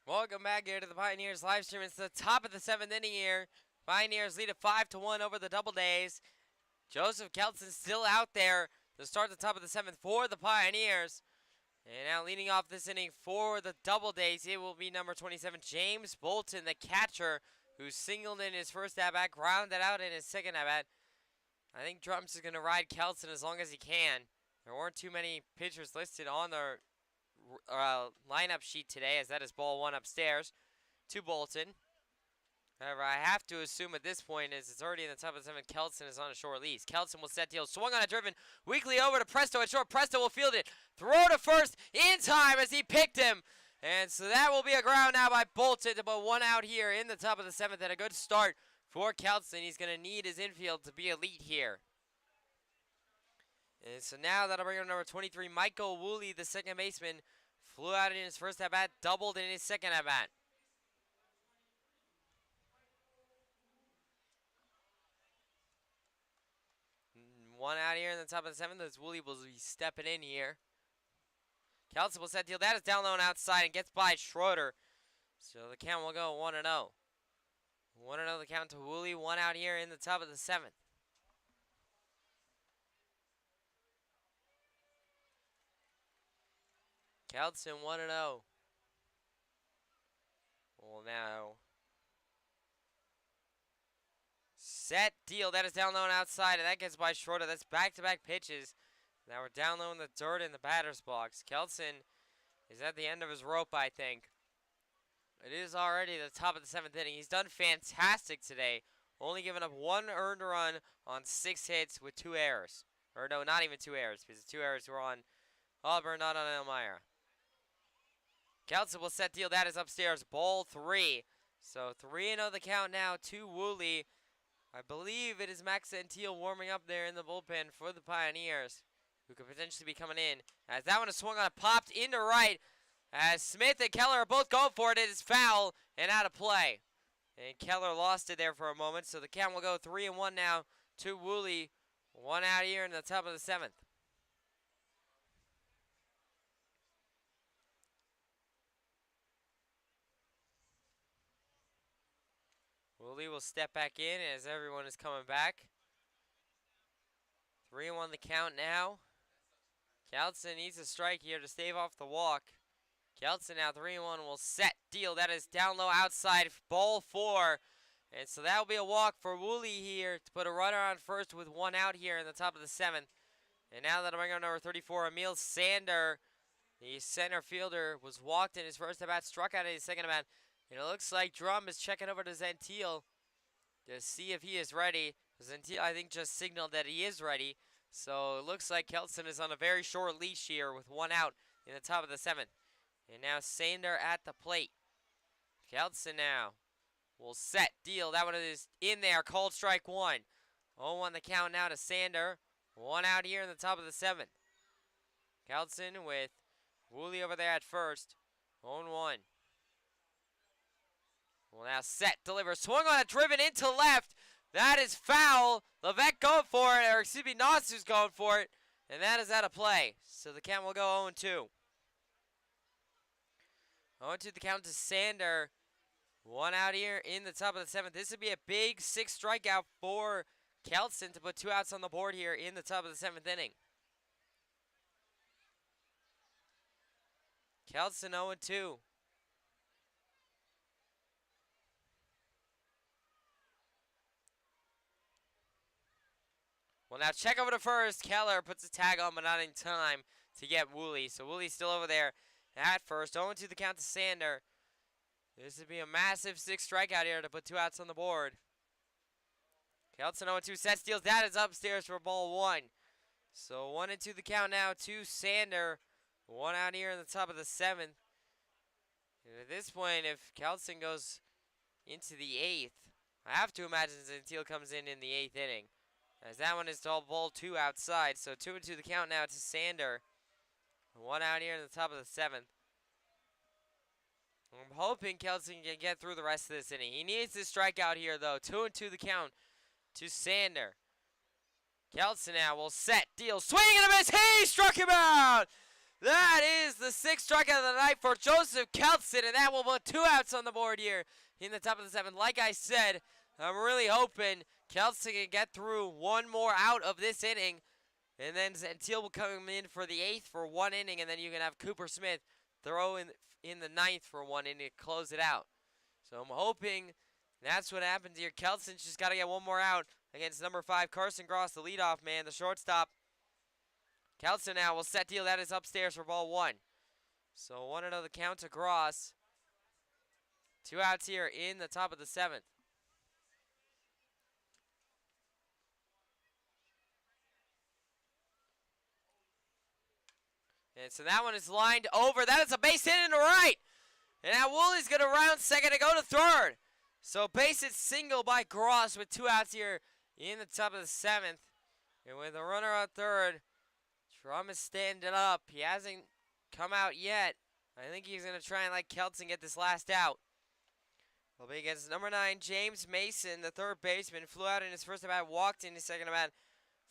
Welcome back here to the Pioneers live stream. It's the top of the 7th inning here. Pioneers lead it 5-1 over the Doubledays. Joseph Kelton still out there to start the top of the 7th for the Pioneers. And now leading off this inning for the Doubledays, it will be number 27, James Bolton, the catcher, who singled in his first at-bat, grounded out in his second at-bat. I think Drums is going to ride Kelton as long as he can. There weren't too many pitchers listed on the lineup sheet today, as that is ball 1 upstairs to Bolton. However, I have to assume at this point, as it's already in the top of the 7th, Kelton is on a short lease. Kelton will set deal, swung on a driven, weakly over to Presto at short. Presto will field it, throw to first in time as he picked him. And so that will be a ground now by Bolton to put 1 out here in the top of the 7th, and a good start for Kelton. He's going to need his infield to be elite here. And so now that'll bring up number 23, Michael Woolley, the second baseman. Flew out in his first at-bat, doubled in his second at-bat. One out here in the top of the 7th as Woolley will be stepping in here. Kelton will set deal. That is down low and outside and gets by Schroeder. So the count will go 1-0. 1-0 the count to Woolley. 1 out here in the top of the 7th. Kelton 1-0. Well, now set deal. That is down low and outside, and that gets by Schroeder. That's back-to-back pitches. Now we're down low in the dirt in the batter's box. Kelton is at the end of his rope, I think. It is already the top of the 7th inning. He's done fantastic today. Only giving up 1 earned run on 6 hits with 2 errors. Or no, not even 2 errors, because the 2 errors were on Auburn, not on Elmira. Kelton will set deal. That is upstairs. Ball 3. So 3-0 the count now to Woolley. I believe it is Max Santil warming up there in the bullpen for the Pioneers, who could potentially be coming in. As that one is swung on, popped into right. As Smith and Keller are both going for it. It is foul and out of play. And Keller lost it there for a moment. So the count will go 3-1 now to Woolley. 1 out here in the top of the 7th. Woolley will step back in as everyone is coming back. 3-1 the count now. Kelton needs a strike here to stave off the walk. Kelton now 3-1 will set deal. That is down low outside, ball 4. And so that will be a walk for Woolley here to put a runner on first with 1 out here in the top of the 7th. And now that'll bring up number 34, Emil Sander. The center fielder was walked in his first at-bat, struck out in his second at-bat. And it looks like Drum is checking over to Santil to see if he is ready. Santil, I think, just signaled that he is ready. So it looks like Kelton is on a very short leash here with 1 out in the top of the 7th. And now Sander at the plate. Kelton now will set deal. That one is in there. Called strike 1. 0-1 the count now to Sander. 1 out here in the top of the 7th. Kelton with Woolley over there at first. 0-1. Well, now set, delivers, swung on a driven into left. That is foul. Levesque going for it, or excuse me, Nasu's going for it. And that is out of play. So the count will go 0-2. 0-2 the count to Sander. 1 out here in the top of the 7th. This would be a big 6th strikeout for Kelton to put 2 outs on the board here in the top of the 7th inning. Kelton 0-2. Well, now check over to first. Keller puts a tag on, but not in time to get Woolley. So Wooley's still over there at first. 0-2 the count to Sander. This would be a massive 6th strikeout here to put 2 outs on the board. Kelton 0-2 set steals. That is upstairs for ball 1. So 1-2 the count now to Sander. 1 out here in the top of the 7th. And at this point, if Kelton goes into the 8th, I have to imagine Santil comes in the 8th inning. As that one is to ball 2 outside. So 2-2 the count now to Sander. 1 out here in the top of the 7th. I'm hoping Kelton can get through the rest of this inning. He needs to strike out here, though. 2-2 the count to Sander. Kelton now will set, deal, swing and a miss. He struck him out. That is the sixth strikeout of the night for Joseph Kelson, and that will put 2 outs on the board here in the top of the 7th. Like I said, I'm really hoping Kelson can get through one more out of this inning, and then Teal will come in for the 8th for 1 inning, and then you can have Cooper Smith throw in the 9th for 1 inning to close it out. So I'm hoping that's what happens here. Kelson's just got to get one more out against number 5, Carson Gross, the leadoff man, the shortstop. Kelson now will set deal. That is upstairs for ball 1. So 1-0 the count to Gross. 2 outs here in the top of the 7th. And so that one is lined over. That is a base hit into right. And now Wooley's going to round second to go to third. So base hit single by Gross with 2 outs here in the top of the 7th. And with a runner on third, Drum is standing up. He hasn't come out yet. I think he's going to try and let Kelson get this last out. He'll be against number 9, James Mason, the third baseman. Flew out in his first at-bat, walked in his second at-bat,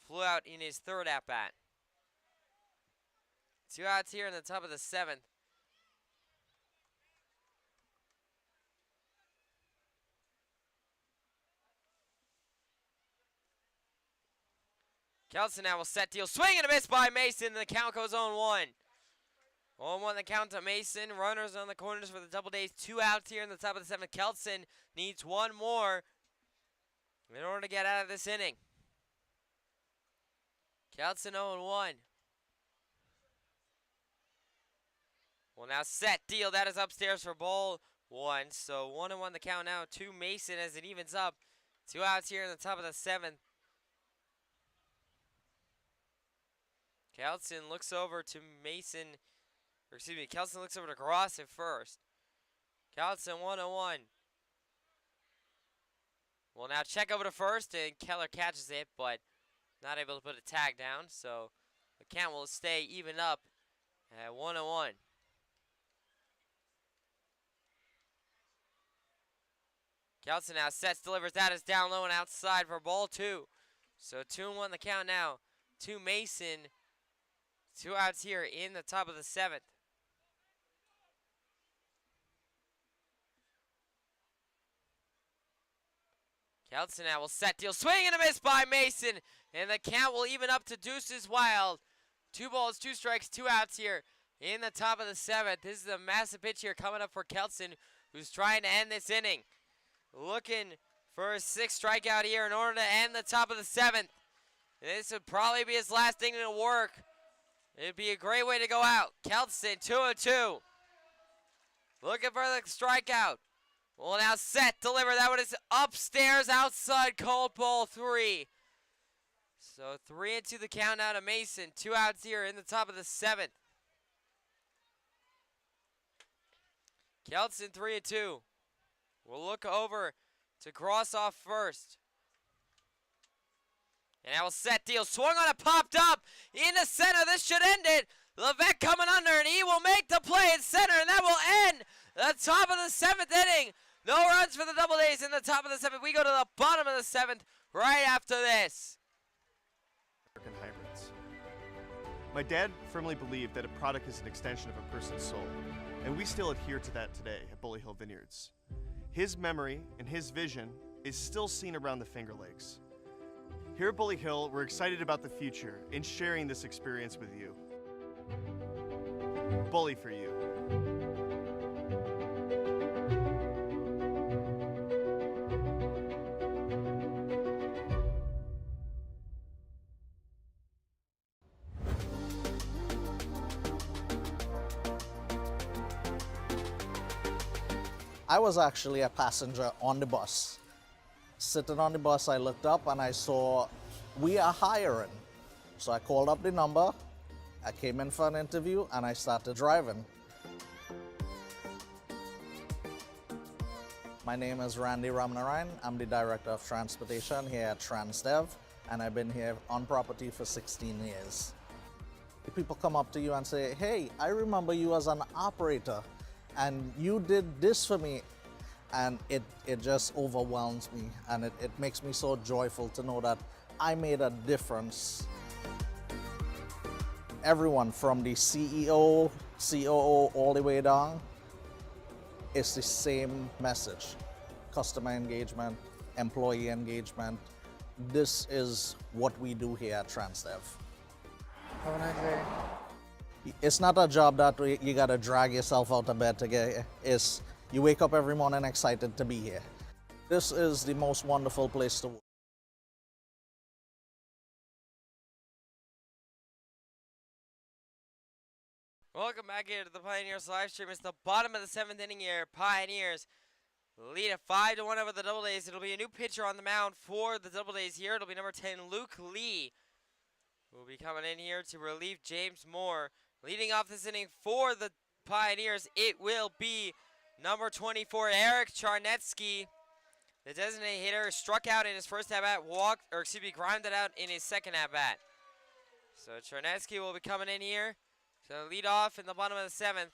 flew out in his third at-bat. 2 outs here in the top of the 7th. Kelson now will set deal. Swing and a miss by Mason. The count goes 0-1. 0-1 the count to Mason. Runners on the corners for the Doubledays. 2 outs here in the top of the 7th. Kelson needs one more in order to get out of this inning. Kelson 0-1. Well, now set deal. That is upstairs for ball 1. So 1-1 the count now to Mason as it evens up. 2 outs here in the top of the 7th. Kelson looks over to Mason, or excuse me, Kelson looks over to Gross at first. Kelson 1-1. Well, now check over to first, and Keller catches it, but not able to put a tag down, so the count will stay even up at 1-1. Kelson now sets, delivers, that is down low and outside for ball 2. So 2-1 the count now to Mason. 2 outs here in the top of the 7th. Kelson now will set deal. Swing and a miss by Mason. And the count will even up to Deuces Wild. 2 balls, 2 strikes, 2 outs here in the top of the 7th. This is a massive pitch here coming up for Kelson, who's trying to end this inning. Looking for a 6th strikeout here in order to end the top of the 7th. This would probably be his last inning to work. It'd be a great way to go out. Kelson, 2-2. Looking for the strikeout. Well, now set, deliver. That one is upstairs, outside, called ball 3. So 3-2 the count now to Mason. 2 outs here in the top of the 7th. Kelson, 3-2. We'll look over to Gross off first. And now a set deal. Swung on it, popped up in the center. This should end it. Levesque coming under, and he will make the play in center, and that will end the top of the 7th inning. No runs for the Doubledays in the top of the 7th. We go to the bottom of the 7th right after this. American hybrids. My dad firmly believed that a product is an extension of a person's soul, and we still adhere to that today at Bully Hill Vineyards. His memory and his vision is still seen around the Finger Lakes. Here at Bully Hill, we're excited about the future and sharing this experience with you. Bully for you. I was actually a passenger on the bus. Sitting on the bus, I looked up and I saw, we are hiring. So I called up the number, I came in for an interview, and I started driving. My name is Randy Ramnarayan. I'm the Director of Transportation here at TransDev, and I've been here on property for 16 years. People come up to you and say, hey, I remember you as an operator, and you did this for me. And it just overwhelms me, and it makes me so joyful to know that I made a difference. everyone from the CEO, COO, all the way down, it's the same message. Customer engagement, employee engagement. This is what we do here at TransDev. Have a nice day. It's not a job that you gotta drag yourself out of bed to get here. It's you wake up every morning excited to be here. This is the most wonderful place to work. Welcome back here to the Pioneers live stream. It's the bottom of the 7th inning here. Pioneers lead at 5-1 over the Doubledays. It'll be a new pitcher on the mound for the Doubledays here. It'll be number 10, Luke Lee, who will be coming in here to relieve James Moore. Leading off this inning for the Pioneers, it will be number 24, Eric Charnetsky. The designated hitter struck out in his first at-bat, grounded out in his second at-bat. So Charnetsky will be coming in here. So lead off in the bottom of the 7th.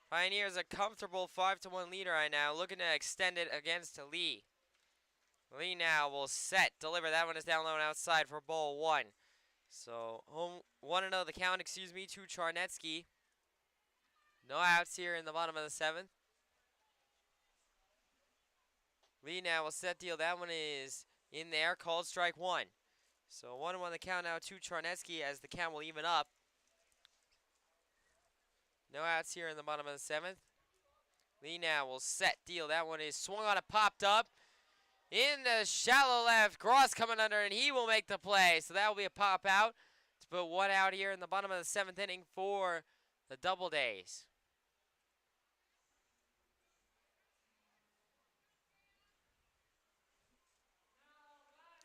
Pioneers a comfortable 5-1 leader right now, looking to extend it against Lee. Lee now will set, deliver. That one is down low and outside for ball 1. So home 1-0 the count, to Charnetsky. No outs here in the bottom of the 7th. Lee now will set deal. That one is in there, called strike 1. So 1-1 the count now to Charnetsky as the count will even up. No outs here in the bottom of the 7th. Lee now will set deal. That one is swung on, it popped up. In the shallow left, Gross coming under, and he will make the play. So that will be a pop out to put 1 out here in the bottom of the 7th inning for the Doubledays.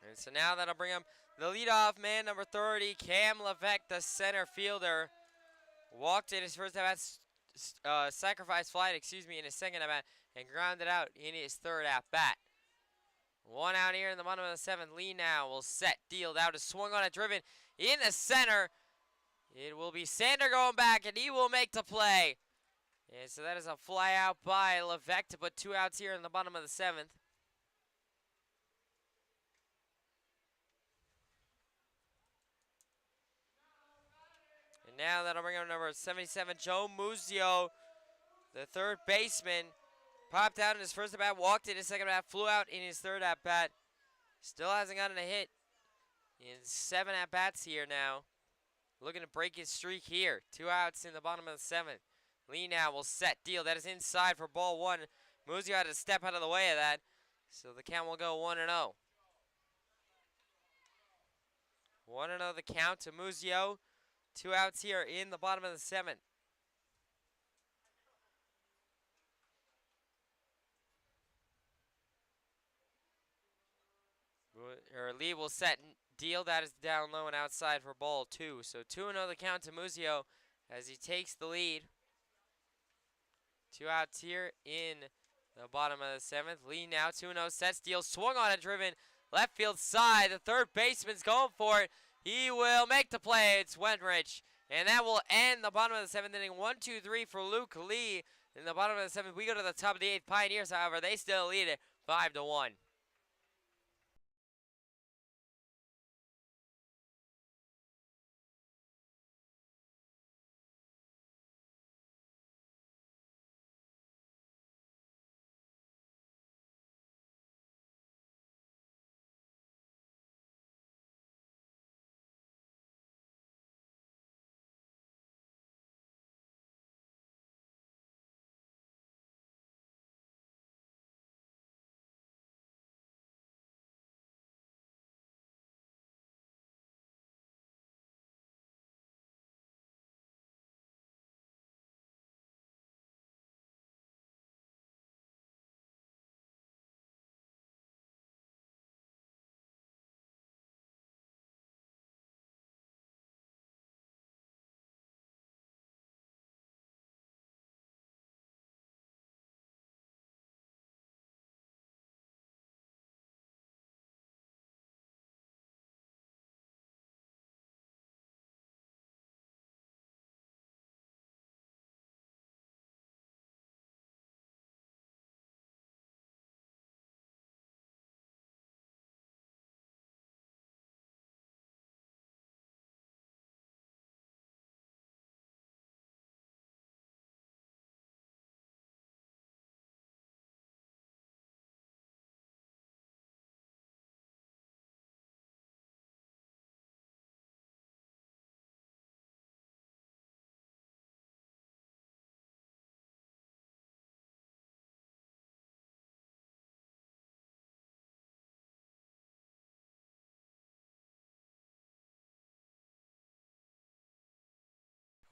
And so now that'll bring him the leadoff man, number 30, Cam Levesque, the center fielder. Walked in his first at-bat, sacrifice fly, in his second at-bat, and grounded out in his third at-bat. 1 out here in the bottom of the 7th. Lee now will set, deal out, is swung on it, driven in the center. It will be Sander going back, and he will make the play. And so that is a fly out by Levesque to put 2 outs here in the bottom of the 7th. Now that'll bring up number 77, Joe Muzio, the third baseman. Popped out in his first at-bat, walked in his second at-bat, flew out in his third at-bat. Still hasn't gotten a hit in 7 at-bats here now. Looking to break his streak here. 2 outs in the bottom of the 7th. Lee now will set, deal. That is inside for ball 1. Muzio had to step out of the way of that. So the count will go 1-0. 1-0 the count to Muzio. 2 outs here in the bottom of the 7th. Lee will set, deal. That is down low and outside for ball 2. So 2-0 the count to Muzio as he takes the lead. 2 outs here in the bottom of the 7th. Lee now 2-0, sets, deal, swung on it, driven left field side. The third baseman's going for it. He will make the play. It's Wenrich. And that will end the bottom of the 7th inning. 1-2-3 for Luke Lee. In the bottom of the 7th, we go to the top of the 8th. Pioneers, however, they still lead it 5-1.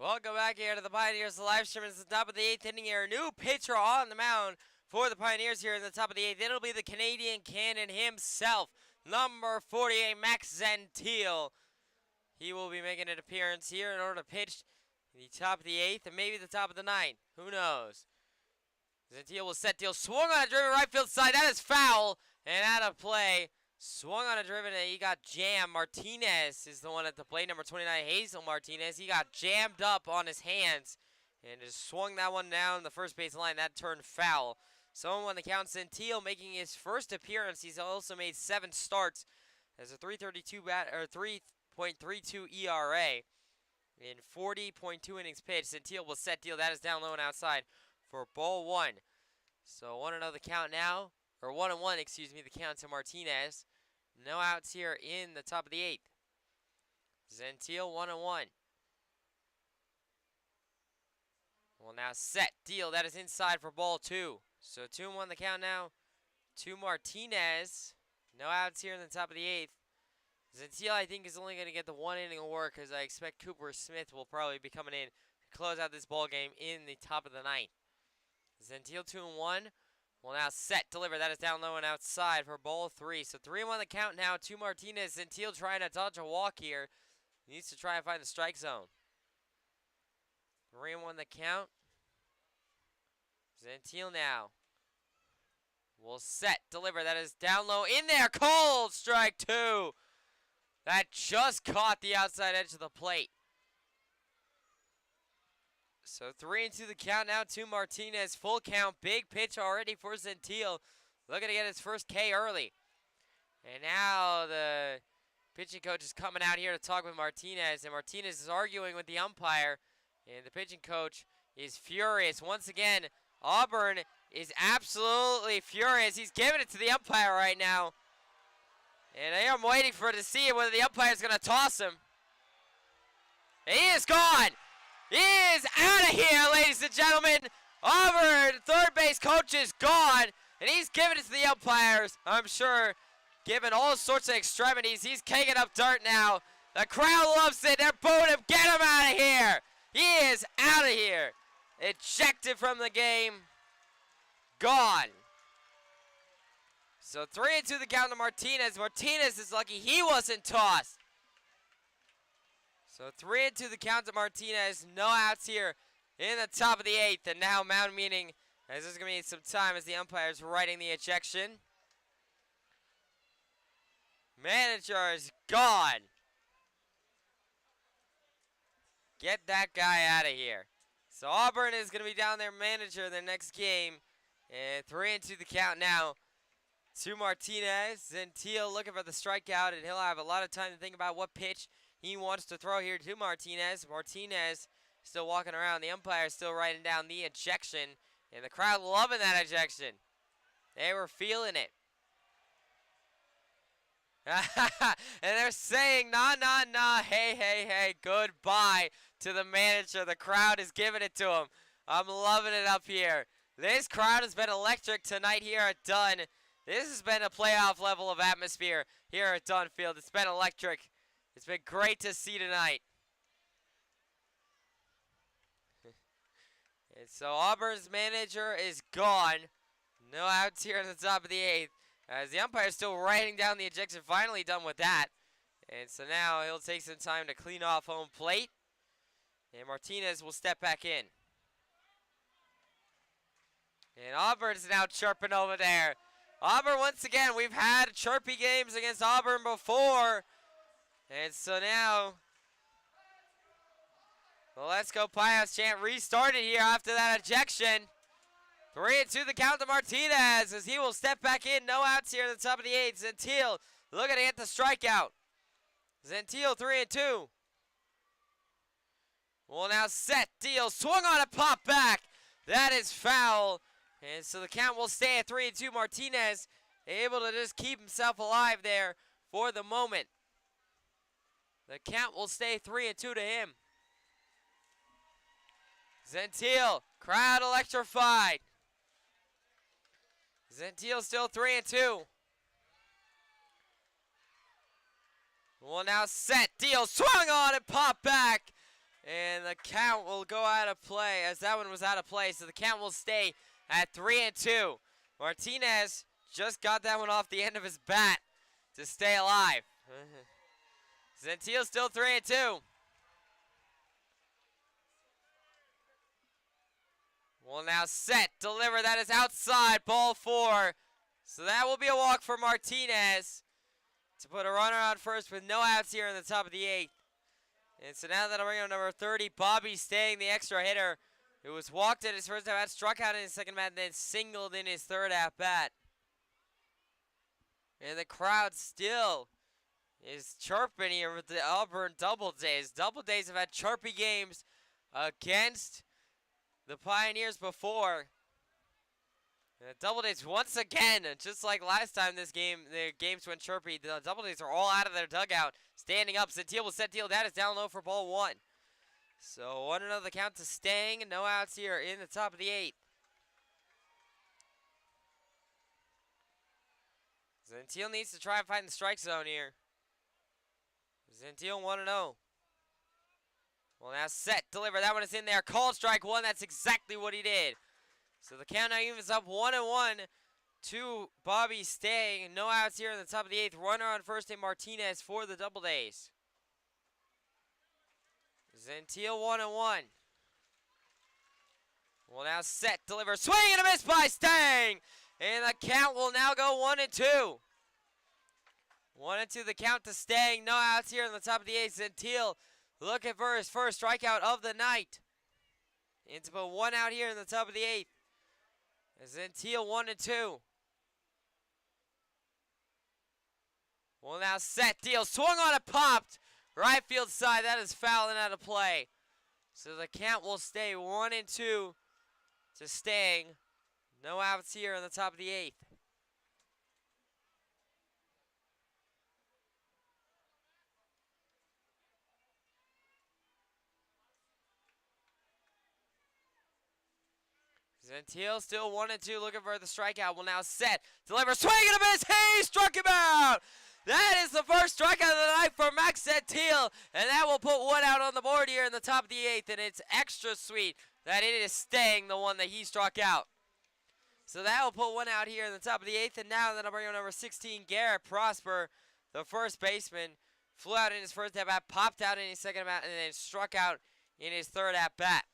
Welcome back here to the Pioneers live stream. It's the top of the 8th inning here. New pitcher on the mound for the Pioneers here in the top of the 8th. It'll be the Canadian cannon himself, number 48, Max Gentile. He will be making an appearance here in order to pitch the top of the 8th and maybe the top of the 9th. Who knows? Gentile will set deal. Swung on a driven right field side. That is foul and out of play. Swung on a driven and he got jammed. Martinez is the one at the plate. Number 29, Hazel Martinez. He got jammed up on his hands and just swung that one down the first base line. That turned foul. So on the count, Gentile making his first appearance. He's also made 7 starts as a 3.32 ERA in 40.2 innings pitched. Gentile will set deal. That is down low and outside for ball 1. So 1-0 the count now, or 1-1, excuse me, the count to Martinez. No outs here in the top of the 8th. Gentile 1-1. Well, now set deal. That is inside for ball 2. So 2-1 the count now to Martinez. No outs here in the top of the 8th. Gentile, I think, is only going to get the 1 inning of work because I expect Cooper Smith will probably be coming in to close out this ball game in the top of the 9th. Gentile 2-1. Well, now set, deliver. That is down low and outside for ball 3. So 3-1 the count now to Martinez. Gentile trying to dodge a walk here. He needs to try and find the strike zone. 3-1 the count. Gentile now will set, deliver. That is down low, in there. Cold strike 2. That just caught the outside edge of the plate. So 3-2 the count now to Martinez. Full count, big pitch already for Gentile. Looking to get his first K early. And now the pitching coach is coming out here to talk with Martinez. And Martinez is arguing with the umpire. And the pitching coach is furious. Once again, Auburn is absolutely furious. He's giving it to the umpire right now. And I am waiting for to see whether the umpire is going to toss him. He is gone. He is out of here, ladies and gentlemen. Auburn third base coach is gone. And he's giving it to the umpires. I'm sure, given all sorts of extremities, he's kicking up dirt now. The crowd loves it. They're booing him. Get him out of here. He is out of here. Ejected from the game. Gone. So 3-2 the count to Martinez. Martinez is lucky he wasn't tossed. So 3-2 the count to Martinez. No outs here in the top of the 8th. And now mound meeting, as there's going to be some time as the umpire is writing the ejection. Manager is gone. Get that guy out of here. So Auburn is going to be down their manager the next game. And 3-2 the count now to Martinez. Gentile looking for the strikeout, and he'll have a lot of time to think about what pitch he wants to throw here to Martinez. Martinez still walking around. The umpire still writing down the ejection, and the crowd loving that ejection. They were feeling it. And they're saying, nah, nah, nah, hey, hey, hey, goodbye to the manager. The crowd is giving it to him. I'm loving it up here. This crowd has been electric tonight here at Dunn. This has been a playoff level of atmosphere here at Dunn Field. It's been electric. It's been great to see tonight. And so Auburn's manager is gone. No outs here at the top of the 8th. As the umpire is still writing down the ejection, finally done with that. And so now he'll take some time to clean off home plate. And Martinez will step back in. And Auburn's now chirping over there. Auburn, once again, we've had chirpy games against Auburn before. And so now, the Let's Go Pios chant restarted here after that ejection. 3-2 the count to Martinez as he will step back in. No outs here at the top of the 8th. Gentile looking to get the strikeout. Gentile 3-2. Well, now set deal. Swung on a pop back. That is foul. And so the count will stay at 3-2. Martinez able to just keep himself alive there for the moment. The count will stay 3-2 to him. Gentile, crowd electrified. Gentile still 3-2. Well, now set, deal, swung on and pop back. And the count will go out of play as that one was out of play. So the count will stay at 3-2. Martinez just got that one off the end of his bat to stay alive. Gentile still 3-2. Will now set, deliver. That is outside, ball 4. So that will be a walk for Martinez to put a runner on first with no outs here in the top of the 8th. And so now that'll bring on number 30, Bobby Stang, the extra hitter, who was walked in his first at-bat, struck out in his second at-bat, and then singled in his third at-bat. And the crowd still is chirping here with the Auburn Doubledays. Doubledays have had chirpy games against the Pioneers before. And the Doubledays once again, just like last time this game, the games went chirpy, the Doubledays are all out of their dugout, standing up. Gentile will set deal. That is down low for ball 1. So 1-0 the count to Stang. No outs here in the top of the 8th. Gentile needs to try and find the strike zone here. Gentile 1-0. Well, now set, deliver. That one is in there. Called strike 1. That's exactly what he did. So the count now evens up 1-1 to Bobby Stang. No outs here in the top of the 8th. Runner on first in Martinez for the Doubledays. Gentile 1-1. Well, now set, deliver, swing and a miss by Stang. And the count will now go 1-2. 1-2 the count to Stang. No outs here in the top of the 8th. Gentile looking for his first strikeout of the night. And to put 1 out here in the top of the 8th. Gentile 1-2. Well, now set, deal, swung on it, popped. Right field side, that is foul and out of play. So the count will stay 1-2 to Stang. No outs here in the top of the 8th. Gentile still 1-2, looking for the strikeout. Will now set, deliver, swing and a miss. He struck him out. That is the first strikeout of the night for Max Gentile, and that will put 1 out on the board here in the top of the 8th. And it's extra sweet that it is Stang, the one that he struck out. So that will put 1 out here in the top of the 8th. And now that'll bring on number 16, Garrett Prosper, the first baseman. Flew out in his first at-bat, popped out in his second at-bat, and then struck out in his third at-bat.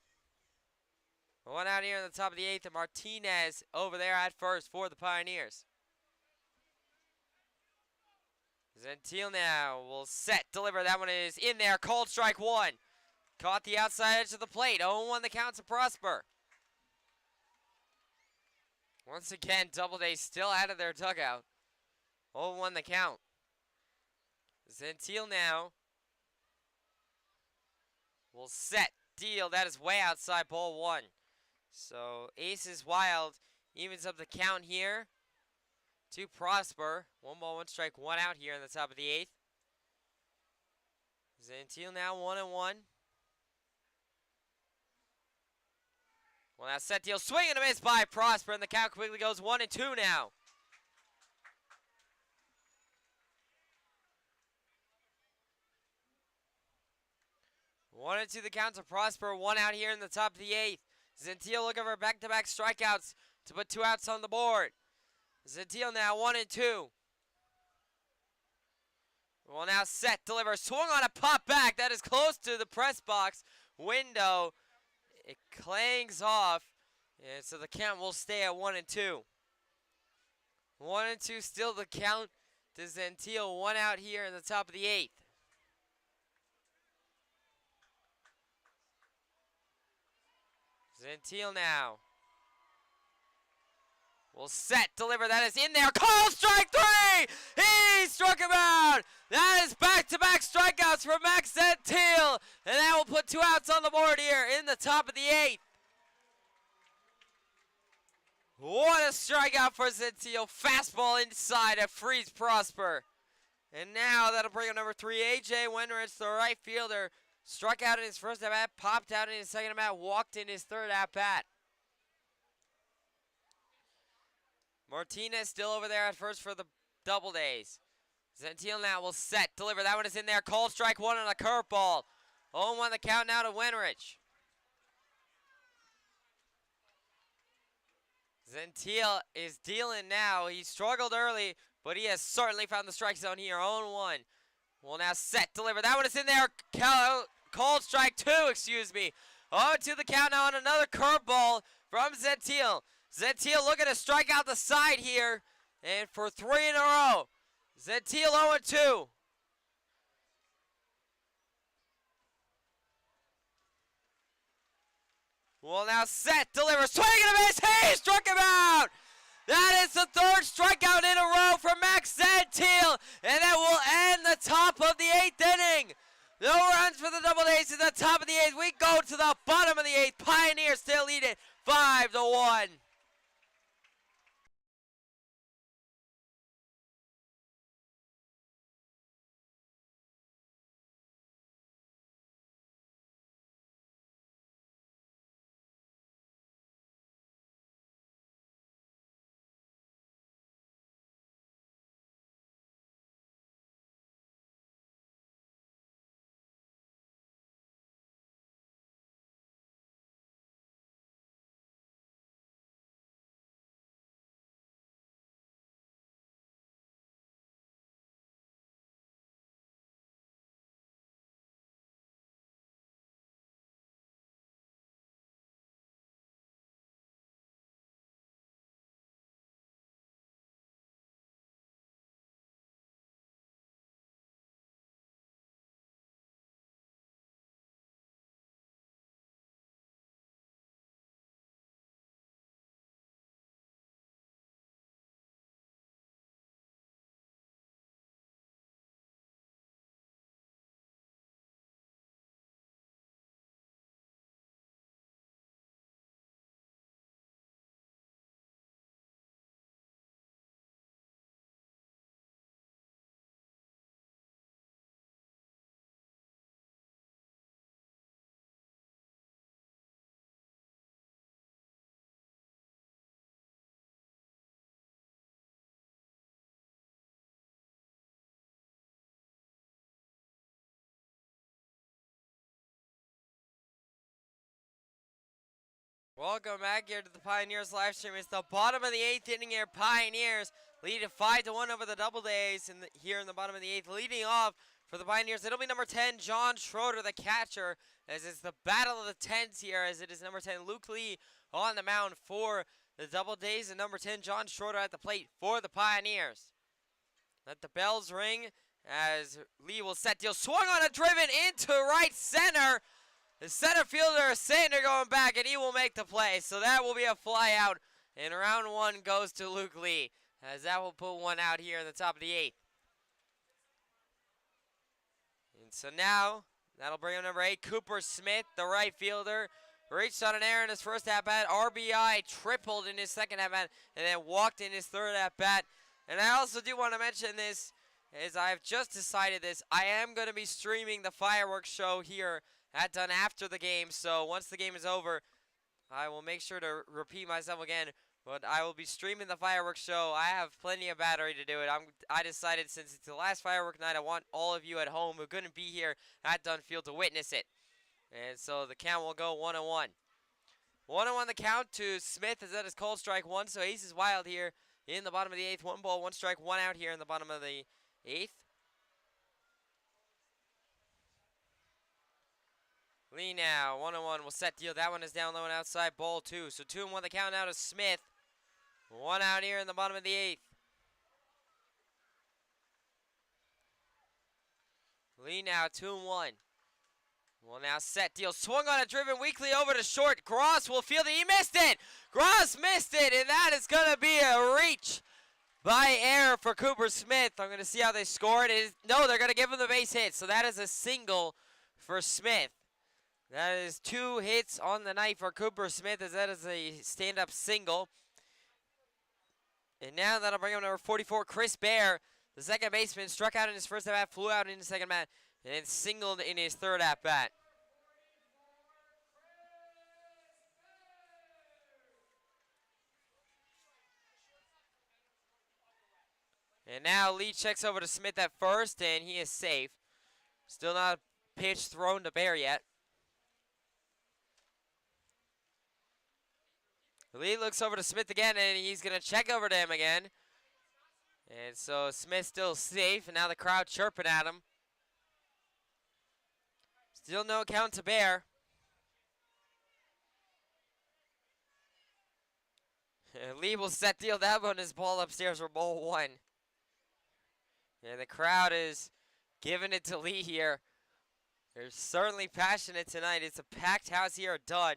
1 out here in the top of the 8th, and Martinez over there at first for the Pioneers. Gentile now will set, deliver. That one is in there. Called strike 1. Caught the outside edge of the plate. 0-1 the count to Prosper. Once again, Doubledays still out of their dugout. 0-1 the count. Gentile now will set, deal. That is way outside ball 1. So Aces Wild evens up the count here to Prosper. 1 ball, 1 strike, 1 out here in the top of the 8th. Gentile now 1-1. Well, now set, deal, swing and a miss by Prosper, and the count quickly goes 1-2 now. One and two the count to Prosper. 1 out here in the top of the 8th. Gentile looking for back-to-back strikeouts to put 2 outs on the board. Gentile now 1-2. Well, now set, deliver, swung on a pop back. That is close to the press box window. It clangs off, and so the count will stay at 1-2. 1-2 still the count to Gentile. 1 out here in the top of the 8th. Gentile now will set, deliver. That is in there. Call strike 3. He struck him out. That is back-to-back strikeouts for Max Gentile, and that will put 2 outs on the board here in the top of the 8th. What a strikeout for Gentile. Fastball inside to freeze Prosper. And now that'll bring up number 3, A.J. Wenrich, the right fielder. Struck out in his first at-bat, popped out in his second at-bat, walked in his third at-bat. Martinez still over there at first for the Doubledays. Gentile now will set, deliver. That one is in there. Called strike 1 on a curveball. 0-1 the count now to Wenrich. Gentile is dealing now. He struggled early, but he has certainly found the strike zone here. 0-1. Will now set, deliver. That one is in there. Cold strike 2, excuse me. 0-2 the count now on another curveball from Gentile. Gentile looking to strike out the side here. And for 3 in a row. Gentile 0-2. Will now set, deliver, swing and a miss. He struck him out. That is the 3rd strikeout in a row for Max Gentile, and that will end the top of the 8th inning. No runs for the Doubledays in the top of the 8th. We go to the bottom of the 8th. Pioneers still lead it 5-1. Welcome back here to the Pioneers live stream. It's the bottom of the 8th inning here. Pioneers lead it 5-1 over the Doubledays here in the bottom of the 8th. Leading off for the Pioneers, it'll be number 10, John Schroeder, the catcher, as it's the battle of the 10s here, as it is number 10, Luke Lee, on the mound for the Doubledays, and number 10, John Schroeder at the plate for the Pioneers. Let the bells ring as Lee will set, deal, swung on a driven into right center. The center fielder, Sander, going back, and he will make the play. So that will be a fly out, and round 1 goes to Luke Lee, as that will put one out here in the top of the 8th. And so now, that'll bring him number 8, Cooper Smith, the right fielder. Reached on an error in his first at-bat. RBI tripled in his second at-bat, and then walked in his third at-bat. And I also do want to mention this, as I've just decided this. I am going to be streaming the fireworks show here done after the game, so once the game is over, I will make sure to repeat myself again, but I will be streaming the fireworks show. I have plenty of battery to do it. I decided, since it's the last firework night, I want all of you at home who couldn't be here at Dunfield to witness it. And so the count will go 1-1. 1-1 the count to Smith, as that is called strike 1, so Ace is wild here in the bottom of the 8th. 1 ball, 1 strike, 1 out here in the bottom of the 8th. Lee now, 1-1 will set, deal. That one is down low and outside, ball 2. So 2-1 the count now to Smith. 1 out here in the bottom of the 8th. Lee now, 2-1. Will now set, deal. Swung on a driven weakly over to short. Gross will field it. He missed it. Gross missed it, and that is going to be a reach by error for Cooper Smith. I'm going to see how they score it. No, they're going to give him the base hit. So that is a single for Smith. That is 2 hits on the night for Cooper Smith, as that is a stand-up single. And now that'll bring him number 44, Chris Bear, the second baseman, struck out in his first at-bat, flew out in his second at-bat, and then singled in his third at-bat. And now Lee checks over to Smith at first, and he is safe. Still not pitch thrown to Bear yet. Lee looks over to Smith again, and he's going to check over to him again. And so Smith still safe, and now the crowd chirping at him. Still no count to Bear. Lee will set deal that one. His ball upstairs for ball one. And the crowd is giving it to Lee here. They're certainly passionate tonight. It's a packed house here at Dunn.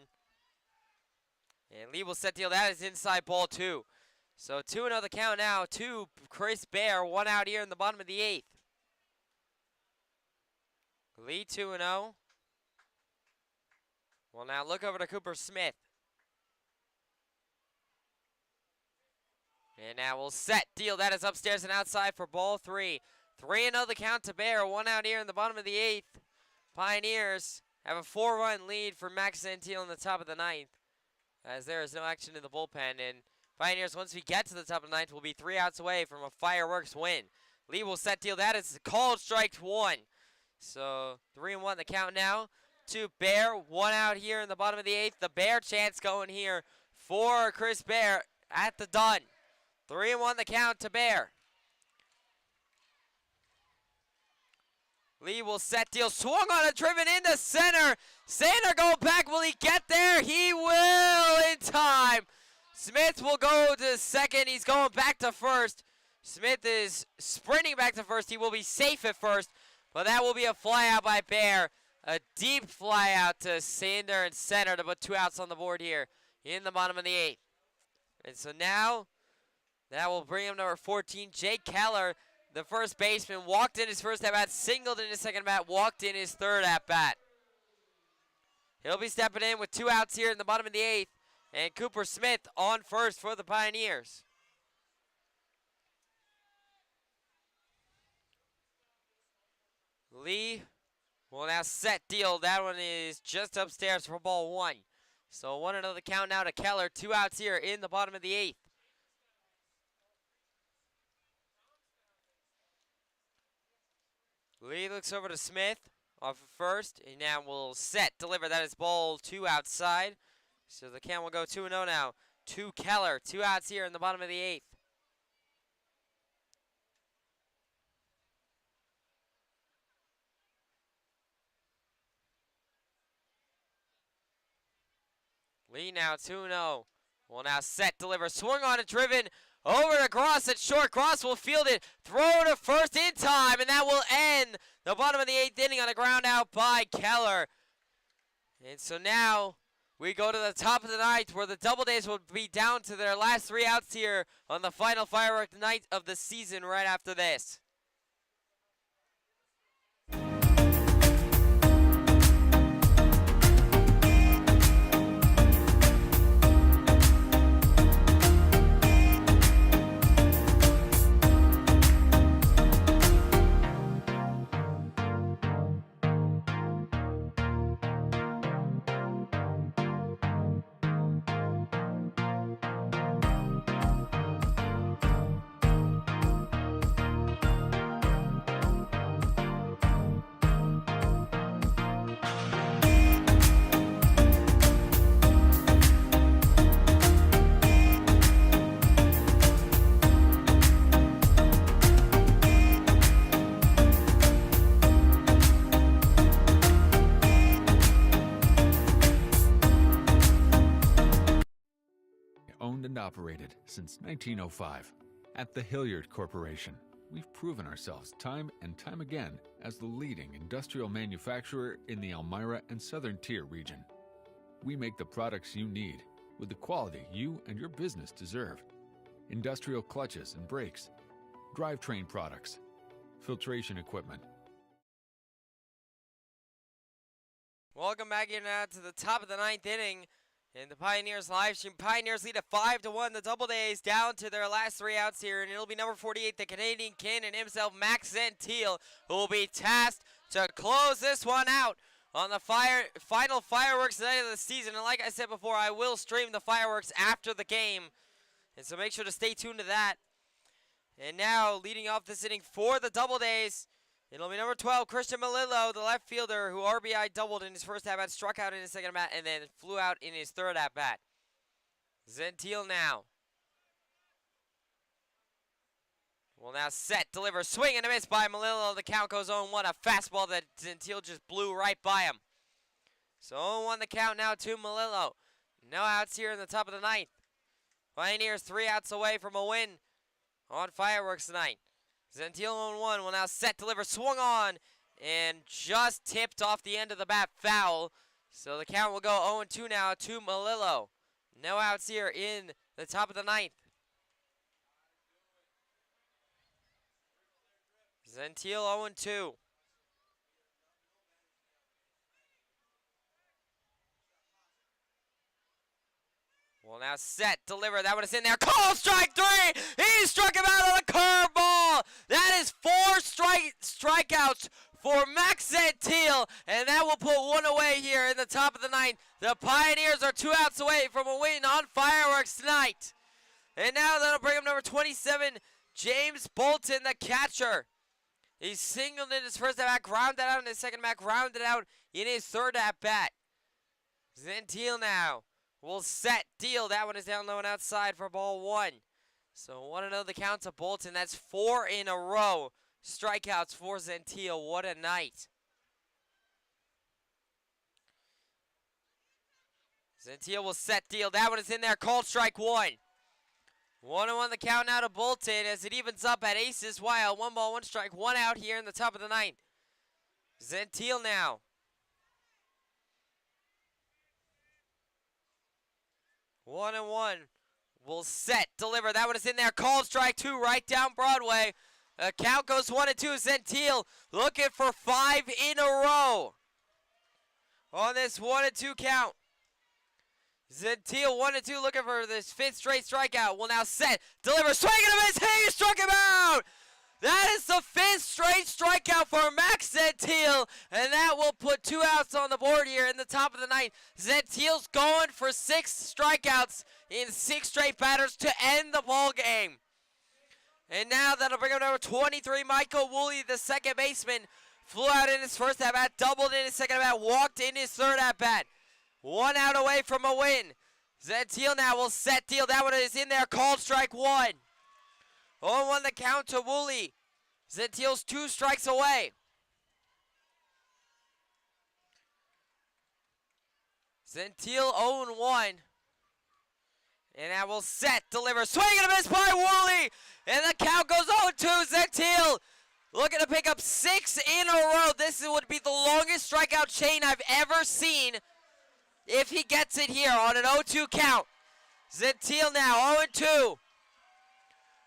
And Lee will set deal. That is inside ball two. So 2-0 the count now to Chris Bear. 1 out here in the bottom of the 8th. Lee 2-0. Well, now look over to Cooper Smith. And now we'll set deal. That is upstairs and outside for ball 3. 3-0 the count to Bear. 1 out here in the bottom of the 8th. Pioneers have a 4-run lead for Max Santil in the top of the 9th, as there is no action in the bullpen. And Pioneers, once we get to the top of the 9th, will be 3 outs away from a fireworks win. Lee will set deal. That is called strike 1. So 3-1 the count now to Bear. 1 out here in the bottom of the 8th. The Bear chance going here for Chris Bear at the Dunn. 3-1 the count to Bear. Lee will set deal. Swung on a driven into center. Sander going back. Will he get there? He will in time. Smith will go to second. He's going back to first. Smith is sprinting back to first. He will be safe at first, but that will be a fly out by Bear. A deep fly out to Sander and center to put 2 outs on the board here in the bottom of the 8th. And so now that will bring him number 14, Jake Keller, the first baseman, walked in his first at-bat, singled in his second at-bat, walked in his third at-bat. He'll be stepping in with 2 outs here in the bottom of the 8th, and Cooper Smith on first for the Pioneers. Lee will now set deal. That one is just upstairs for ball 1. So 1-0 the count now to Keller. 2 outs here in the bottom of the 8th. Lee looks over to Smith off of first. He now will set, deliver. That is ball 2 outside. So the count will go 2-0 now to Keller. 2 outs here in the bottom of the 8th. Lee now 2-0. Will now set, deliver. Swung on and driven. Over to Gross at short. Gross will field it. Throw to first in time, and that will end the bottom of the 8th inning on a ground out by Keller. And so now we go to the top of the 9th, where the Doubledays will be down to their last 3 outs here on the final firework night of the season right after this. Owned and operated since 1905. At the Hilliard Corporation, we've proven ourselves time and time again as the leading industrial manufacturer in the Elmira and Southern Tier region. We make the products you need with the quality you and your business deserve. Industrial clutches and brakes, drivetrain products, filtration equipment. Welcome back here now to the top of the 9th inning in the Pioneers live stream. Pioneers lead at 5-1. The Doubledays down to their last 3 outs here, and it'll be number 48, the Canadian King, and himself, Max Santil, who will be tasked to close this one out on the final fireworks night of the season. And like I said before, I will stream the fireworks after the game, and so make sure to stay tuned to that. And now, leading off this inning for the Doubledays It'll be number 12, Christian Melillo, the left fielder who RBI doubled in his first at-bat, struck out in his second at-bat, and then flew out in his third at-bat. Gentile now. Will now set, deliver, swing and a miss by Melillo. The count goes 0-1, a fastball that Gentile just blew right by him. So 0-1 the count now to Melillo. No outs here in the top of the ninth. Pioneers 3 outs away from a win on Fireworks tonight. Gentile 0-1 will now set, deliver, swung on, and just tipped off the end of the bat foul. So the count will go 0-2 now to Melillo. No outs here in the top of the ninth. Gentile 0-2. Well, now set, deliver. That one is in there. Call strike 3. He struck him out on a curveball. That is 4 strikeouts for Max Gentile, and that will put one away here in the top of the ninth. The Pioneers are 2 outs away from a win on Fireworks tonight. And now that'll bring up number 27, James Bolton, the catcher. He singled in his first at-bat, grounded out in his second at-bat, grounded out in his third at-bat. Gentile now will set, deal. That one is down low and outside for ball 1. So 1-0 the count to Bolton. That's 4 in a row. Strikeouts for Gentile. What a night. Gentile will set, deal. That one is in there. Called strike 1. 1-1 the count now to Bolton as it evens up at aces. Wild. 1 ball, 1 strike, 1 out here in the top of the ninth. Gentile now. 1-1 will set, deliver. That one is in there. Called strike 2 right down Broadway. Count goes 1-2. Gentile looking for 5 in a row on this 1-2 count. Gentile 1-2 looking for this 5th straight strikeout. Will now set, deliver, swing and a miss. He struck him out. That is the 5th straight strikeout for Max Gentile, and that will put 2 outs on the board here in the top of the ninth. Gentile's going for 6 strikeouts in 6 straight batters to end the ball game. And now that'll bring up number 23, Michael Woolley, the second baseman. Flew out in his first at-bat, doubled in his second at-bat, walked in his third at-bat. 1 out away from a win. Gentile now will set, deal. That one is in there. Called strike 1. 0-1 the count to Woolley. Gentile's 2 strikes away. Gentile 0-1. And that will set, deliver, swing and a miss by Woolley. And the count goes 0-2. Gentile looking to pick up 6 in a row. This would be the longest strikeout chain I've ever seen if he gets it here on an 0-2 count. Gentile now 0-2.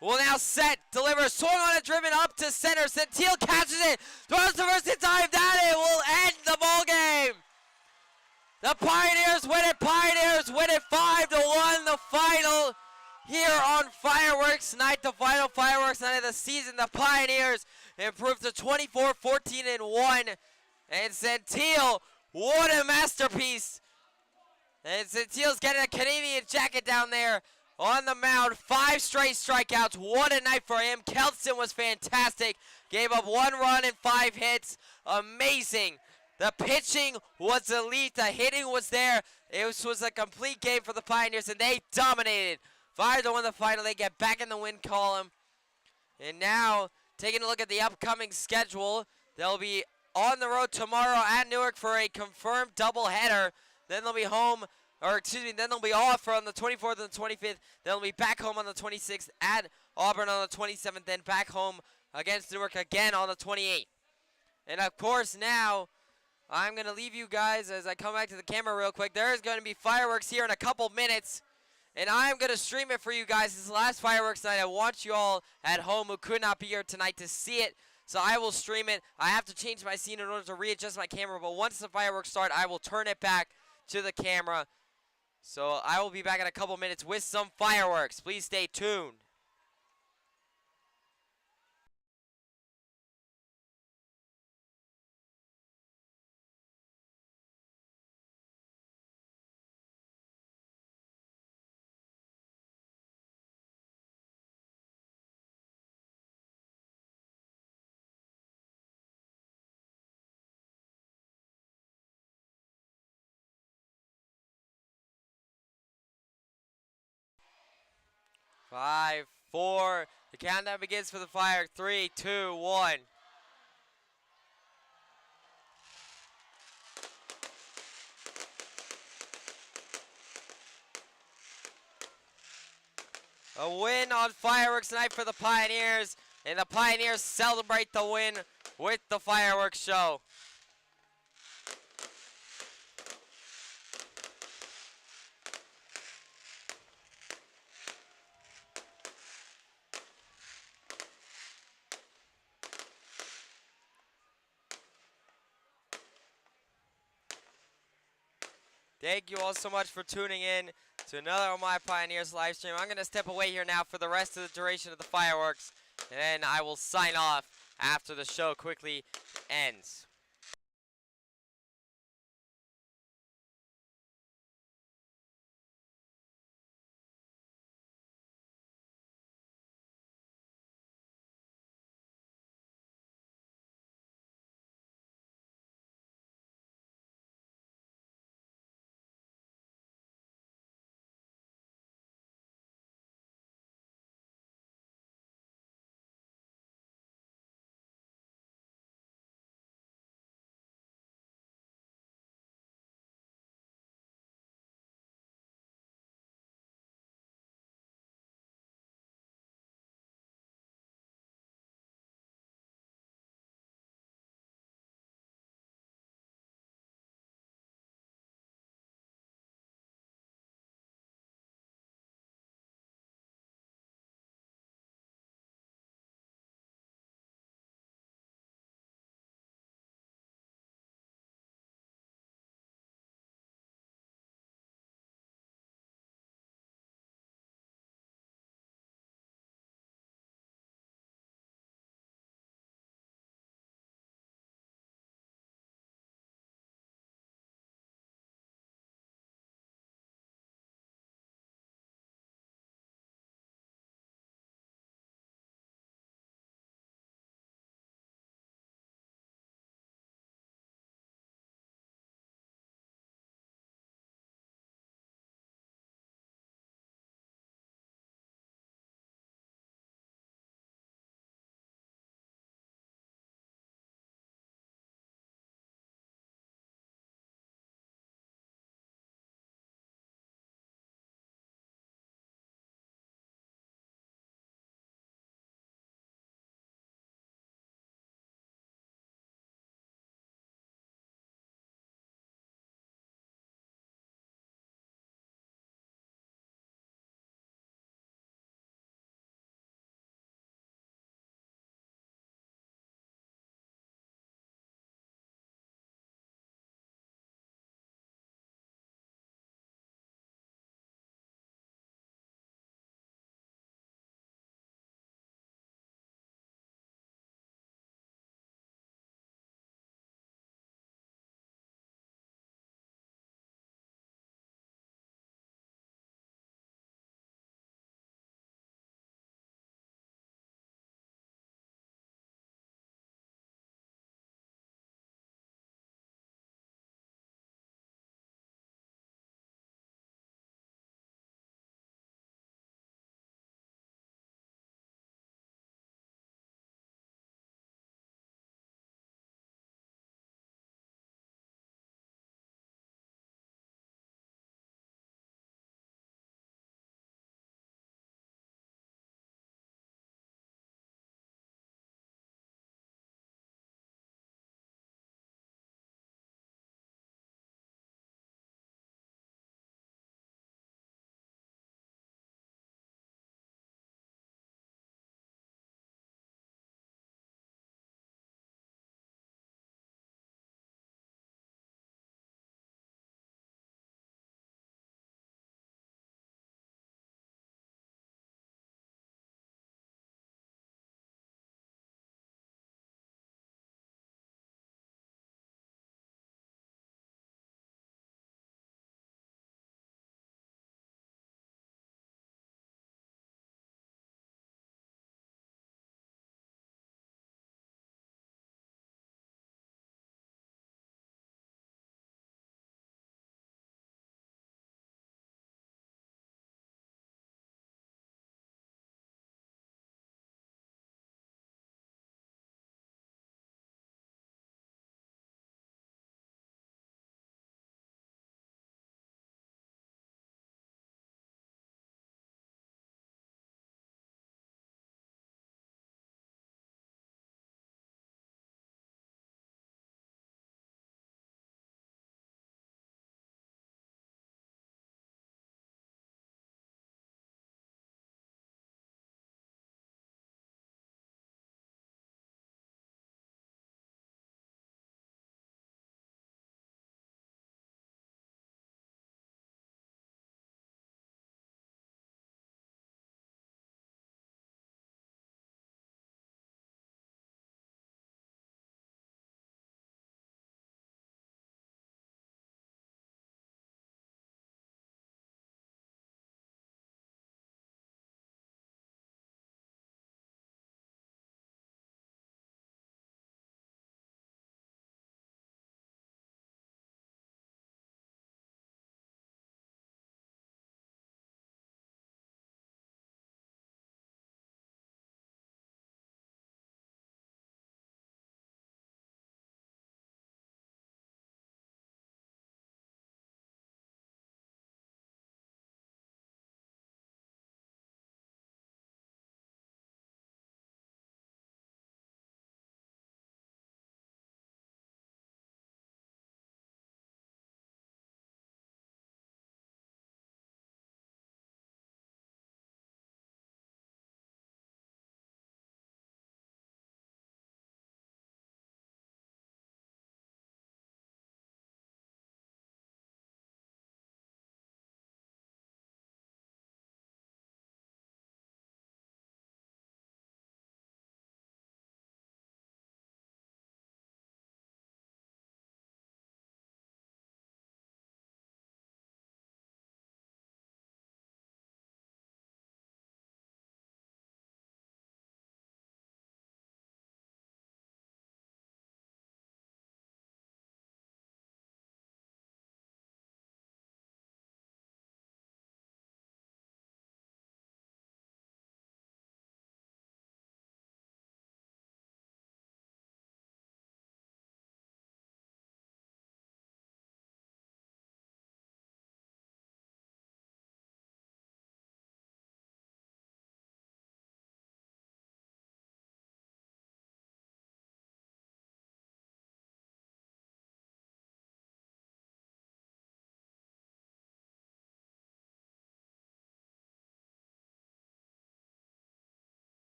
Will now set, deliver, swung on it, driven up to center. Gentile catches it, throws the first in time. That it will end the ball game. The Pioneers win it. Pioneers win it 5-1. The final here on Fireworks Night, the final Fireworks Night of the season. The Pioneers improved to 24-14-1. And Gentile, what a masterpiece. And Gentile's getting a Canadian jacket down there on the mound. 5 straight strikeouts. What a night for him. Kelson was fantastic. Gave up 1 run and 5 hits. Amazing. The pitching was elite. The hitting was there. It was a complete game for the Pioneers, and they dominated. 5-1 the final. They get back in the win column. And now, taking a look at the upcoming schedule, they'll be on the road tomorrow at Newark for a confirmed doubleheader. Then they'll be home, then they'll be off on the 24th and the 25th. Then they'll be back home on the 26th at Auburn on the 27th. Then back home against Newark again on the 28th. And of course now, I'm going to leave you guys as I come back to the camera real quick. There is going to be fireworks here in a couple minutes. And I'm going to stream it for you guys. This is the last fireworks night. I want you all at home who could not be here tonight to see it. So I will stream it. I have to change my scene in order to readjust my camera. But once the fireworks start, I will turn it back to the camera. So I will be back in a couple minutes with some fireworks. Please stay tuned. 5, 4. The countdown begins for the fire. 3, 2, 1. A win on fireworks night for the Pioneers, and the Pioneers celebrate the win with the fireworks show. Thank you all so much for tuning in to another of my Pioneers live stream. I'm going to step away here now for the rest of the duration of the fireworks, and then I will sign off after the show quickly ends.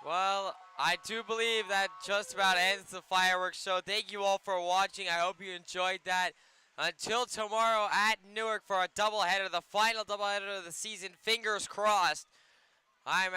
Well, I do believe that just about ends the fireworks show. Thank you all for watching. I hope you enjoyed that. Until tomorrow at Newark for a doubleheader, the final doubleheader of the season. Fingers crossed. I'm